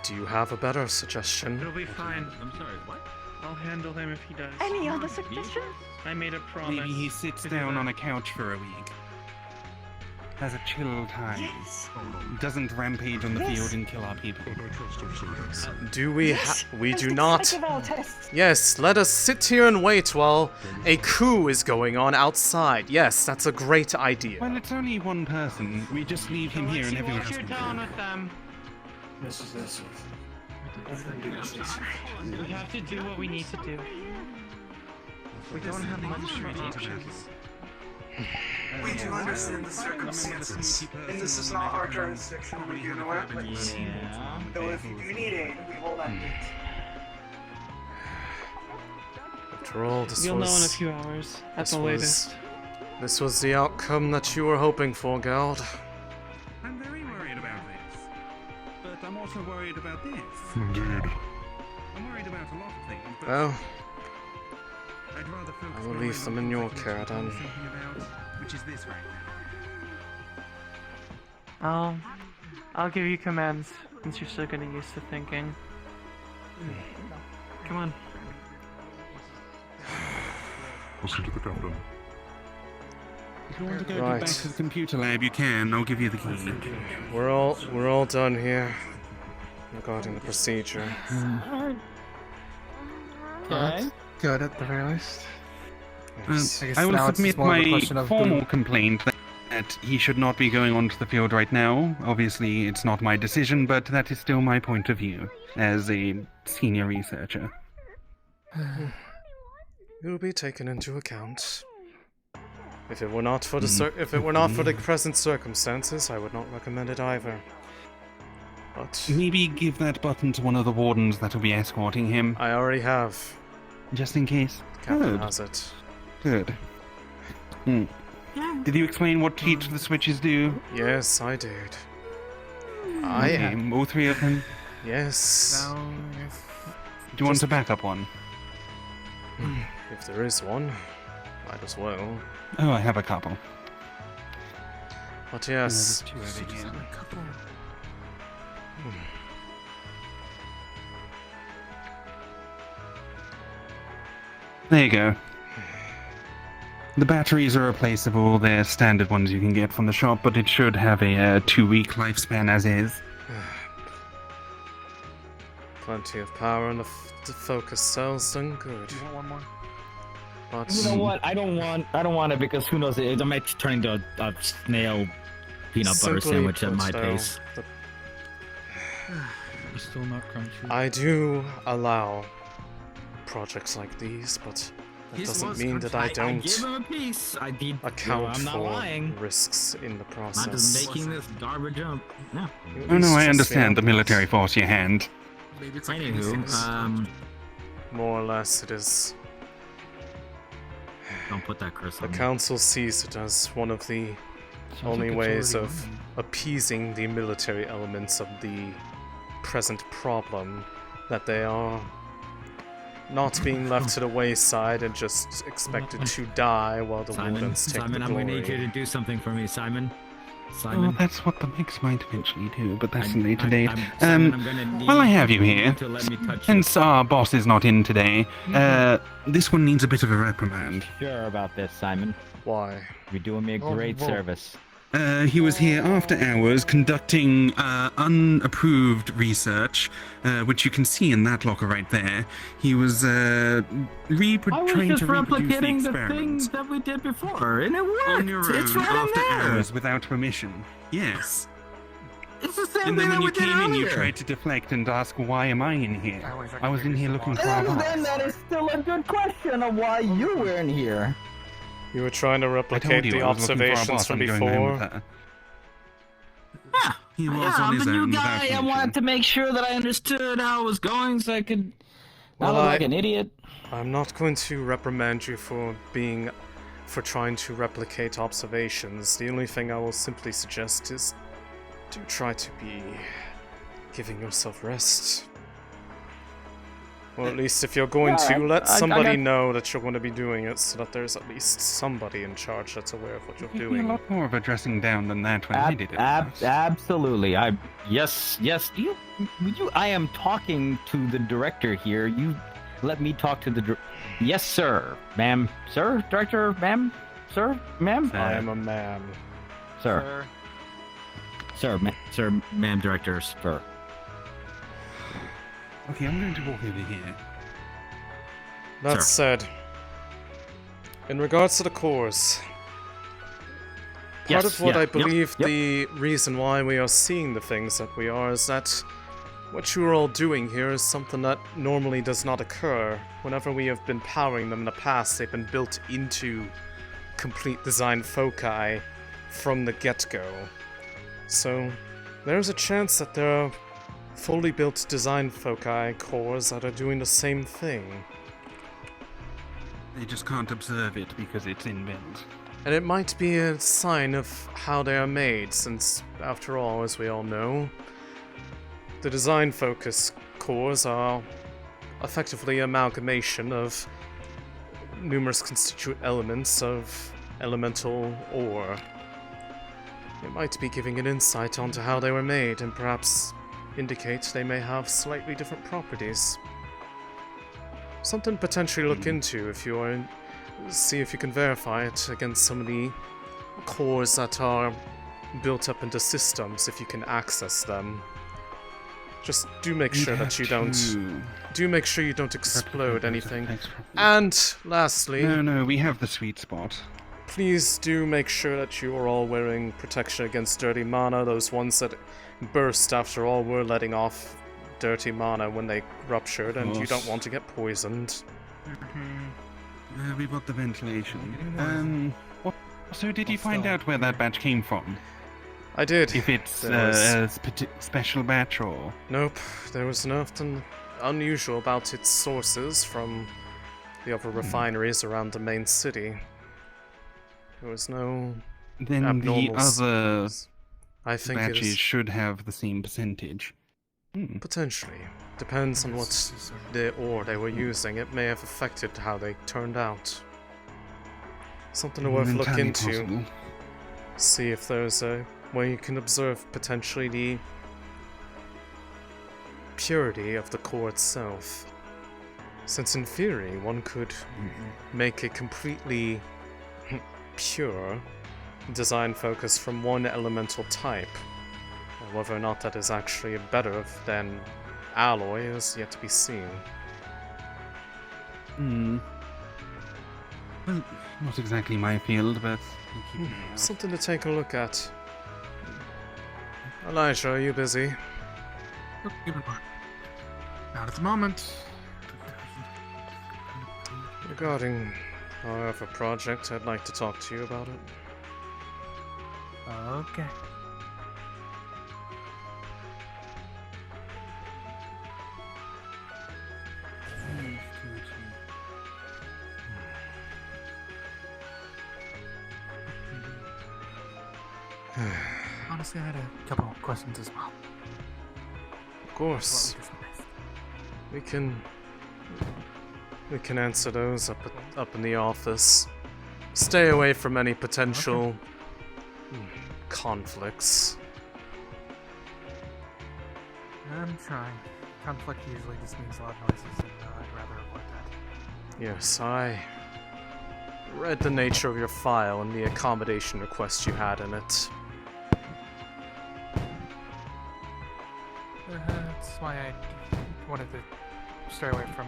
Do you have a better suggestion? It'll be fine. I'm sorry, what? I'll handle him if he does. Any other suggestions? I made a promise. Maybe he sits to do down that. on a couch for a week. Has a chill time. Yes. Doesn't rampage on the Yes. field and kill our people. Do we we do not. Psych-eval test. Yes, let us sit here and wait while a coup is going on outside. Yes, that's a great idea. Well, it's only one person. We just leave him here and everyone Watch else your can tone go. with them. We have to do what we need to do. We don't have much options. We do understand the circumstances. And this is not our jurisdiction, we do know our place. Yeah. Though if you do need aid, we will lend it. After all, this You'll was... know in a few hours, at this the was- latest. This was the outcome that you were hoping for, Gald. I'm very worried about this. But I'm also worried about this. Indeed. I'm worried about a lot of things, but Well, I'd rather focus I will my leave mind them on in your things I care can then. thinking about, which is this right now. I'll give you commands, since you're still getting used to thinking. Come on. We'll see to the captain. If you want to go Right. back to the computer lab, you can. I'll give you the key. We're all done here regarding the procedure. That's good at the very least. Yes. I guess I will now it's submit more of a my question of formal who- complaint that he should not be going onto the field right now. Obviously, it's not my decision, but that is still my point of view as a senior researcher. It will be taken into account. If it were not for the present circumstances, I would not recommend it either. But Maybe give that button to one of the wardens that will be escorting him. I already have. Just in case. Captain Good. has it. Good. Did you explain what each of the switches do? Yes, I did. Okay, all three of them? Yes. Do you want a backup one? If there is one, might as well. Oh, I have a couple. But yes. Two over here. There you go. The batteries are replaceable. They're standard ones you can get from the shop, but it should have a 2-week lifespan as is. Plenty of power in the focus cells, then good. You want one more? But You know what? I don't want it because who knows? It might turn into a snail peanut butter sandwich at my pace. It's still not crunchy. I do allow projects like these, but that doesn't mean that I don't give him a piece. account I'm not for lying. risks in the process. Not just making this garbage up. No. Oh no, I understand. The military force your hand. Anywho, more or less it is. Don't put that curse The on me. council sees it as one of the only like it's ways already of appeasing the military elements of the present problem, that they are not being left to the wayside and just expected to die while the Wardens take Simon, the I'm glory. gonna need you to do something for me, Simon. Oh, that's what the mix might eventually do, but that's a later date. Simon, I'm gonna need While I have you here, to let me touch since our boss is not in today, this one needs a bit of a reprimand. Sure about this, Simon. Why? You're doing me a great service. He was here after hours conducting unapproved research, which you can see in that locker right there. He was trying to reproduce the experiment. things that we did before, and it worked. On your own, It's right after in there. hours, without permission. Yes. It's the same And then thing when that you we did came in, you earlier. tried to deflect and ask, why am I in here? I was in here looking for our boss. Then that is still a good question of why you were in here. You were trying to I told replicate you the I was looking for our observations boss. from I'm going home with before. her. He was Yeah, on I'm his a new own guy. without I permission. wanted to make sure that I understood how it was going so I could not Well, look like an idiot. I'm not going to reprimand you for trying to replicate observations. The only thing I will simply suggest is do try to be giving yourself rest. Or at least if you're going to, let somebody know that you're going to be doing it so that there's at least somebody in charge that's aware of what you're He did a doing. lot more of a dressing down than that when I did it. Absolutely. Yes. I am talking to the director here. You let me talk to the Yes, sir, ma'am, sir, director, ma'am, sir, ma'am. I am a man. Sir, ma'am, director, sir. Okay, I'm going to walk over here. That said, in regards to the cores, part of what I believe the reason why we are seeing the things that we are is that what you are all doing here is something that normally does not occur. Whenever we have been powering them in the past, they've been built into complete design foci from the get-go. So there's a chance that there are fully built design foci cores that are doing the same thing. They just can't observe it because it's inbuilt. And it might be a sign of how they are made, since, after all, as we all know, the design focus cores are effectively amalgamation of numerous constituent elements of elemental ore. It might be giving an insight onto how they were made, and perhaps indicate they may have slightly different properties. Something to potentially look into if you are see if you can verify it against some of the cores that are built up into systems, if you can access them. Just do make sure that you don't explode anything. And lastly, No, we have the sweet spot. Please do make sure that you are all wearing protection against dirty mana. Those ones that burst, after all, were letting off dirty mana when they ruptured, and you don't want to get poisoned. We've got the ventilation. So did you find out where that batch came from? I did. If it's a special batch or... Nope, there was nothing unusual about its sources from the other refineries around the main city. There was no Then abnormal the other I think it batches is should have the same percentage. potentially. Depends on what the ore they were using. It may have affected how they turned out. Something worth looking into. Possible. See if there's a way you can observe potentially the purity of the core itself. Since in theory, one could make a completely pure design focus from one elemental type. Whether or not that is actually better than alloy is yet to be seen. Well, not exactly my field, but... Something to take a look at. Elijah, are you busy? Not at the moment. Regarding our other project, I'd like to talk to you about it. Okay. Honestly, I had a couple of questions as well. Of course. We can answer those up in the office. Stay away from any potential conflicts. I'm trying. Conflict usually just means loud noises, and I'd rather avoid that. Yes, I read the nature of your file and the accommodation request you had in it. That's why I wanted to stay away from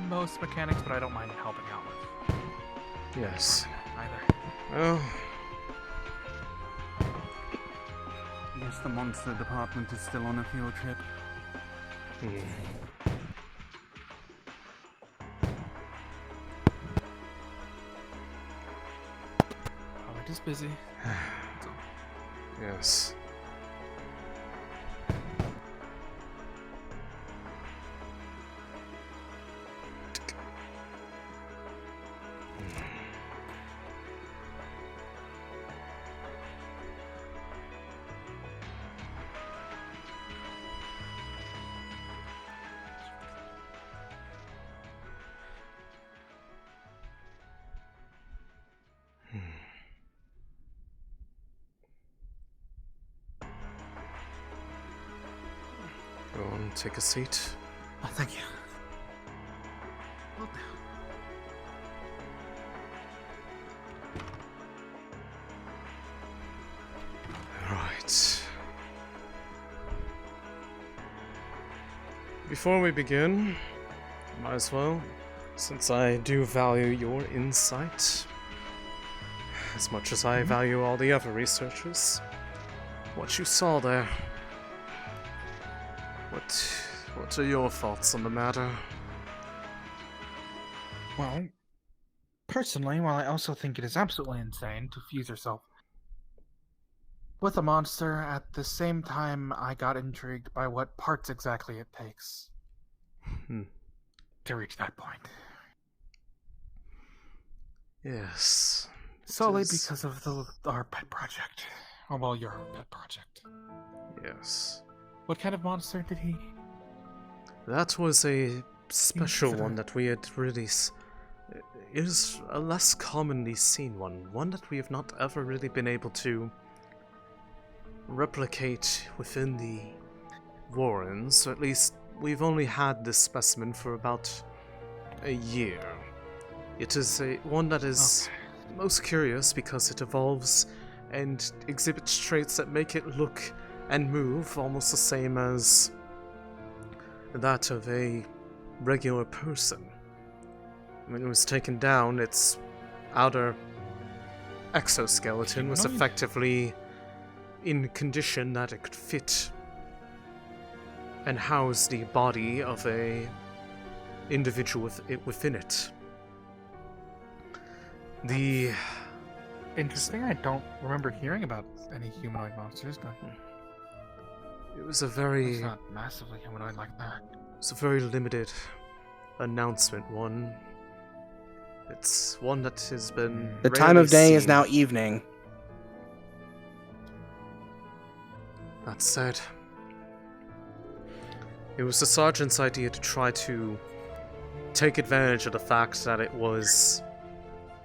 most mechanics, but I don't mind helping out with. Yes. Either. Well, Yes, the monster department is still on a field trip. Probably just busy. Yes. Go on, take a seat. Oh, thank you. Right. Before we begin, might as well, since I do value your insight, as much as I value all the other researchers, what you saw there. What are your thoughts on the matter? Well, personally, while I also think it is absolutely insane to fuse yourself with a monster, at the same time I got intrigued by what parts exactly it takes to reach that point. Yes. Solely because of our pet project. Oh, well, your pet project. Yes. What kind of monster did he? That was a special one that we had released. It is a less commonly seen one that we have not ever really been able to replicate within the Wardens, so at least we've only had this specimen for about a year. It is one that is most curious because it evolves and exhibits traits that make it look and move almost the same as that of a regular person. When it was taken down, its outer exoskeleton was effectively in condition that it could fit and house the body of a individual within it. The Interesting. I don't remember hearing about any humanoid monsters, but it was a very... It's not massively humanoid like that. It's a very limited announcement one. It's one that has been The time of day is seen. now evening. That said, it was the sergeant's idea to try to take advantage of the fact that it was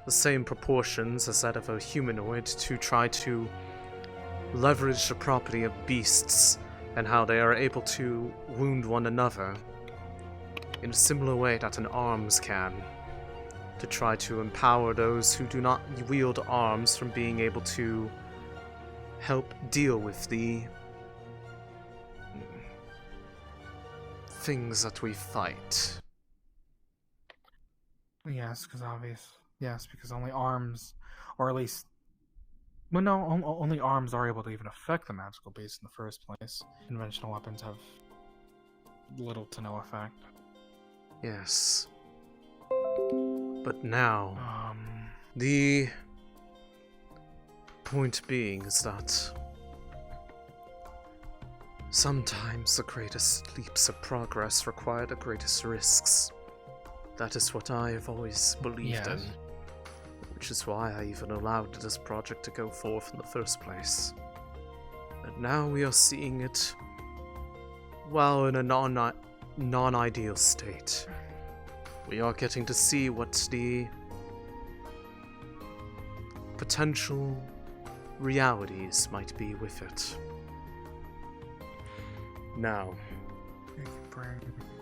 the same proportions as that of a humanoid to try to leverage the property of beasts and how they are able to wound one another in a similar way that an arms can. to try to empower those who do not wield arms from being able to help deal with the things that we fight. Yes, because only arms, or at least, well, no, only arms are able to even affect the magical base in the first place. Conventional weapons have little to no effect. Yes. But now, the point being is that sometimes the greatest leaps of progress require the greatest risks. That is what I have always believed in, which is why I even allowed this project to go forth in the first place. And now we are seeing it, well, in a non-ideal state. We are getting to see what the potential realities might be with it. Now,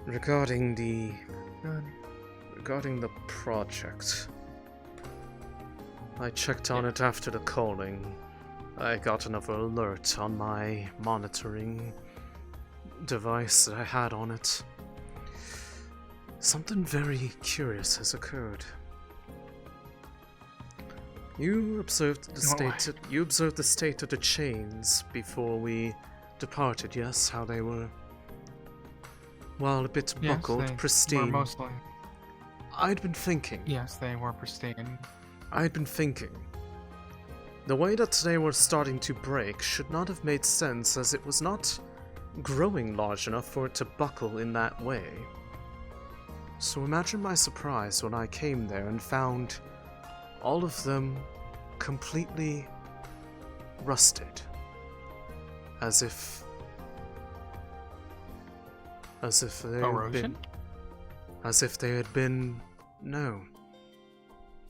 regarding the project, I checked on it after the calling. I got another alert on my monitoring device that I had on it. Something very curious has occurred. You observed the state of the chains before we departed, yes? How they were, well, a bit buckled, pristine. Were mostly. I'd been thinking. Yes, they were pristine. I'd been thinking. The way that they were starting to break should not have made sense, as it was not growing large enough for it to buckle in that way. So imagine my surprise when I came there and found all of them completely rusted. As if they had been... As if they had been... No.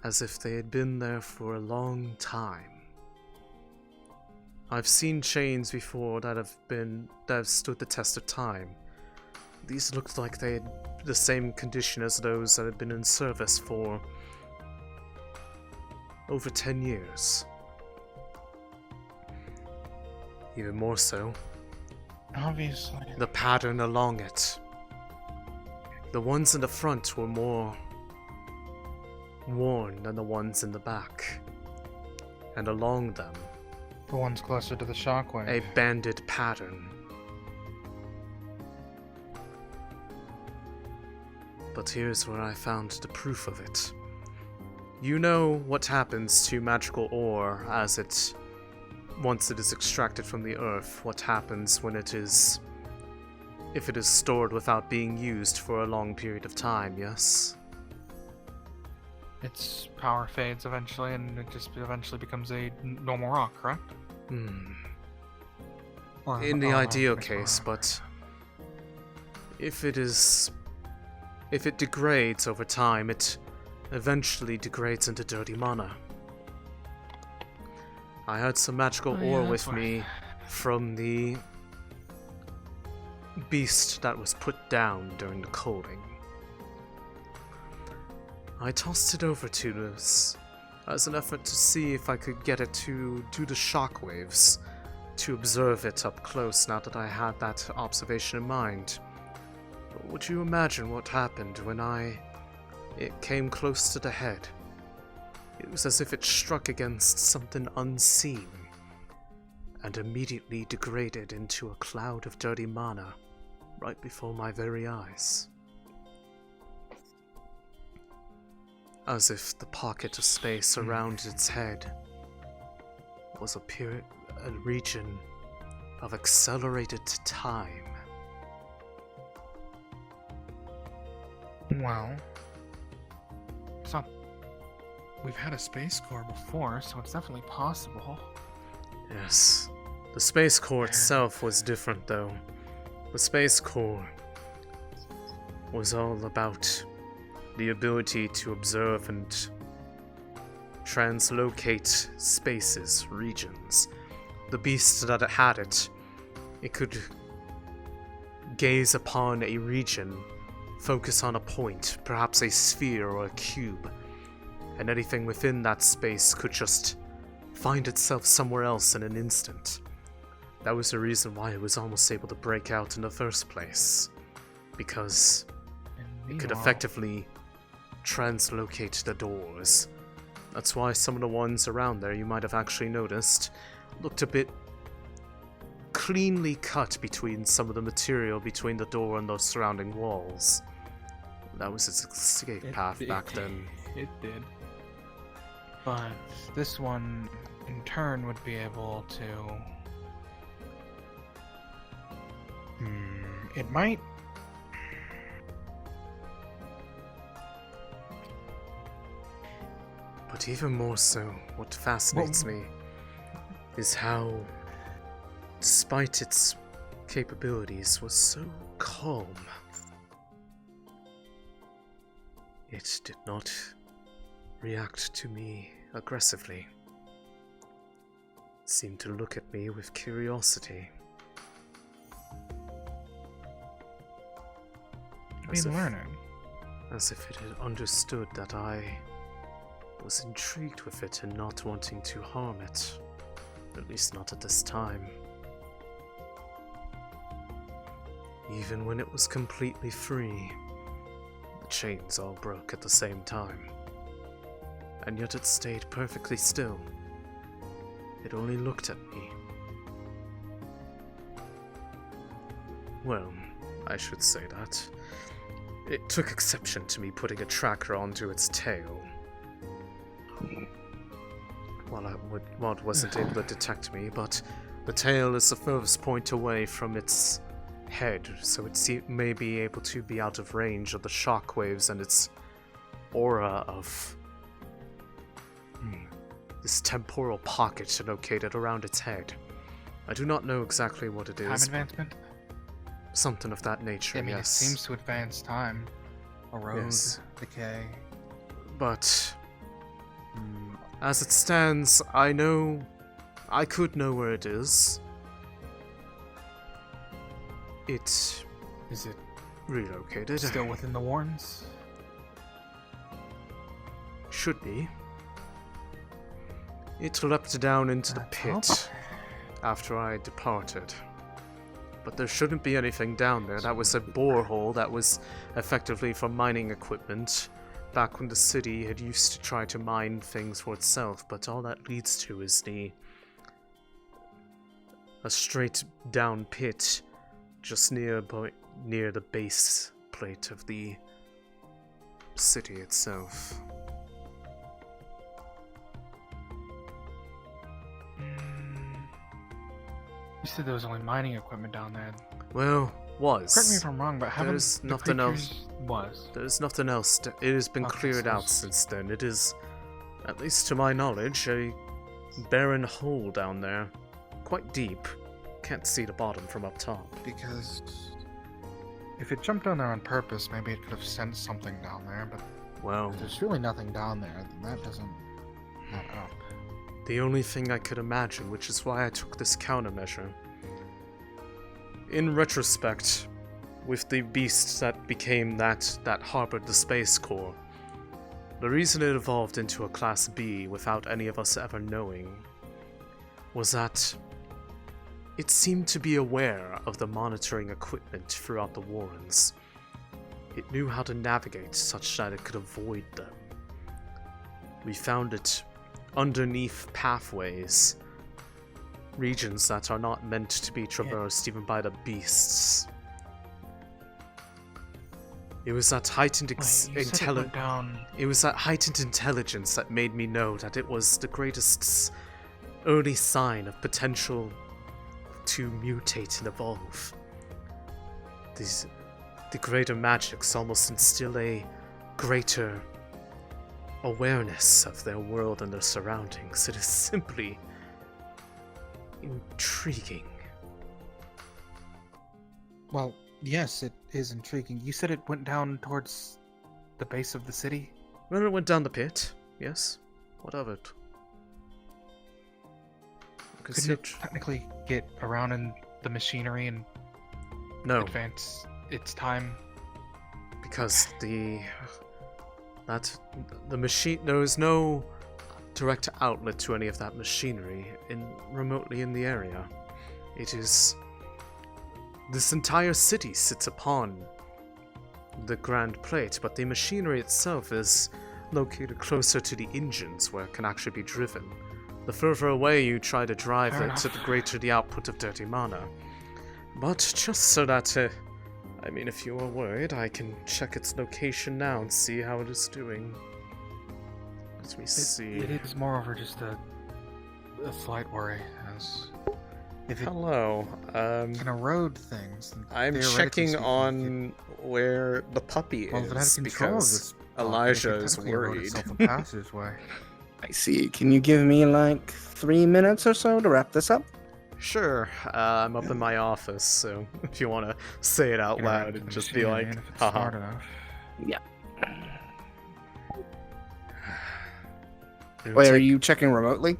As if they had been there for a long time. I've seen chains before that have stood the test of time. These looked like they had the same condition as those that had been in service for over 10 years. Even more so. Obviously. The pattern along it. The ones in the front were more worn than the ones in the back. And along them, the ones closer to the shockwave, a banded pattern. But here's where I found the proof of it. You know what happens to magical ore as it, once it is extracted from the earth, what happens when it is, if it is stored without being used for a long period of time, yes? Its power fades eventually, and it just eventually becomes a normal rock, correct? In the ideal case, but if it degrades over time, it eventually degrades into dirty mana. I had some magical ore with me from the beast that was put down during the coaling. I tossed it over to this as an effort to see if I could get it to do the shockwaves, to observe it up close now that I had that observation in mind. But would you imagine what happened when it came close to the head? It was as if it struck against something unseen, and immediately degraded into a cloud of dirty mana, right before my very eyes. As if the pocket of space around its head was a region of accelerated time. Well, so we've had a space core before, so it's definitely possible. Yes. The space core itself was different, though. The space core was all about the ability to observe and translocate spaces, regions. The beast that had it could gaze upon a region, focus on a point, perhaps a sphere or a cube, and anything within that space could just find itself somewhere else in an instant. That was the reason why it was almost able to break out in the first place, because it could effectively translocate the doors. That's why some of the ones around there, you might have actually noticed, looked a bit cleanly cut between some of the material between the door and those surrounding walls. That was its escape path back then. It did. But this one, in turn, would be able to... It might... But even more so, what fascinates me is how, despite its capabilities, was so calm. It did not react to me aggressively. It seemed to look at me with curiosity. As if it had understood that I was intrigued with it and not wanting to harm it. At least not at this time. Even when it was completely free, the chains all broke at the same time. And yet it stayed perfectly still. It only looked at me. Well, I should say that. It took exception to me putting a tracker onto its tail. While it wasn't able to detect me, but the tail is the furthest point away from its head, so it may be able to be out of range of the shockwaves and its aura of this temporal pocket located around its head. I do not know exactly what it is. Time advancement? Something of that nature, I mean, yes. it seems to advance time. Erode, Yes. decay. But as it stands, I could know where it is. Is it relocated? Still within the Wardens? Should be. It leapt down into the pit after I departed. But there shouldn't be anything down there. That was a borehole that was effectively for mining equipment back when the city had used to try to mine things for itself, but all that leads to is a straight down pit just near the base plate of the city itself. You said there was only mining equipment down there. Well, was. Correct me if I'm wrong, but haven't There's the nothing else. creatures- Was. There's nothing else. It has been Okay, cleared so out since then. It is, at least to my knowledge, a barren hole down there. Quite deep. Can't see the bottom from up top. Because if it jumped down there on purpose, maybe it could have sent something down there, but if there's really nothing down there, then that doesn't add up. The only thing I could imagine, which is why I took this countermeasure. In retrospect, with the beast that became that harbored the Space Corps, the reason it evolved into a Class B without any of us ever knowing was that it seemed to be aware of the monitoring equipment throughout the Wardens. It knew how to navigate such that it could avoid them. We found it underneath pathways, regions that are not meant to be traversed even by the beasts. It was that heightened intelligence that made me know that it was the greatest early sign of potential to mutate and evolve. The greater magics almost instill a greater awareness of their world and their surroundings. It is simply intriguing. Well, yes, it is intriguing. You said it went down towards the base of the city? Well, it went down the pit, yes. What of it? Couldn't it technically get around in the machinery and No. advance its time? Because that the machine, there is no direct outlet to any of that machinery remotely in the area. It is... This entire city sits upon the Grand Plate, but the machinery itself is located closer to the engines where it can actually be driven. The further away you try to drive Fair it, enough. the greater the output of dirty mana. But just so that, I mean, if you are worried, I can check its location now and see how it is doing. Let me see. It is moreover just a slight worry, as if it Hello. can erode things. then I'm theoretically checking speaking, on where the puppy well, if it had is control of because this block, it Elijah could is technically erode worried. itself a passageway. I see. Can you give me like 3 minutes or so to wrap this up? Sure, I'm up in my office, so if you want to say it out Interact loud with and the just be machinery, like, and if it's haha. smart enough. Yeah. It'll Wait, are take- you checking remotely?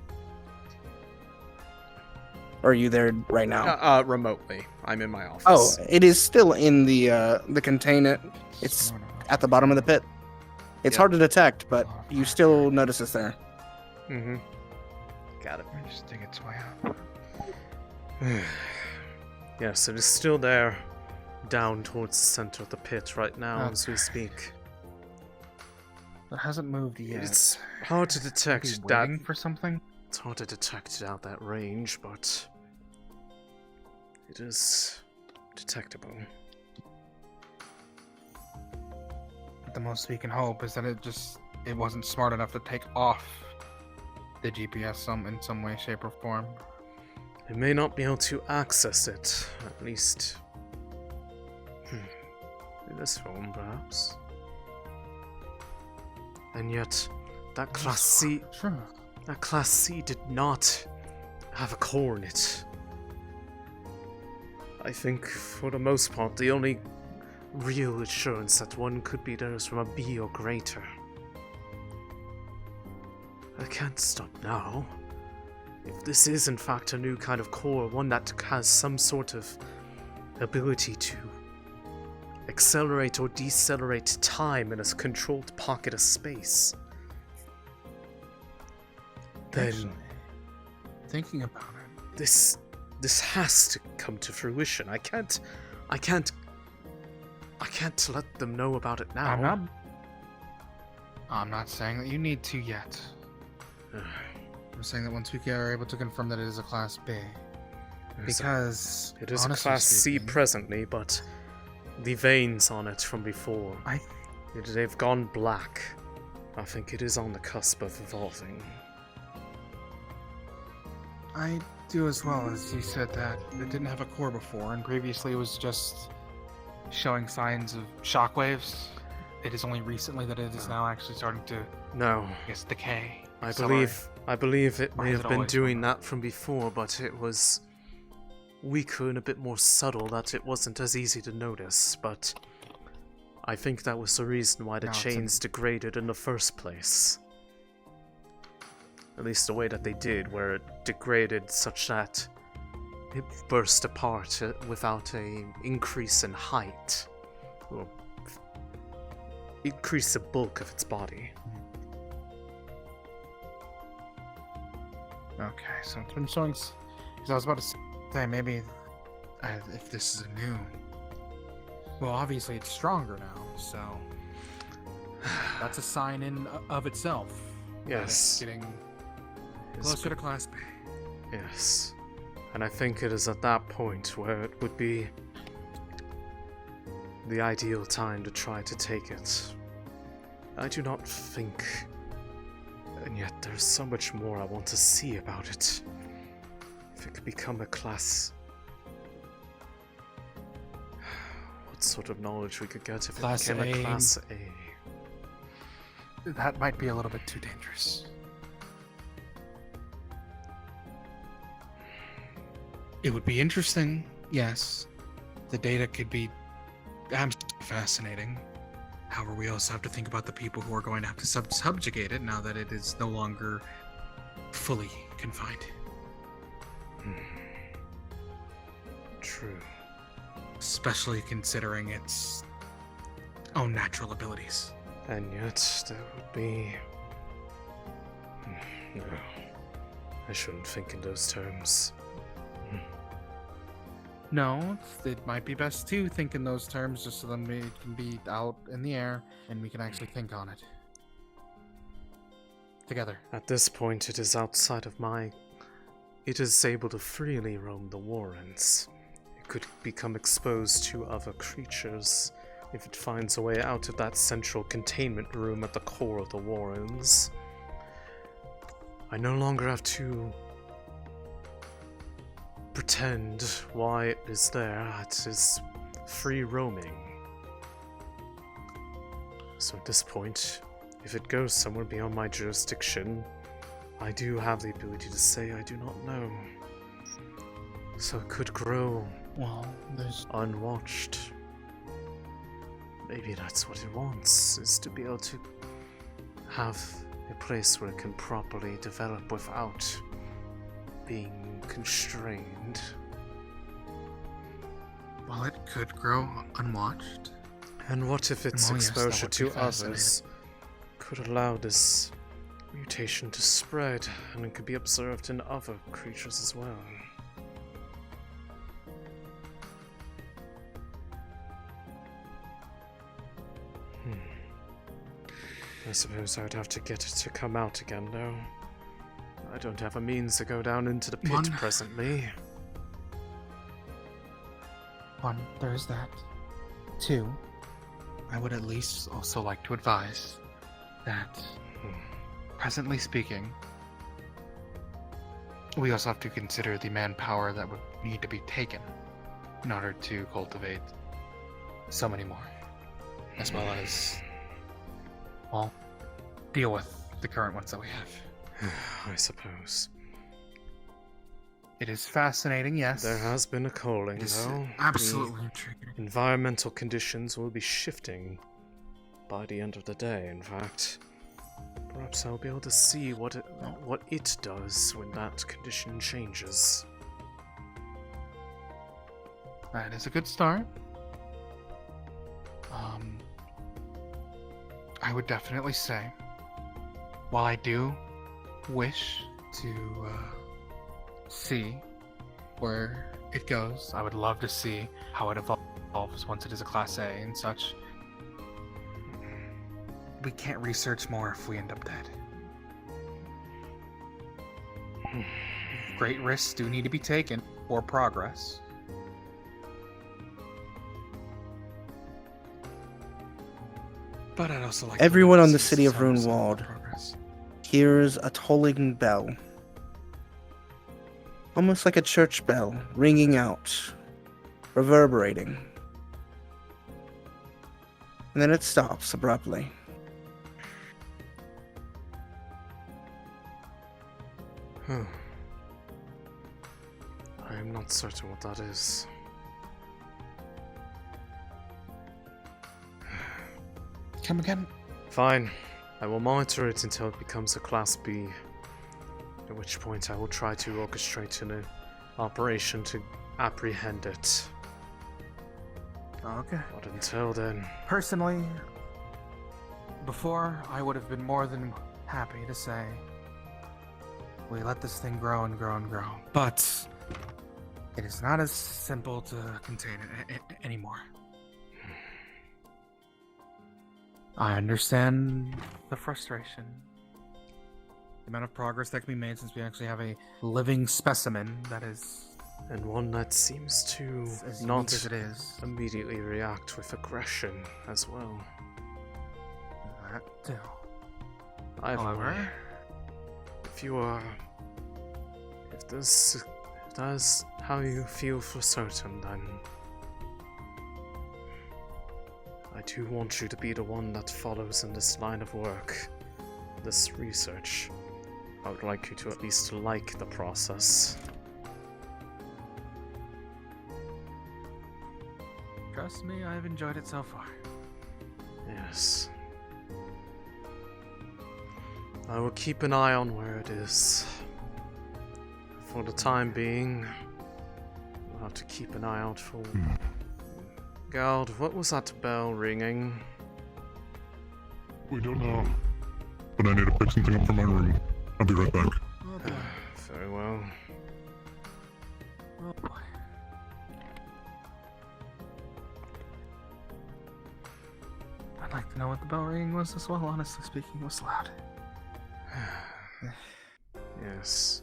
Or are you there right now? Remotely. I'm in my office. Oh, it is still in the container. It's at the bottom of the pit. It's Yep. hard to detect, but you still notice it's there. Mm-hmm. Got it. Just dig its way up. Yes, it is still there, down towards the center of the pit right now as we speak. It hasn't moved yet. It's hard to Maybe detect that. waiting for something. It's hard to detect it out that range, but it is detectable. The most we can hope is that it wasn't smart enough to take off the GPS in some way, shape, or form. It may not be able to access it, at least in this form, perhaps. And yet, that Class C, Sure. that Class C did not have a core in it. I think, for the most part, the only real assurance that one could be there is from a B or greater. I can't stop now. If this is in fact a new kind of core, one that has some sort of ability to accelerate or decelerate time in a controlled pocket of space, then Actually, thinking about it, this has to come to fruition. I can't let them know about it now. I'm not saying that you need to yet. I'm saying that once we are able to confirm that it is a Class B. Because it is a honestly Class C speaking, presently, but the veins on it from before, they've gone black. I think it is on the cusp of evolving. I do as well, as you said that it didn't have a core before, and previously it was just showing signs of shockwaves. It is only recently that it is now actually starting to, No. I guess, decay. I accelerate. believe it Or may has have it been always doing that from before, but it was weaker and a bit more subtle, that it wasn't as easy to notice, but I think that was the reason why the No, it's chains degraded in the first place. At least the way that they did, where it degraded such that it burst apart without an increase in height, or increase the bulk of its body. Okay, so it's been showing. Because I was about to say, maybe if this is a new. Well, obviously it's stronger now, so that's a sign in of itself. that Yes. it's getting closer to Class B. Yes. And I think it is at that point where it would be the ideal time to try to take it. I do not think... And yet there's so much more I want to see about it. If it could become a class... What sort of knowledge we could get if Class it became A. a Class A? That might be a little bit too dangerous. It would be interesting, yes. The data could be absolutely fascinating. However, we also have to think about the people who are going to have to subjugate it now that it is no longer fully confined. True. Especially considering its own natural abilities. And yet, there would be... No. I shouldn't think in those terms. No, it might be best to think in those terms, just so then it can be out in the air, and we can actually think on it. Together. At this point, it is outside of my... It is able to freely roam the Wardens. It could become exposed to other creatures if it finds a way out of that central containment room at the core of the Wardens. I no longer have to pretend why it is there. It is free roaming. So at this point, if it goes somewhere beyond my jurisdiction, I do have the ability to say I do not know. So it could grow unwatched. Maybe that's what it wants, is to be able to have a place where it can properly develop without being constrained. Well, it could grow unwatched. And what if its Well, yes, that exposure would to be fascinating. others could allow this mutation to spread, and it could be observed in other creatures as well? I suppose I would have to get it to come out again, though. I don't have a means to go down into the pit presently. One, there's that. Two, I would at least also like to advise that, presently speaking, we also have to consider the manpower that would need to be taken in order to cultivate so many more, as well as, well, deal with the current ones that we have. I suppose. It is fascinating, yes. There has been a culling, It is though. absolutely The intriguing. environmental conditions will be shifting by the end of the day, in fact. Perhaps I'll be able to see what it does when that condition changes. That is a good start. I would definitely say, while I do wish to see where it goes, I would love to see how it evolves once it is a Class A and such. We can't research more if we end up dead. Great risks do need to be taken for progress. But I'd also like Everyone to on the see city of some Runewald progress. hears a tolling bell. Almost like a church bell, ringing out, reverberating. And then it stops abruptly. I am not certain what that is. Come again? Fine. I will monitor it until it becomes a Class B. At which point I will try to orchestrate an operation to apprehend it. Okay. But until then... Personally, before, I would have been more than happy to say, we let this thing grow and grow and grow. But it is not as simple to contain it anymore. I understand the frustration. The amount of progress that can be made since we actually have a living specimen that is... And one that seems to as not unique as it is. immediately react with aggression as well. That too. Either However, way, if this is how you feel for certain, then I do want you to be the one that follows in this line of work, this research. I would like you to at least like the process. trust me, I've enjoyed it so far. Yes. I will keep an eye on where it is. For the time being, we'll have to keep an eye out for... Gald, what was that bell ringing? We don't know. But I need to pick something up from my room. I'll be right back. Very well. Oh boy. I'd like to know what the bell ringing was as well, honestly speaking. It was loud. Yes.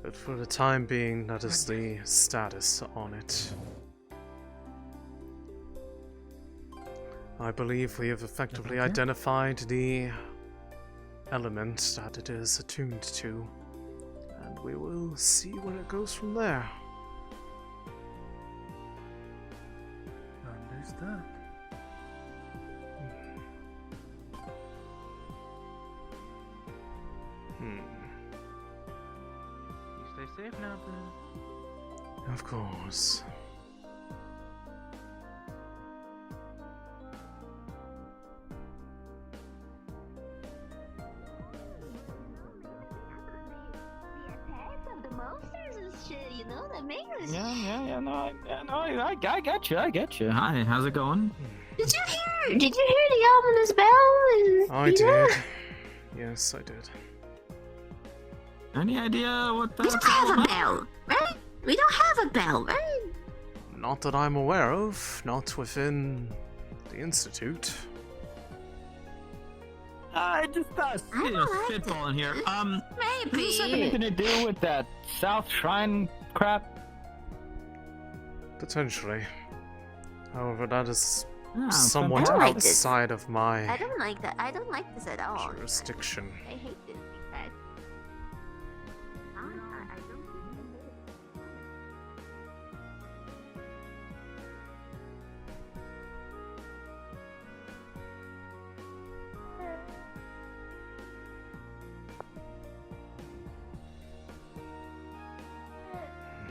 But for the time being, that is the status on it. I believe we have effectively identified the element that it is attuned to, and we will see where it goes from there. Understood. You stay safe now, then. Of course. I got you. Hi, how's it going? Did you hear the ominous bell? I did. Yes, I did. Any idea what that's We don't have a bell, right? We don't have a bell, right? Not that I'm aware of. Not within the Institute. I just spitballing here. Maybe. Does this have anything to do with that South Shrine crap? Potentially. However, that is Oh, somewhat fantastic. outside of my I don't like that. I don't like this at all. jurisdiction. I hate this because I don't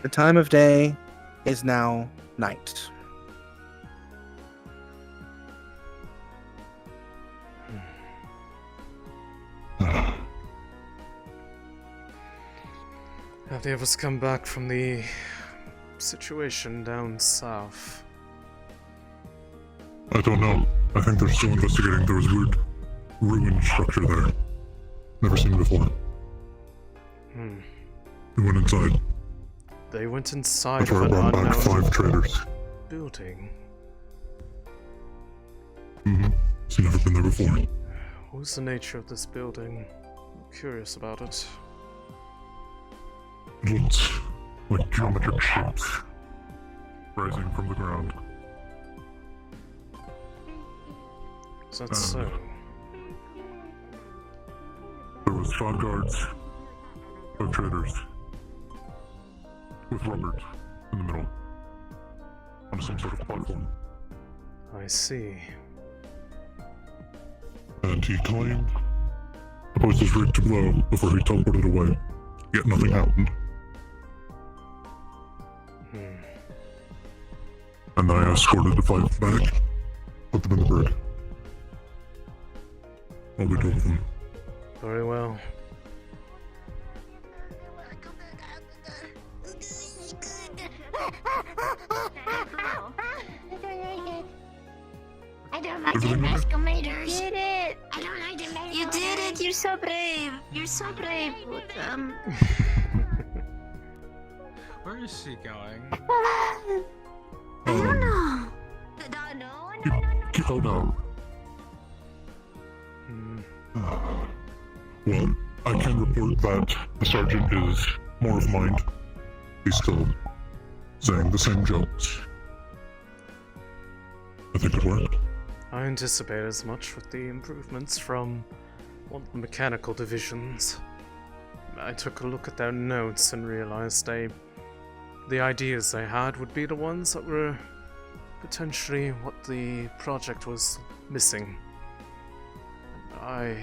The time of day is now night. Have the others come back from the situation down south? I don't know. I think they're still investigating. There was a weird ruin structure there. Never seen before. We went inside. They went inside That's of where I an brought back unknown 5 traders. building. So never been there before. What's the nature of this building? I'm curious about it. It looks like geometric shapes rising from the ground. Is that so? There was 5 guards, 5 traders, with Robert in the middle, on some sort of platform. I see. And he claimed the post was rigged to blow before he teleported away, yet nothing happened. And I escorted the 5 back, put them in the brig. I'll be done with them. Very well. I don't like the escalators. You did it. I don't like the escalators. You did it. You're so brave. You're so brave. Where is she going? I don't know. Oh no. Well, I can report that the sergeant is more of mind. He's still saying the same jokes. I think it worked. I anticipate as much with the improvements from one of the mechanical divisions. I took a look at their notes and realized the ideas they had would be the ones that were potentially what the project was missing. I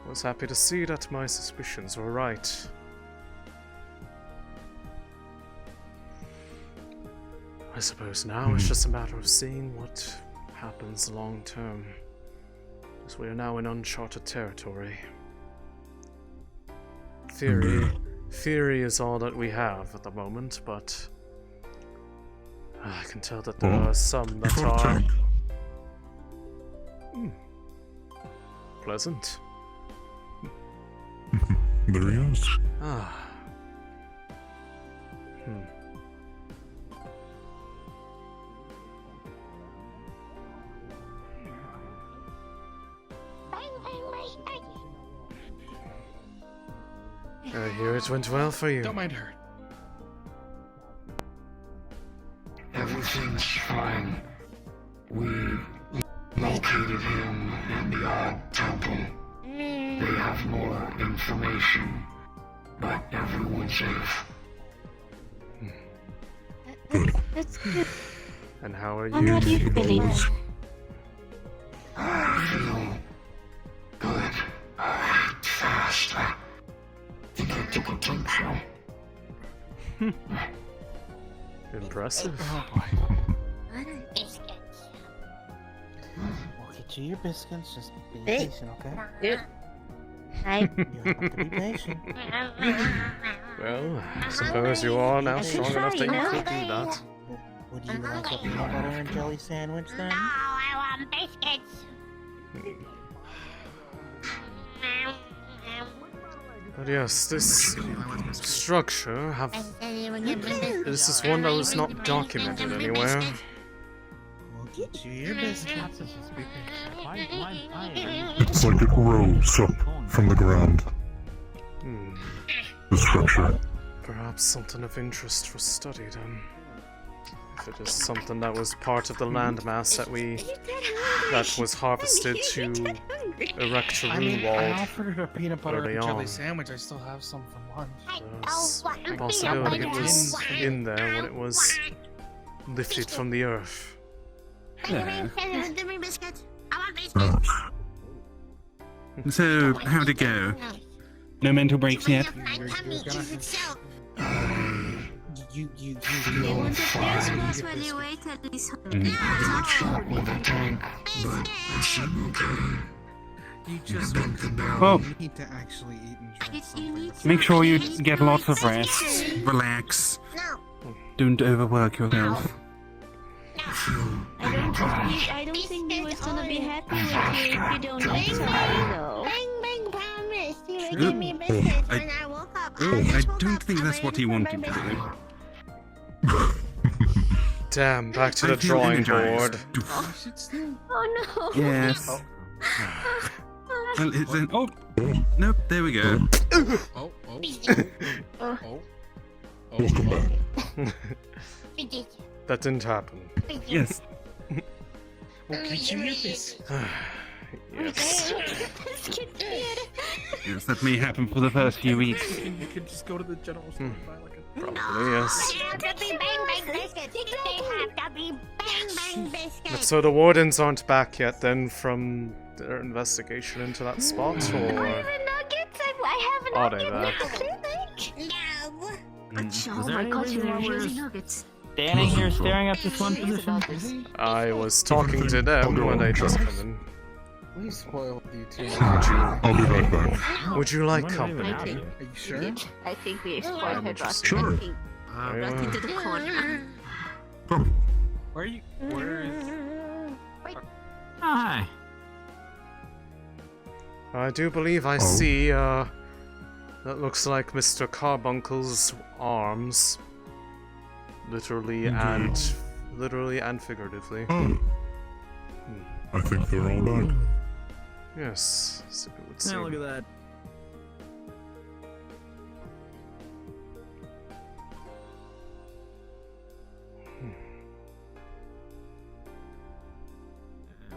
was happy to see that my suspicions were right. I suppose now it's just a matter of seeing what happens long term, as we are now in uncharted territory. Theory is all that we have at the moment, but I can tell that there are some that are pleasant. There he is. Ah. I hear it went well for you. Don't mind her. Everything's fine. We located him in the odd temple. They have more information, but everyone's safe. That's good. And how are How are you feeling? I feel good. I ate fast. I think I took a tincture. Impressive. Oh boy. We'll get you your biscuits. Just be Hey. patient, okay? Yeah. Hi. You have to be patient. Well, I suppose you are now strong enough that you no? could do that. Would you like a peanut butter and jelly sandwich then? I want biscuits. But yes, this structure this is one that was not documented anywhere. We'll get you your biscuits. It's like it rose up from the ground. The structure. Perhaps something of interest for study then. If it is something that was part of the landmass that was harvested to erect a Runewald I offered her a peanut butter early and jelly on. sandwich. I still have some from lunch. There's a possibility it was in there when it was lifted from the earth. So, how'd it go? No mental breaks yet? You feel fine. With a tank, but I seem okay. You just Well, need to actually eat and drink something. make sure you get lots of rest. Relax. Don't overwork yourself. I don't think he was gonna be happy with you if you don't eat something, though. I don't think that's what he wanted to do. Damn, back to I the feel drawing board. energized. Oh no. Yes. Well, it's an... Oh! Nope, there we go. Welcome back. That didn't happen. Yes. Yes. Yes, that may happen for the first few weeks. You could just go to the general store and buy like a... Probably, yes. They have to be bang bang biscuits. They have to be bang bang biscuits. So the Wardens aren't back yet then from their investigation into that spot, or I have are they back? No. Was there any reason why we're nuggets. standing here staring at this one position? I was talking to them when they just come in. We spoiled you too I'll be right back. Would you like company? Are you sure? I think we spoiled her dress. Sure. Very well. Into the corner. Where are you? Where is... Oh, hi. I do believe I see, that looks like Mr. Carbuncle's arms. Literally and figuratively. I think they're all back. Yes, so it would seem. Now look at that.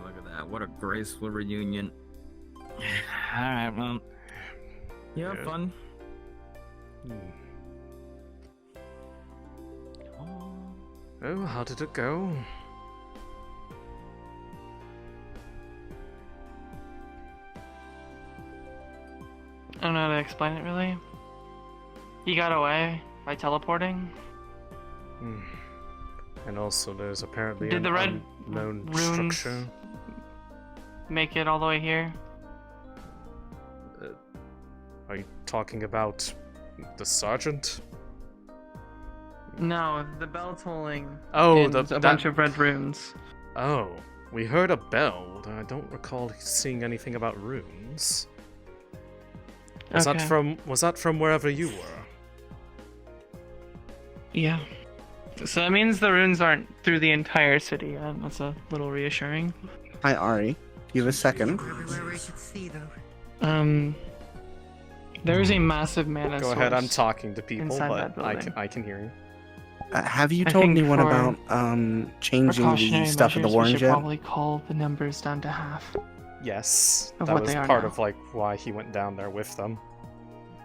Look at that. What a graceful reunion. Alright, well. You have fun. Oh, how did it go? I don't know how to explain it really. He got away by teleporting. And also there's apparently Did an the red unknown runes structure. make it all the way here? Are you talking about the sergeant? No, the bell tolling. Oh, and a bunch of red runes. Oh. We heard a bell, but I don't recall seeing anything about runes. Was Okay. that from wherever you were? Yeah. So that means the runes aren't through the entire city. That's a little reassuring. Hi, Ari. Do you have a second? There's a massive mana Go source. ahead, I'm talking to people, inside but that building. I can hear you. Have you I told think anyone for about changing Precautionary the stuff in the measures, we Warrens should yet? probably call the numbers down to half. Yes, Of that what was they are part now. of like why he went down there with them.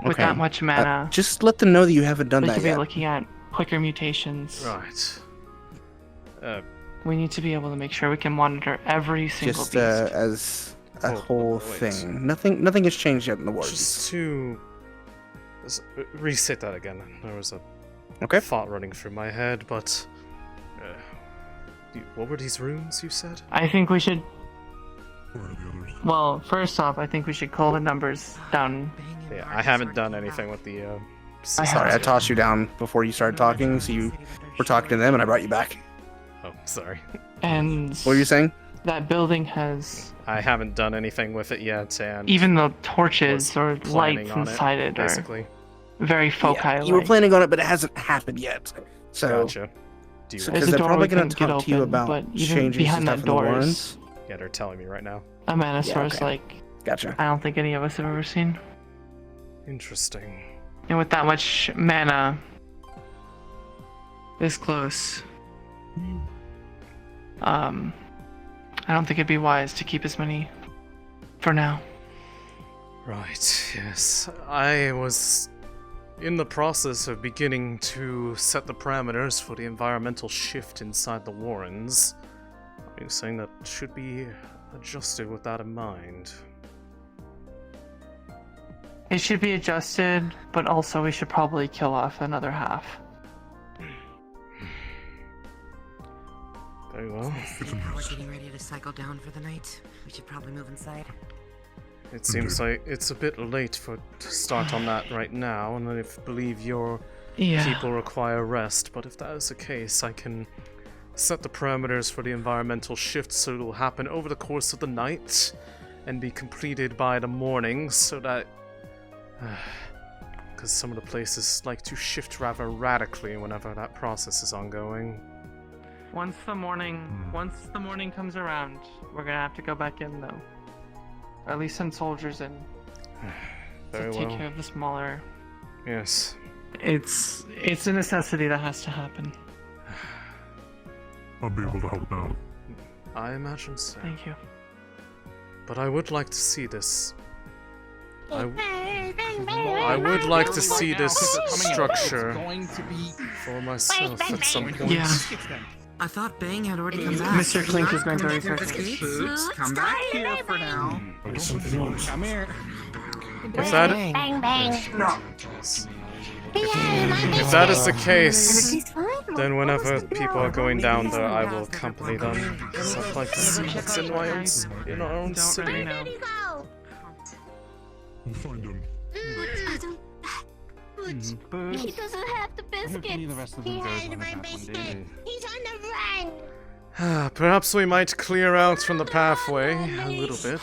With that much mana, Just let them know that you haven't done we that could be yet. looking at quicker mutations. Right. We need to be able to make sure we can monitor every single Just beast. as a whole wait. thing. Nothing has changed yet in the Wardens. Just to reset that again. There was a thought running through my head, but what were these runes you said? I think we should. Well, first off, I think we should call the numbers down. Yeah, I haven't done anything with the. Sorry, I tossed you down before you started talking, so you were talking to them, and I brought you back. Oh, sorry. And What were you saying? that building has I haven't done anything with it yet, and even the torches or planning lights on it, inside it are basically. very foci. You were planning on it, but it hasn't happened yet. So, Gotcha. Do you so want- because they're probably going couldn't to get talk to you open, about but even changing behind stuff that in the door is Warrens. Yeah, they're telling me right now. a mana Yeah, source okay. like Gotcha. I don't think any of us have ever seen. Interesting. And with that much mana this close, I don't think it'd be wise to keep as many for now. Right, yes. I was in the process of beginning to set the parameters for the environmental shift inside the Warrens. You're saying that should be adjusted with that in mind. It should be adjusted, but also we should probably kill off another half. Very well. We're getting ready to cycle down for the night. We should probably move inside. It seems like it's a bit late to start on that right now, and I believe your Yeah. people require rest, but if that is the case, I can set the parameters for the environmental shift so it'll happen over the course of the night and be completed by the morning so that... Because some of the places like to shift rather radically whenever that process is ongoing. Once the morning comes around, we're gonna have to go back in though. Or at least send soldiers in Very to take well. care of the smaller. Yes. It's a necessity that has to happen. I'll be able to help now. I imagine so. Thank you. But I would like to see this. I would like to see this structure for myself at some point. Yeah. I thought Bang had already come back. Mr. Clink is going to research it. Boots, Come back here for now. Come here. If that, Bang bang. if that is the case, then whenever people are going down there, I will accompany them. Because I'd like to see what's in our own city. We'll find him. He doesn't have the biscuits. He has my biscuit. He's on the run. Perhaps we might clear out from the pathway a little bit.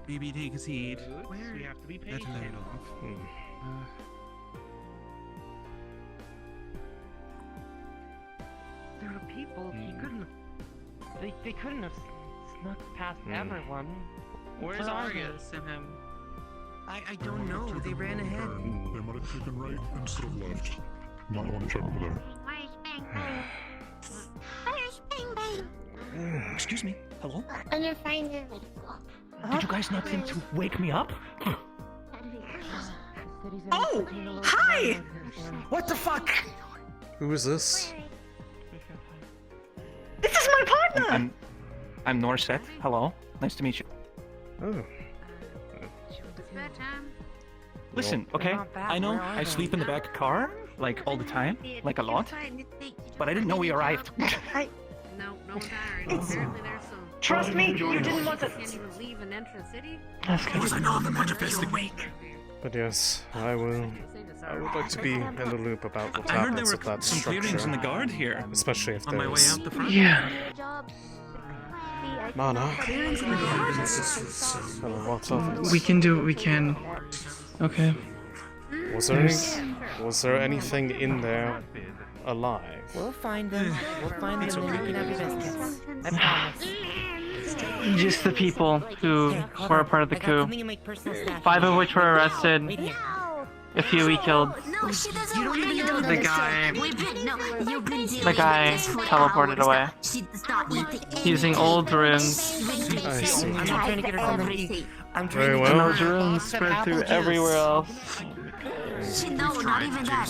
Maybe take a seat. We have to be patient. There are people. He couldn't have. They couldn't have snuck past everyone. Where's Argus and him? I don't know. They ran ahead. They might have taken right instead of left. Might want to check over there. Where's Bang Bang? Where's Bang Bang? Excuse me. Hello? I'm gonna find him. Did you guys not think to wake me up? Oh, hi! What the fuck? Who is this? This is my partner! I'm Norset. Hello. Nice to meet you. Oh. Listen, okay? I know I sleep in the back car, like all the time, like a lot, but I didn't know we arrived. No one's hiring. Apparently there's some... Trust me, you didn't want to... Can't even leave and enter the city? That's good. Was I not the manifesting? But yes, I would like to be in the loop about what I heard there happens were with that some structure. clearings in the guard here. Especially if On my way there's out the front. Yeah. mana. We can do what we can. Okay. Was there anything in there alive? We'll find them. We'll find them and you can have your biscuits. I promise. Just the people who were a part of the coup. 5 of which were arrested. A few we killed. The guy teleported away. Using old runes. I see. I'm trying to get her something. I'm trying Very to well. Those runes spread through everywhere else. No, not even that.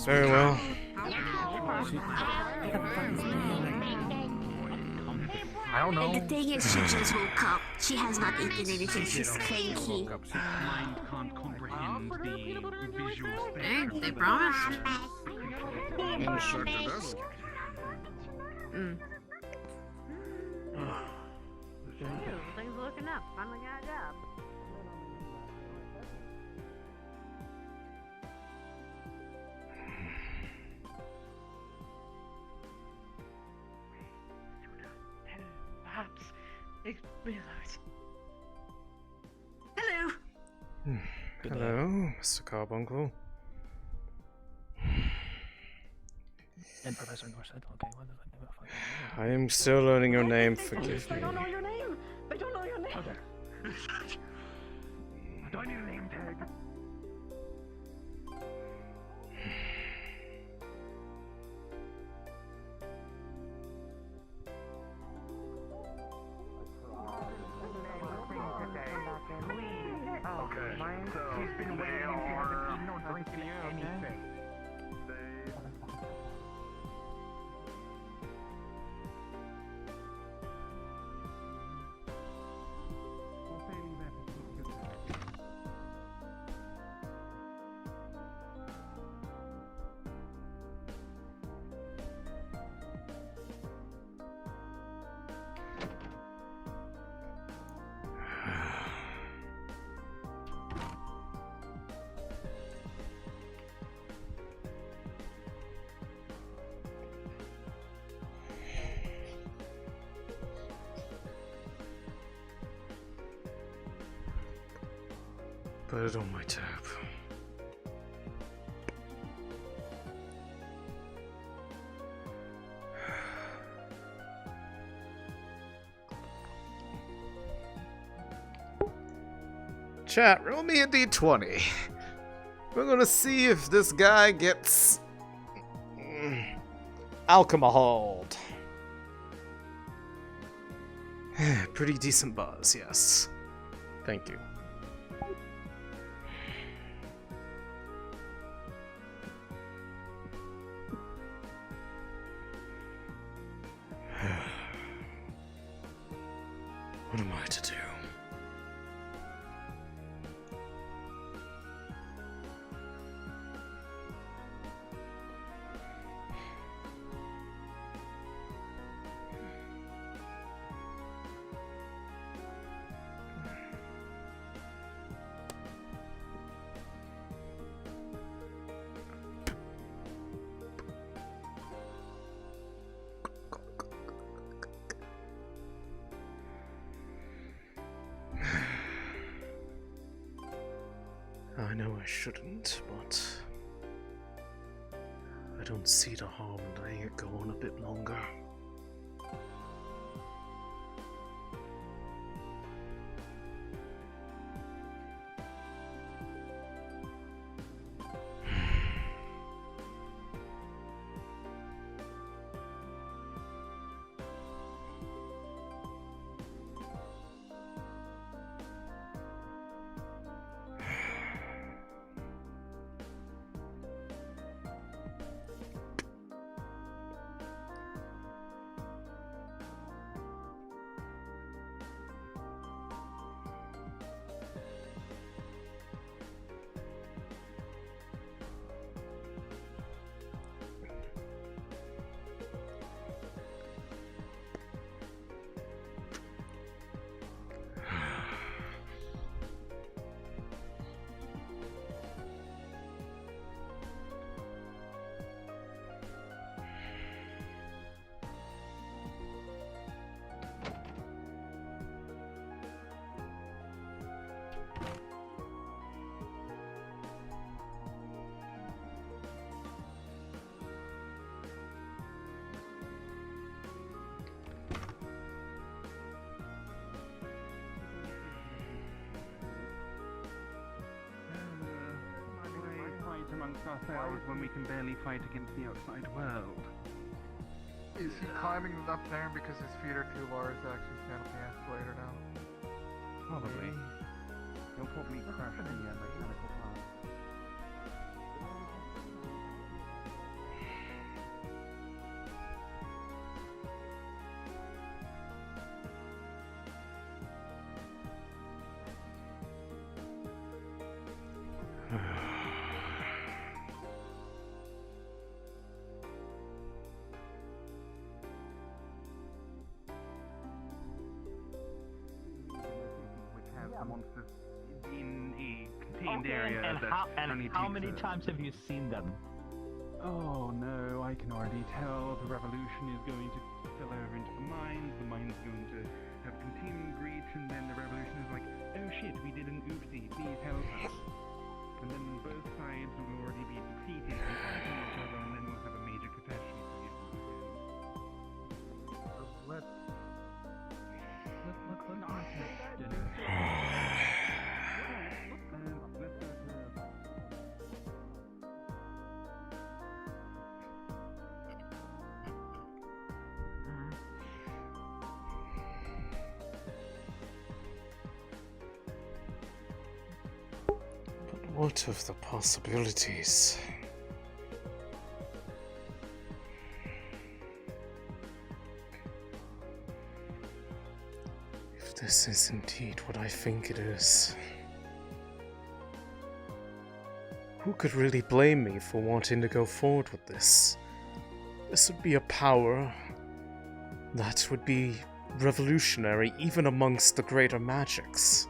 Very well. I don't know. The thing is, she just woke up. She has not eaten anything. She's cranky. Hey, they promised. Things looking up. Finally got a job. Perhaps they realize. Hello. Hello, Mr. Carbuncle. And Professor North said, okay, what does that do? I am still learning your name, forgive me. I don't know your name. I don't know your name. Do I need a name tag? Okay, so he's been waiting and she hasn't eaten or drinking anything. Put it on my tab. Chat, roll me a d20. We're gonna see if this guy gets alcoholed. Pretty decent buzz, yes. Thank you. What am I to do? I know I shouldn't, but I don't see the harm in letting it go on a bit longer. amongst ourselves when we can barely fight against the outside world. Is he climbing up there because his feet are too large to actually stand up the escalator now? Probably. He'll probably crash the mechanical part. Monsters in a contained area and that only how takes many times have you seen them? Oh no, I can already tell the revolution is going to spill over into the mines going to have a containment breach, and then the revolution is like, oh shit, we did an oopsie, please help us. And then both sides will already be defeated and fighting each other, and then we'll have a major catastrophe. Let's What of the possibilities? If this is indeed what I think it is, who could really blame me for wanting to go forward with this? This would be a power that would be revolutionary even amongst the greater magics.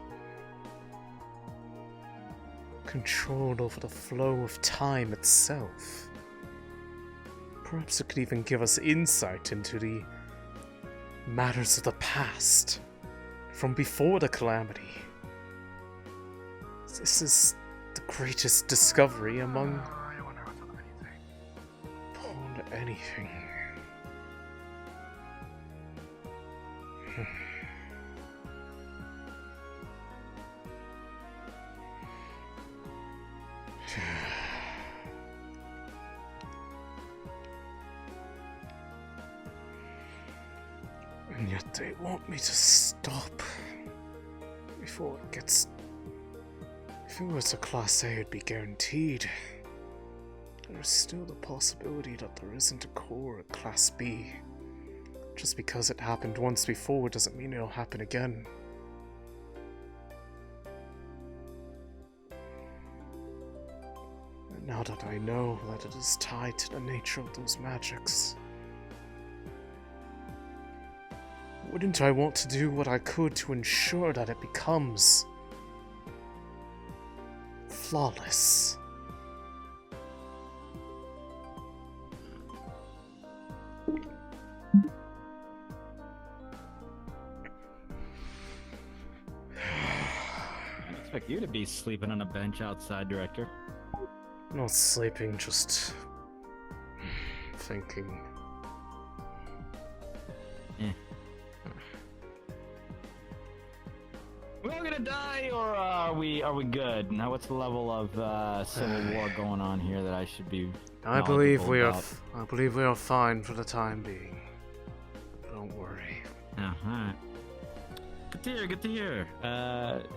Control over the flow of time itself. Perhaps it could even give us insight into the matters of the past, from before the Calamity. This is the greatest discovery among upon anything. And yet they want me to stop before it gets... If it was a Class A, it'd be guaranteed. There's still the possibility that there isn't a core at Class B. Just because it happened once before doesn't mean it'll happen again. And now that I know that it is tied to the nature of those magics, wouldn't I want to do what I could to ensure that it becomes flawless? I expect you to be sleeping on a bench outside, Director. Not sleeping, just thinking. We all gonna die, or are we good? Now, what's the level of civil war going on here that I should be? I believe we are. About? I believe we are fine for the time being. Don't worry. Yeah, all right. Good to hear. Good to hear.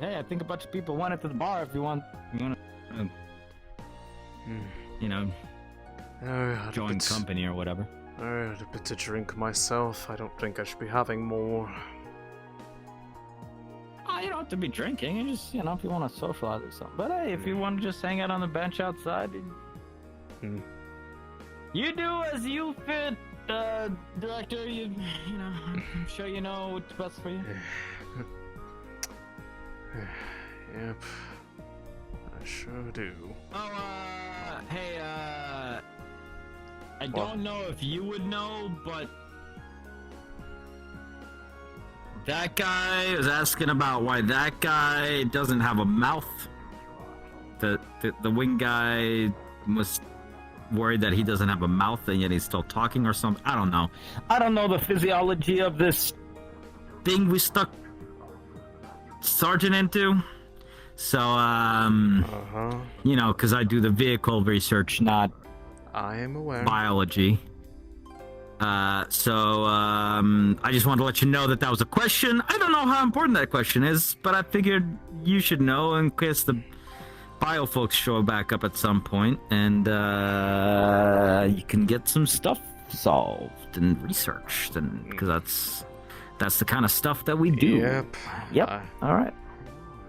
Hey, I think a bunch of people went into the bar. If you want, you know, join company or whatever. I had a bit to drink myself. I don't think I should be having more. You don't have to be drinking. You just, if you want to socialize or something. But hey, if you want to just hang out on the bench outside, you do as you fit, Director. I'm sure you know what's best for you. Yep, I sure do. Oh, hey, I don't know if you would know, but that guy is asking about why that guy doesn't have a mouth. The wing guy was worried that he doesn't have a mouth and yet he's still talking or something. I don't know. I don't know the physiology of this thing we stuck Sergeant into. So, you know, because I do the vehicle research, not I am aware. biology. I just wanted to let you know that that was a question. I don't know how important that question is, but I figured you should know in case the bio folks show back up at some point, and you can get some stuff solved and researched, and because that's the kind of stuff that we do. Yep. Yep. All right.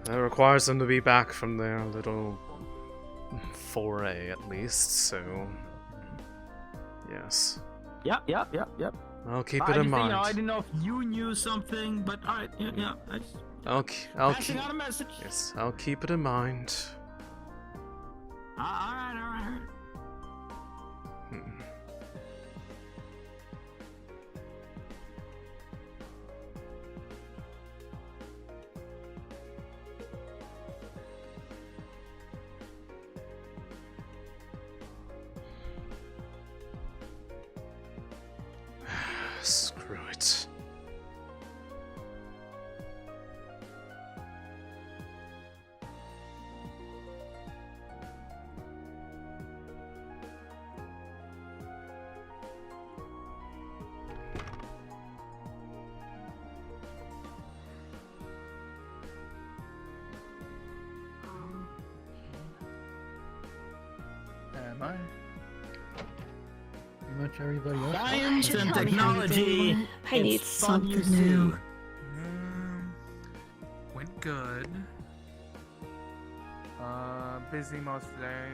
That requires them to be back from their little foray, at least. So, yes. Yep. I'll keep it in mind. You know, I didn't know if you knew something, but all right. Yeah. I'll passing keep out a message. Yes, I'll keep it in mind. All right. Screw it. Am I? Pretty much everybody else. Science and technology. I need It's fun, you something new. Went good. Busy most of the day.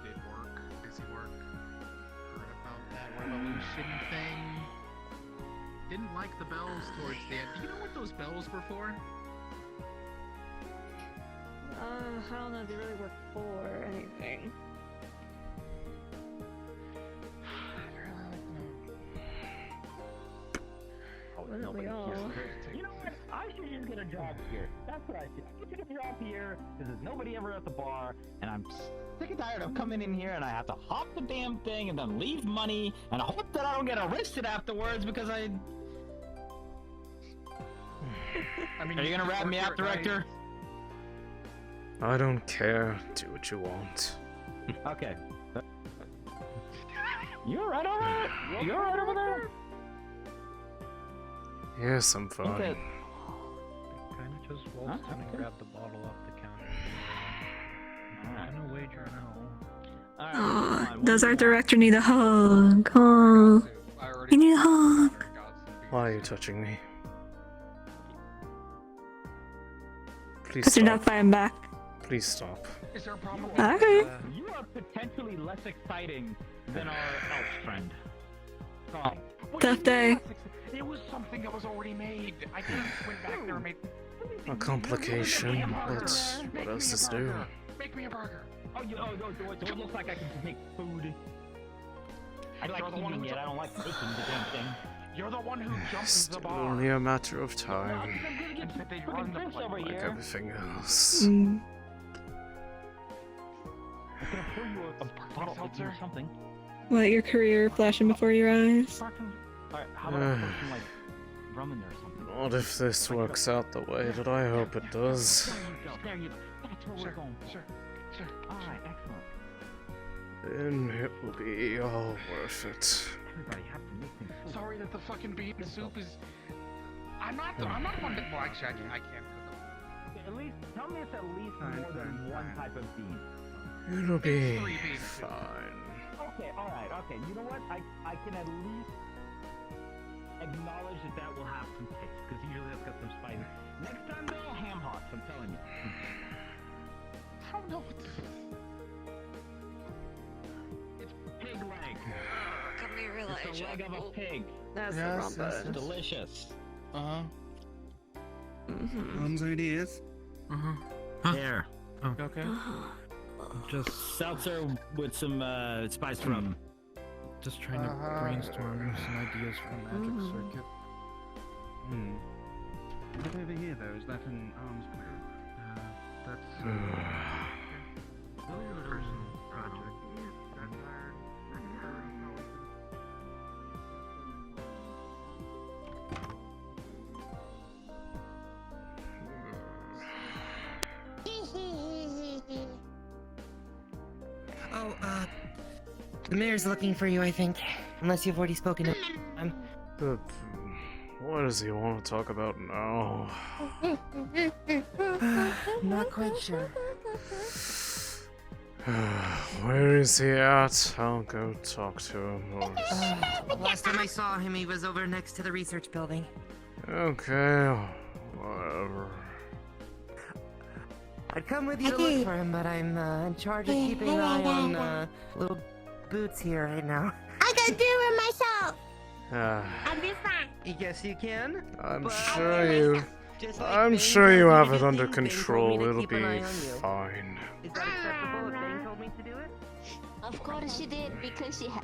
Did work. Busy work. Heard about that revolution thing. Didn't like the bells towards the end. Do you know what those bells were for? I don't know if they really work for anything. We all. You know what? I should just get a job here. That's what I should. I should get a job here because there's nobody ever at the bar, and I'm sick and tired of coming in here and I have to hop the damn thing and then leave money and I hope that I don't get arrested afterwards because I. mean, Are you gonna wrap me up, Director? I don't care. Do what you want. Okay. You alright over there? You alright over there? Yes, I'm fine. Kinda just waltzed in and grabbed the bottle off the counter. I'm gonna wager no. Oh, does our director need a hug? Oh, he need a hug. Why are you touching me? Please Because you're not stop. fighting back. Please stop. Is there a problem? Okay. You are potentially less exciting than our elf friend. Tough day. It was something that was already made. I just went back there and made. A complication, but what else is new? Make me a burger. Do it look like I can make food? I like eating it, I don't like making the damn thing. You're the one who jumped It's into the bar. only a matter of time, And said they'd run the place. like everything else. Mm. I can pour you a bottle of seltzer? something. What, your career flashing before your eyes? Alright, how about I put some like rum in there or something? Not if this works out the way that I hope it does. There you go. That's where we're going. Sure. Alright, excellent. Then it will be all worth it. Everybody have to make things cool. Sorry that the fucking bean soup is. I'm not the one that. Well, actually, I can't cook them. At least tell me it's at least more than one type of bean. It'll be 3 beans. fine. Okay, alright, okay. You know what? I can at least acknowledge that will have some taste, because usually that's got some spice. Next time though, ham hocks, I'm telling you. I don't know what this is. It's pig leg. Come here, It's the leg of a pig. That's Yes, the wrong yes, button. yes. Delicious. Mom's ideas. Here. Okay. Just Seltzer with some spiced rum. Just trying to brainstorm some ideas for a magic circuit. Right over here, though, is that an arms group? That's personal project. The mayor's looking for you, I think. Unless you've already spoken to him. What does he want to talk about now? Not quite sure. Where is he at? I'll go talk to him. Last time I saw him, he was over next to the research building. Okay, whatever. I'd come with you to look for him, but I'm in charge of keeping an eye on little Boots here right now. I can do it myself. I'll be fine. Yes, you can. I'm sure you have it under control. It'll be fine. Is that acceptable if Bane told me to do it? Of course she did, because she had.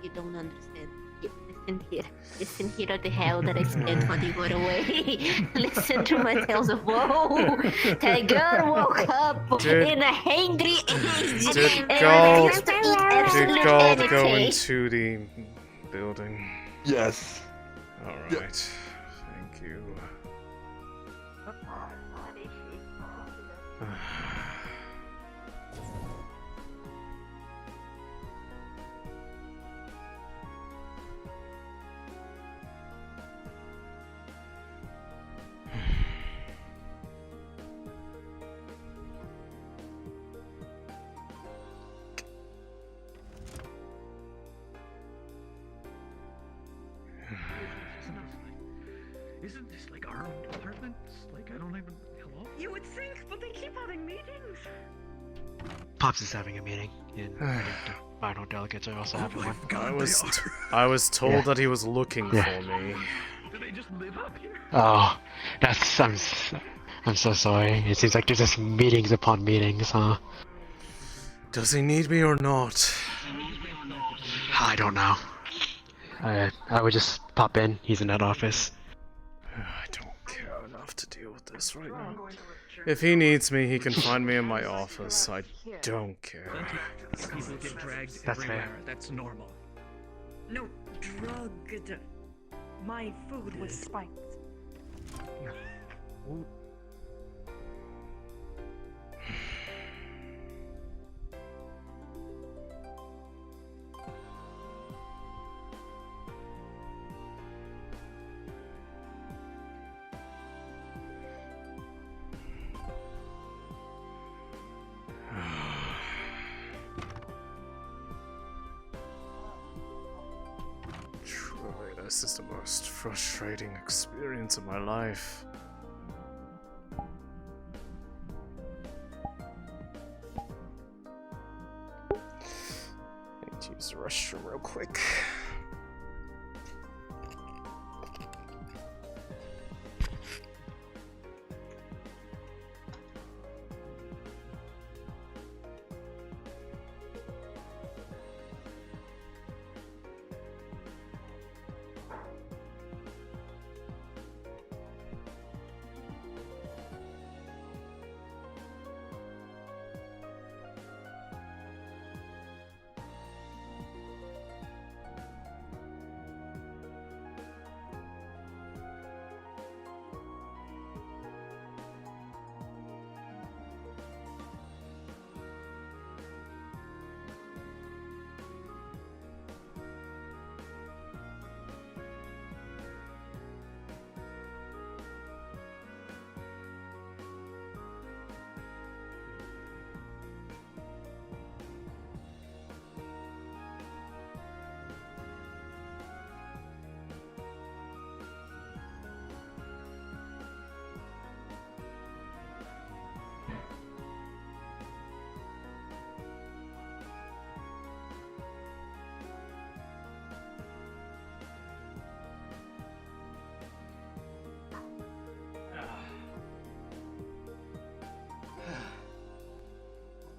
You don't understand. Listen here to the hell that I spent when you were away. Listen to my tales of woe. That girl woke up in a hangry age. Did God go into the building? Yes. Alright. Thank you. Isn't this like our own department? Like, I don't even. Hello? You would think, but they keep having meetings. Pops is having a meeting, and final delegates are also having one. I was told that he was looking for me. Do they just live up here? Oh, I'm so sorry. It seems like there's just meetings upon meetings, huh? Does he need me or not? I don't know. I would just pop in. He's in that office. I don't care enough to deal with this right now. If he needs me, he can find me in my office. I don't care. People get dragged That's everywhere. fair. That's normal. No, drugged. My food was spiked. Truly, this is the most frustrating experience of my life. Need to use the restroom real quick.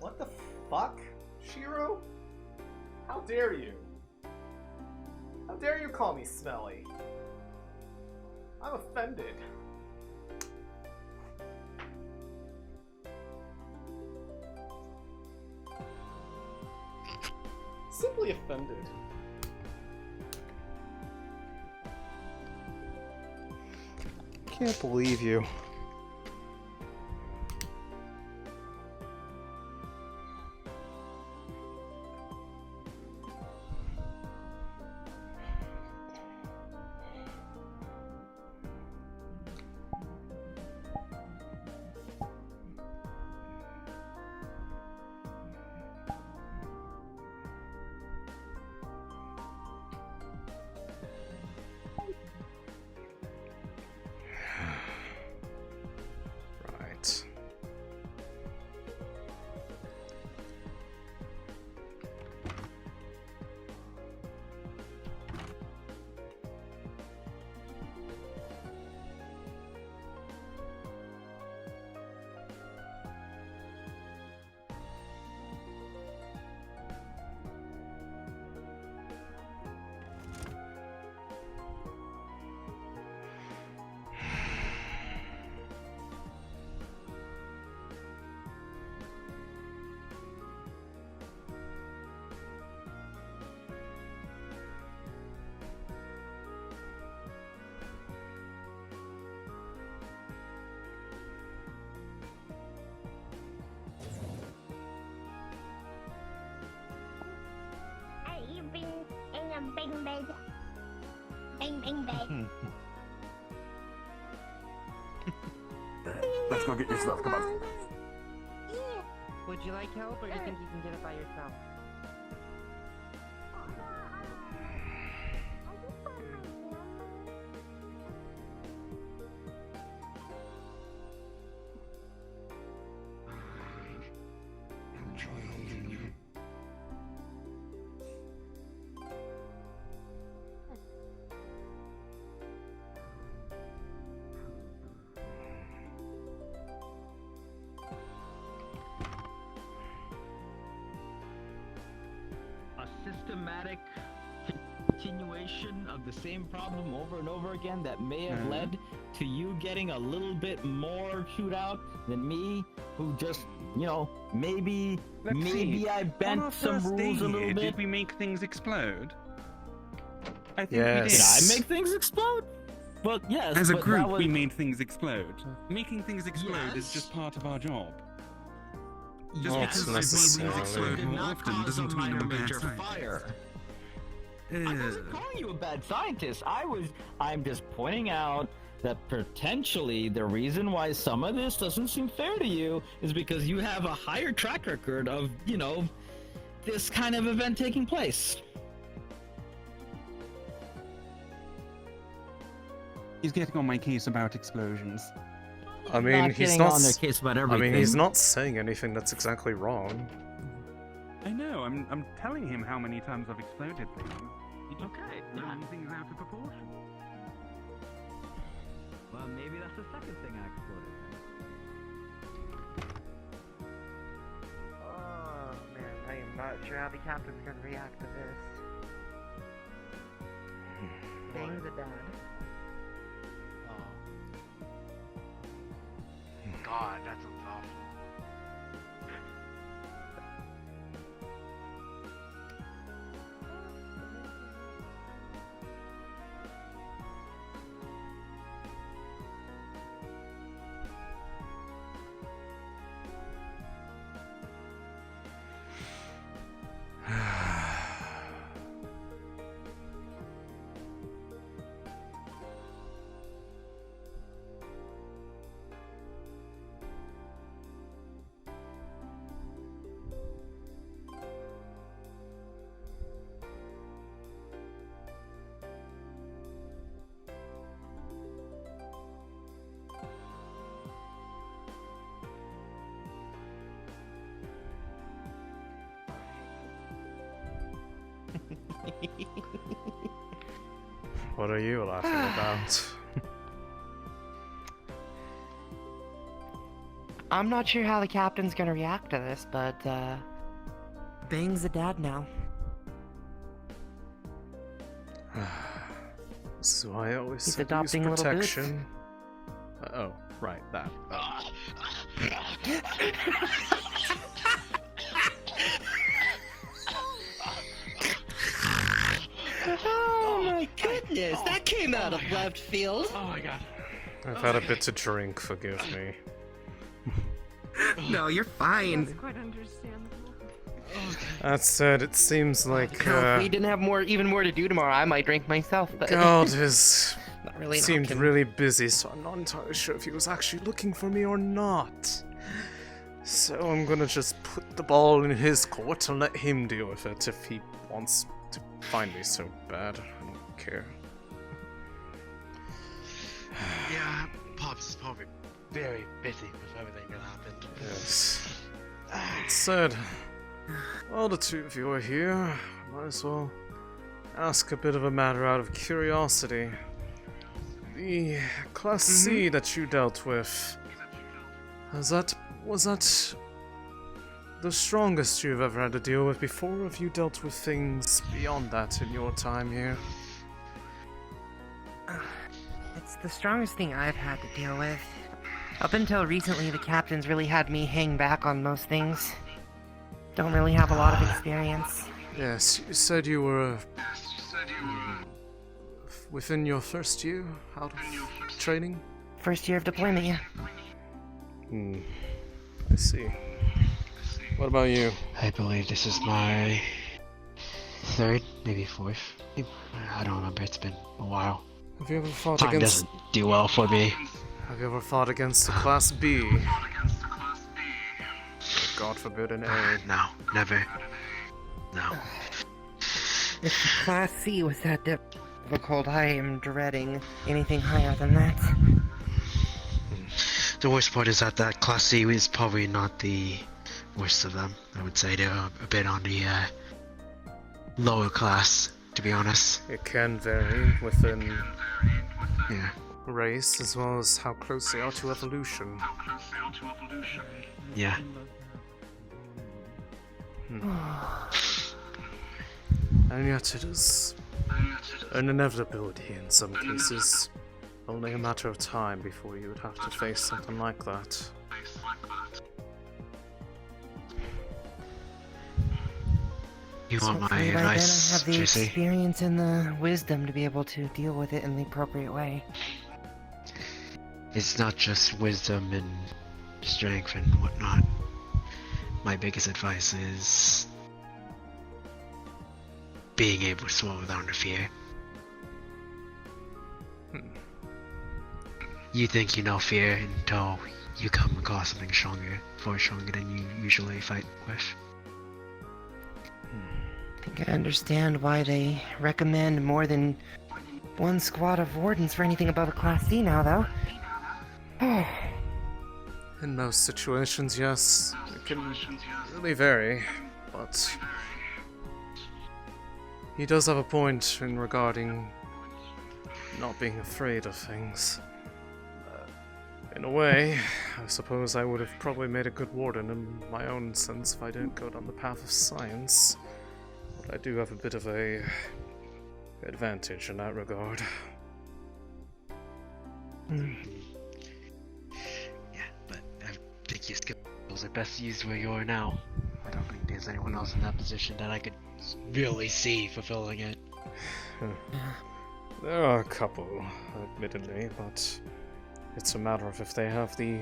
What the fuck? Shiro? How dare you? How dare you call me smelly? I'm offended. Simply offended. Can't believe you. bing bed. Bing bing bed. Let's go get your stuff, come on. Would you like help, or do you think you can get it by yourself? A systematic continuation of the same problem over and over again that may have led to you getting a little bit more chewed out than me, who just, you know, maybe I bent some rules a little bit. Did we make things explode? I think Yes. we did. Did I make things explode? Well, yes. As a but group, that was... we made things explode. Making things explode is just part of our job. Just Not because I made things explode did more not often cause doesn't a mean I'm a bad major scientist. fire. I wasn't calling you a bad scientist. I'm just pointing out that potentially the reason why some of this doesn't seem fair to you is because you have a higher track record of, you know, this kind of event taking place. He's getting on my case about explosions. I mean, Not he's getting not. on their case about I mean, everything. he's not saying anything that's exactly wrong. I know, I'm telling him how many times I've exploded things. He just Okay, blowing things out of proportion. Well, maybe that's the second thing I exploded. Oh man, I am not sure how the captain's gonna react to this. Dang the dad. God, that sounds awful. What are you laughing about? I'm not sure how the captain's gonna react to this, but Bang's a dad now. This is why I always He's said adopting use little boots. protection. Oh, right, that. Oh my goodness, that came out of left field. Oh my god. I've had a bit to drink, forgive me. No, you're fine. That's quite understandable. That said, it seems like If we didn't have even more to do tomorrow, I might drink myself. But God is not really an seemed option. really busy, so I'm not entirely sure if he was actually looking for me or not. So I'm gonna just put the ball in his court and let him deal with it if he wants to find me so bad. I don't care. Yeah, Pop's probably very busy with everything that happened. Yes. That said, while the two of you are here, might as well ask a bit of a matter out of curiosity. The Class C that you dealt with, was that the strongest you've ever had to deal with before, or have you dealt with things beyond that in your time here? It's the strongest thing I've had to deal with. Up until recently, the captain's really had me hang back on most things. Don't really have a lot of experience. Yes, you said you were within your first year out of training? First year of deployment, yeah. I see. What about you? I believe this is my third, maybe fourth. I don't remember. It's been a while. Have you ever fought Time against... doesn't do well for me. Have you ever fought against the Class B? God forbid an A. No, never. No. If Class C was that difficult, I am dreading anything higher than that. The worst part is that Class C is probably not the worst of them. I would say they're a bit on the lower class, to be honest. It can vary within race as well as how close they are to evolution. Yeah. And yet it is an inevitability in some cases. Only a matter of time before you would have to face something like that. You want my Hopefully by then I advice, have the JC? experience and the wisdom to be able to deal with it in the appropriate way. It's not just wisdom and strength and whatnot. My biggest advice is being able to swallow down the fear. You think you know fear until you come across something far stronger than you usually fight with. I think I understand why they recommend more than one squad of Wardens for anything above a Class C now, though. In most situations, yes, it can really vary, but he does have a point in regarding not being afraid of things. In a way, I suppose I would have probably made a good warden in my own sense if I didn't go down the path of science. But I do have a bit of a advantage in that regard. Yeah, but I think your skills are best used where you are now. I don't think there's anyone else in that position that I could really see fulfilling it. There are a couple, admittedly, but it's a matter of if they have the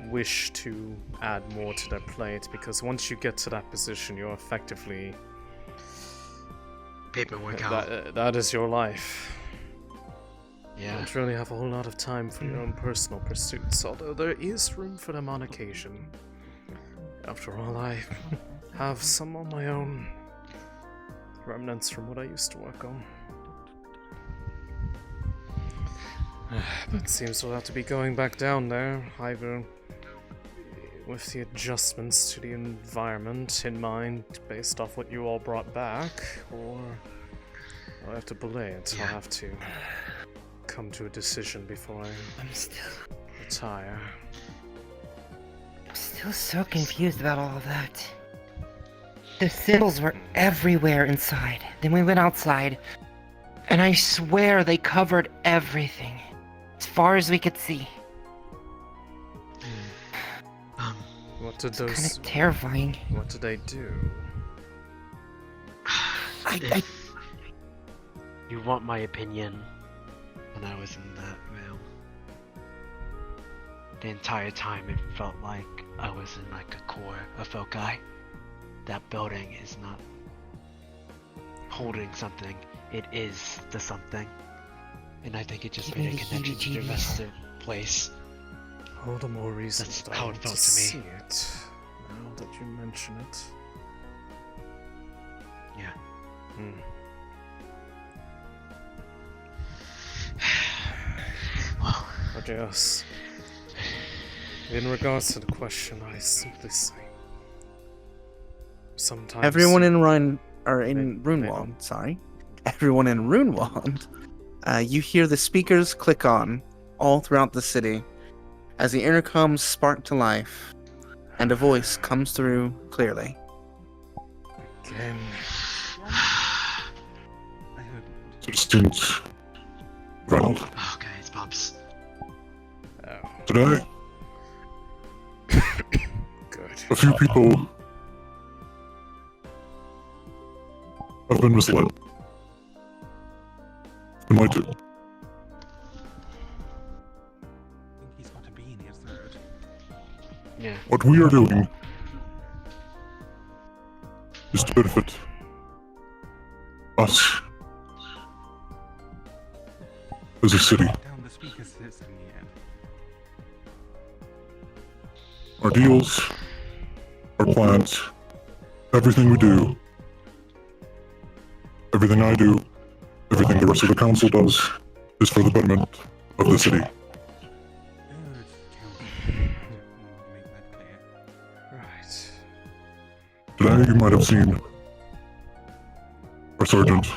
wish to add more to their plate, because once you get to that position, you're effectively... Paperwork out. That is your life. Yeah. You don't really have a whole lot of time for your own personal pursuits, although there is room for them on occasion. After all, I have some on my own. Remnants from what I used to work on. But seems we'll have to be going back down there, either with the adjustments to the environment in mind, based off what you all brought back, or I'll have to belay it. I'll have to come to a decision before I retire. I'm still so confused about all of that. The symbols were everywhere inside. Then we went outside, and I swear they covered everything. As far as we could see. What did those... Kind of terrifying. What did they do? You want my opinion? When I was in that room, the entire time it felt like I was in like a core of foci. That building is not holding something; it is the something. And I think it just made a connection to the rest of the place. All the more reason That's that I how it want felt to to me. see it, now that you mention it. Yeah. But yes, in regards to the question, I simply say, sometimes Everyone in Runewald, sorry. Everyone in Runewald, you hear the speakers click on all throughout the city as the intercoms spark to life and a voice comes through clearly. Again. Substance. Ronald. Okay, it's Bob's. Today, Good. a few people have been misled. Am I too? He's got to be in here third. Yeah. What we are doing is to benefit us as a city. Down the speaker system yet. Our deals, our plans, everything we do, everything I do, everything the rest of the council does, is for the betterment of the city. Right. Today you might have seen our sergeant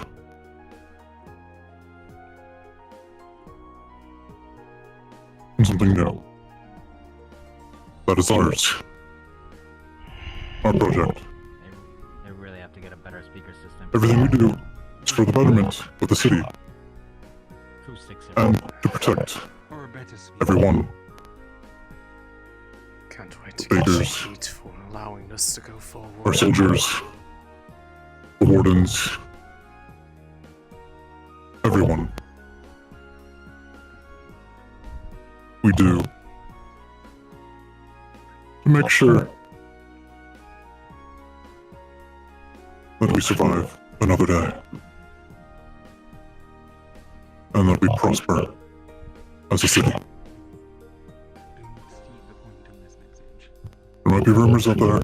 and something new. That is ours. Our project. They really have to get a better speaker system. Everything we do is for the betterment of the city and to protect everyone. Can't wait to The get bakers, heat for allowing us to go forward. our soldiers, the wardens, everyone. We do to make sure that we survive another day and that we prosper as a city. There might be rumors out there,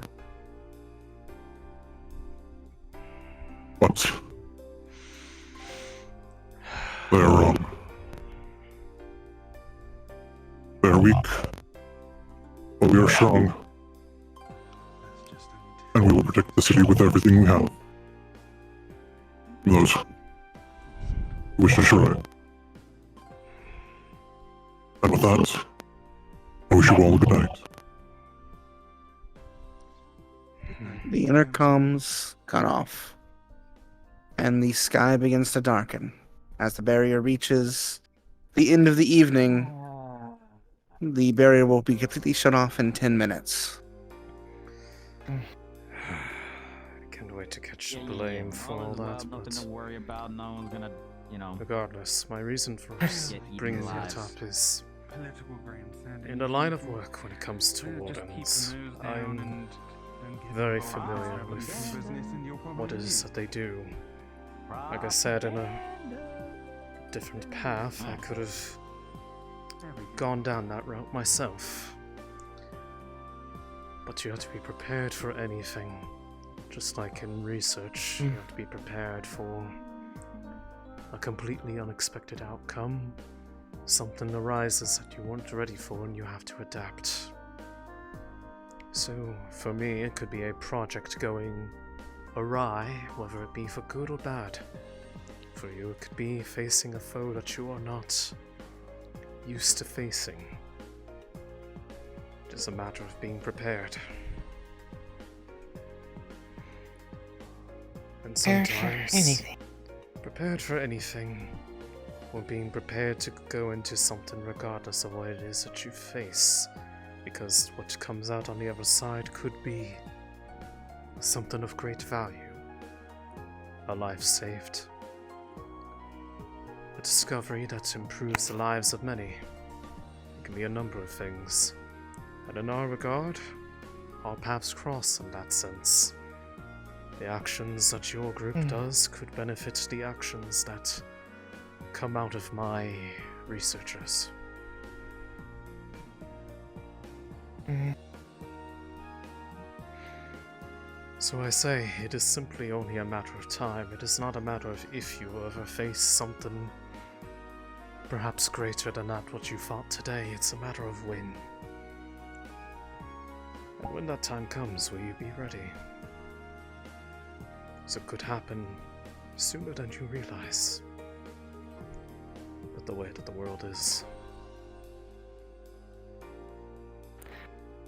but they are wrong. They are weak, but we are strong, and we will protect the city with everything we have. From those who wish to destroy it. And with that, I wish you all a good night. The intercoms cut off, and the sky begins to darken. As the barrier reaches the end of the evening, the barrier will be completely shut off in 10 minutes. Can't wait to catch the blame for all that, but nothing to worry about. No one's gonna, regardless, my reason for bringing it up is in the line of work when it comes to Wardens. I'm very familiar with what it is that they do. Like I said, in a different path, I could have gone down that route myself. But you have to be prepared for anything. Just like in research, you have to be prepared for a completely unexpected outcome. Something arises that you weren't ready for and you have to adapt. So, for me, it could be a project going awry, whether it be for good or bad. For you, it could be facing a foe that you are not used to facing. It is a matter of being prepared. And sometimes, prepared for anything, or being prepared to go into something regardless of what it is that you face, because what comes out on the other side could be something of great value. A life saved. A discovery that improves the lives of many. It can be a number of things. And in our regard, our paths cross in that sense. The actions that your group does could benefit the actions that come out of my researchers. So I say, it is simply only a matter of time. It is not a matter of if you ever face something perhaps greater than that what you fought today. It's a matter of when. And when that time comes, will you be ready? So it could happen sooner than you realize. But the way that the world is.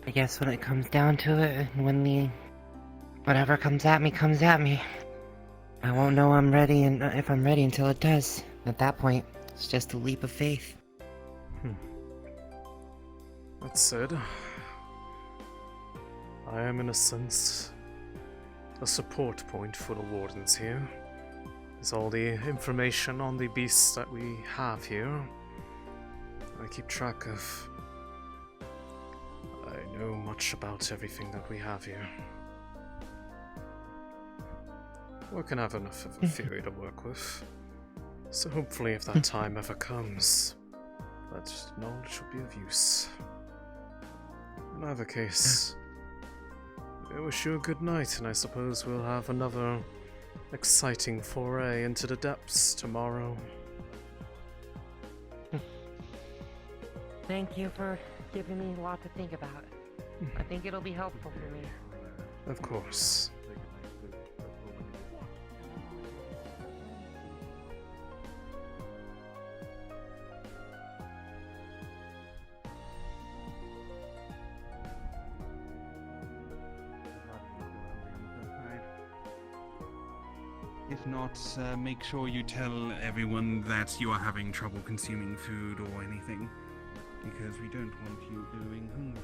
I guess when it comes down to it, when whatever comes at me, I won't know I'm ready and if I'm ready until it does. At that point, it's just a leap of faith. That said, I am in a sense a support point for the Wardens here. There's all the information on the beasts that we have here. I keep track of. I know much about everything that we have here. We're gonna have enough of a theory to work with. So hopefully if that time ever comes, that knowledge will be of use. In either case, I wish you a good night, and I suppose we'll have another exciting foray into the depths tomorrow. Thank you for giving me a lot to think about. I think it'll be helpful for me. Of course. If not, make sure you tell everyone that you are having trouble consuming food or anything, because we don't want you going hungry.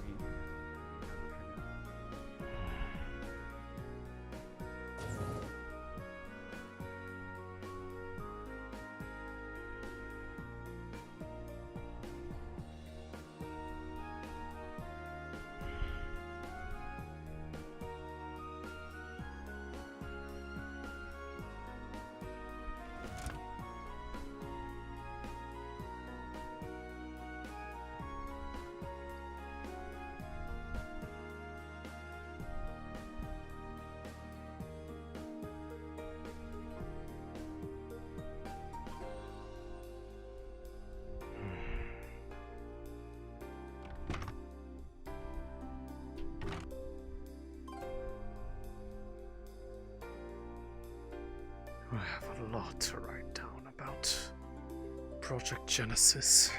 I have a lot to write down about Project Genesis.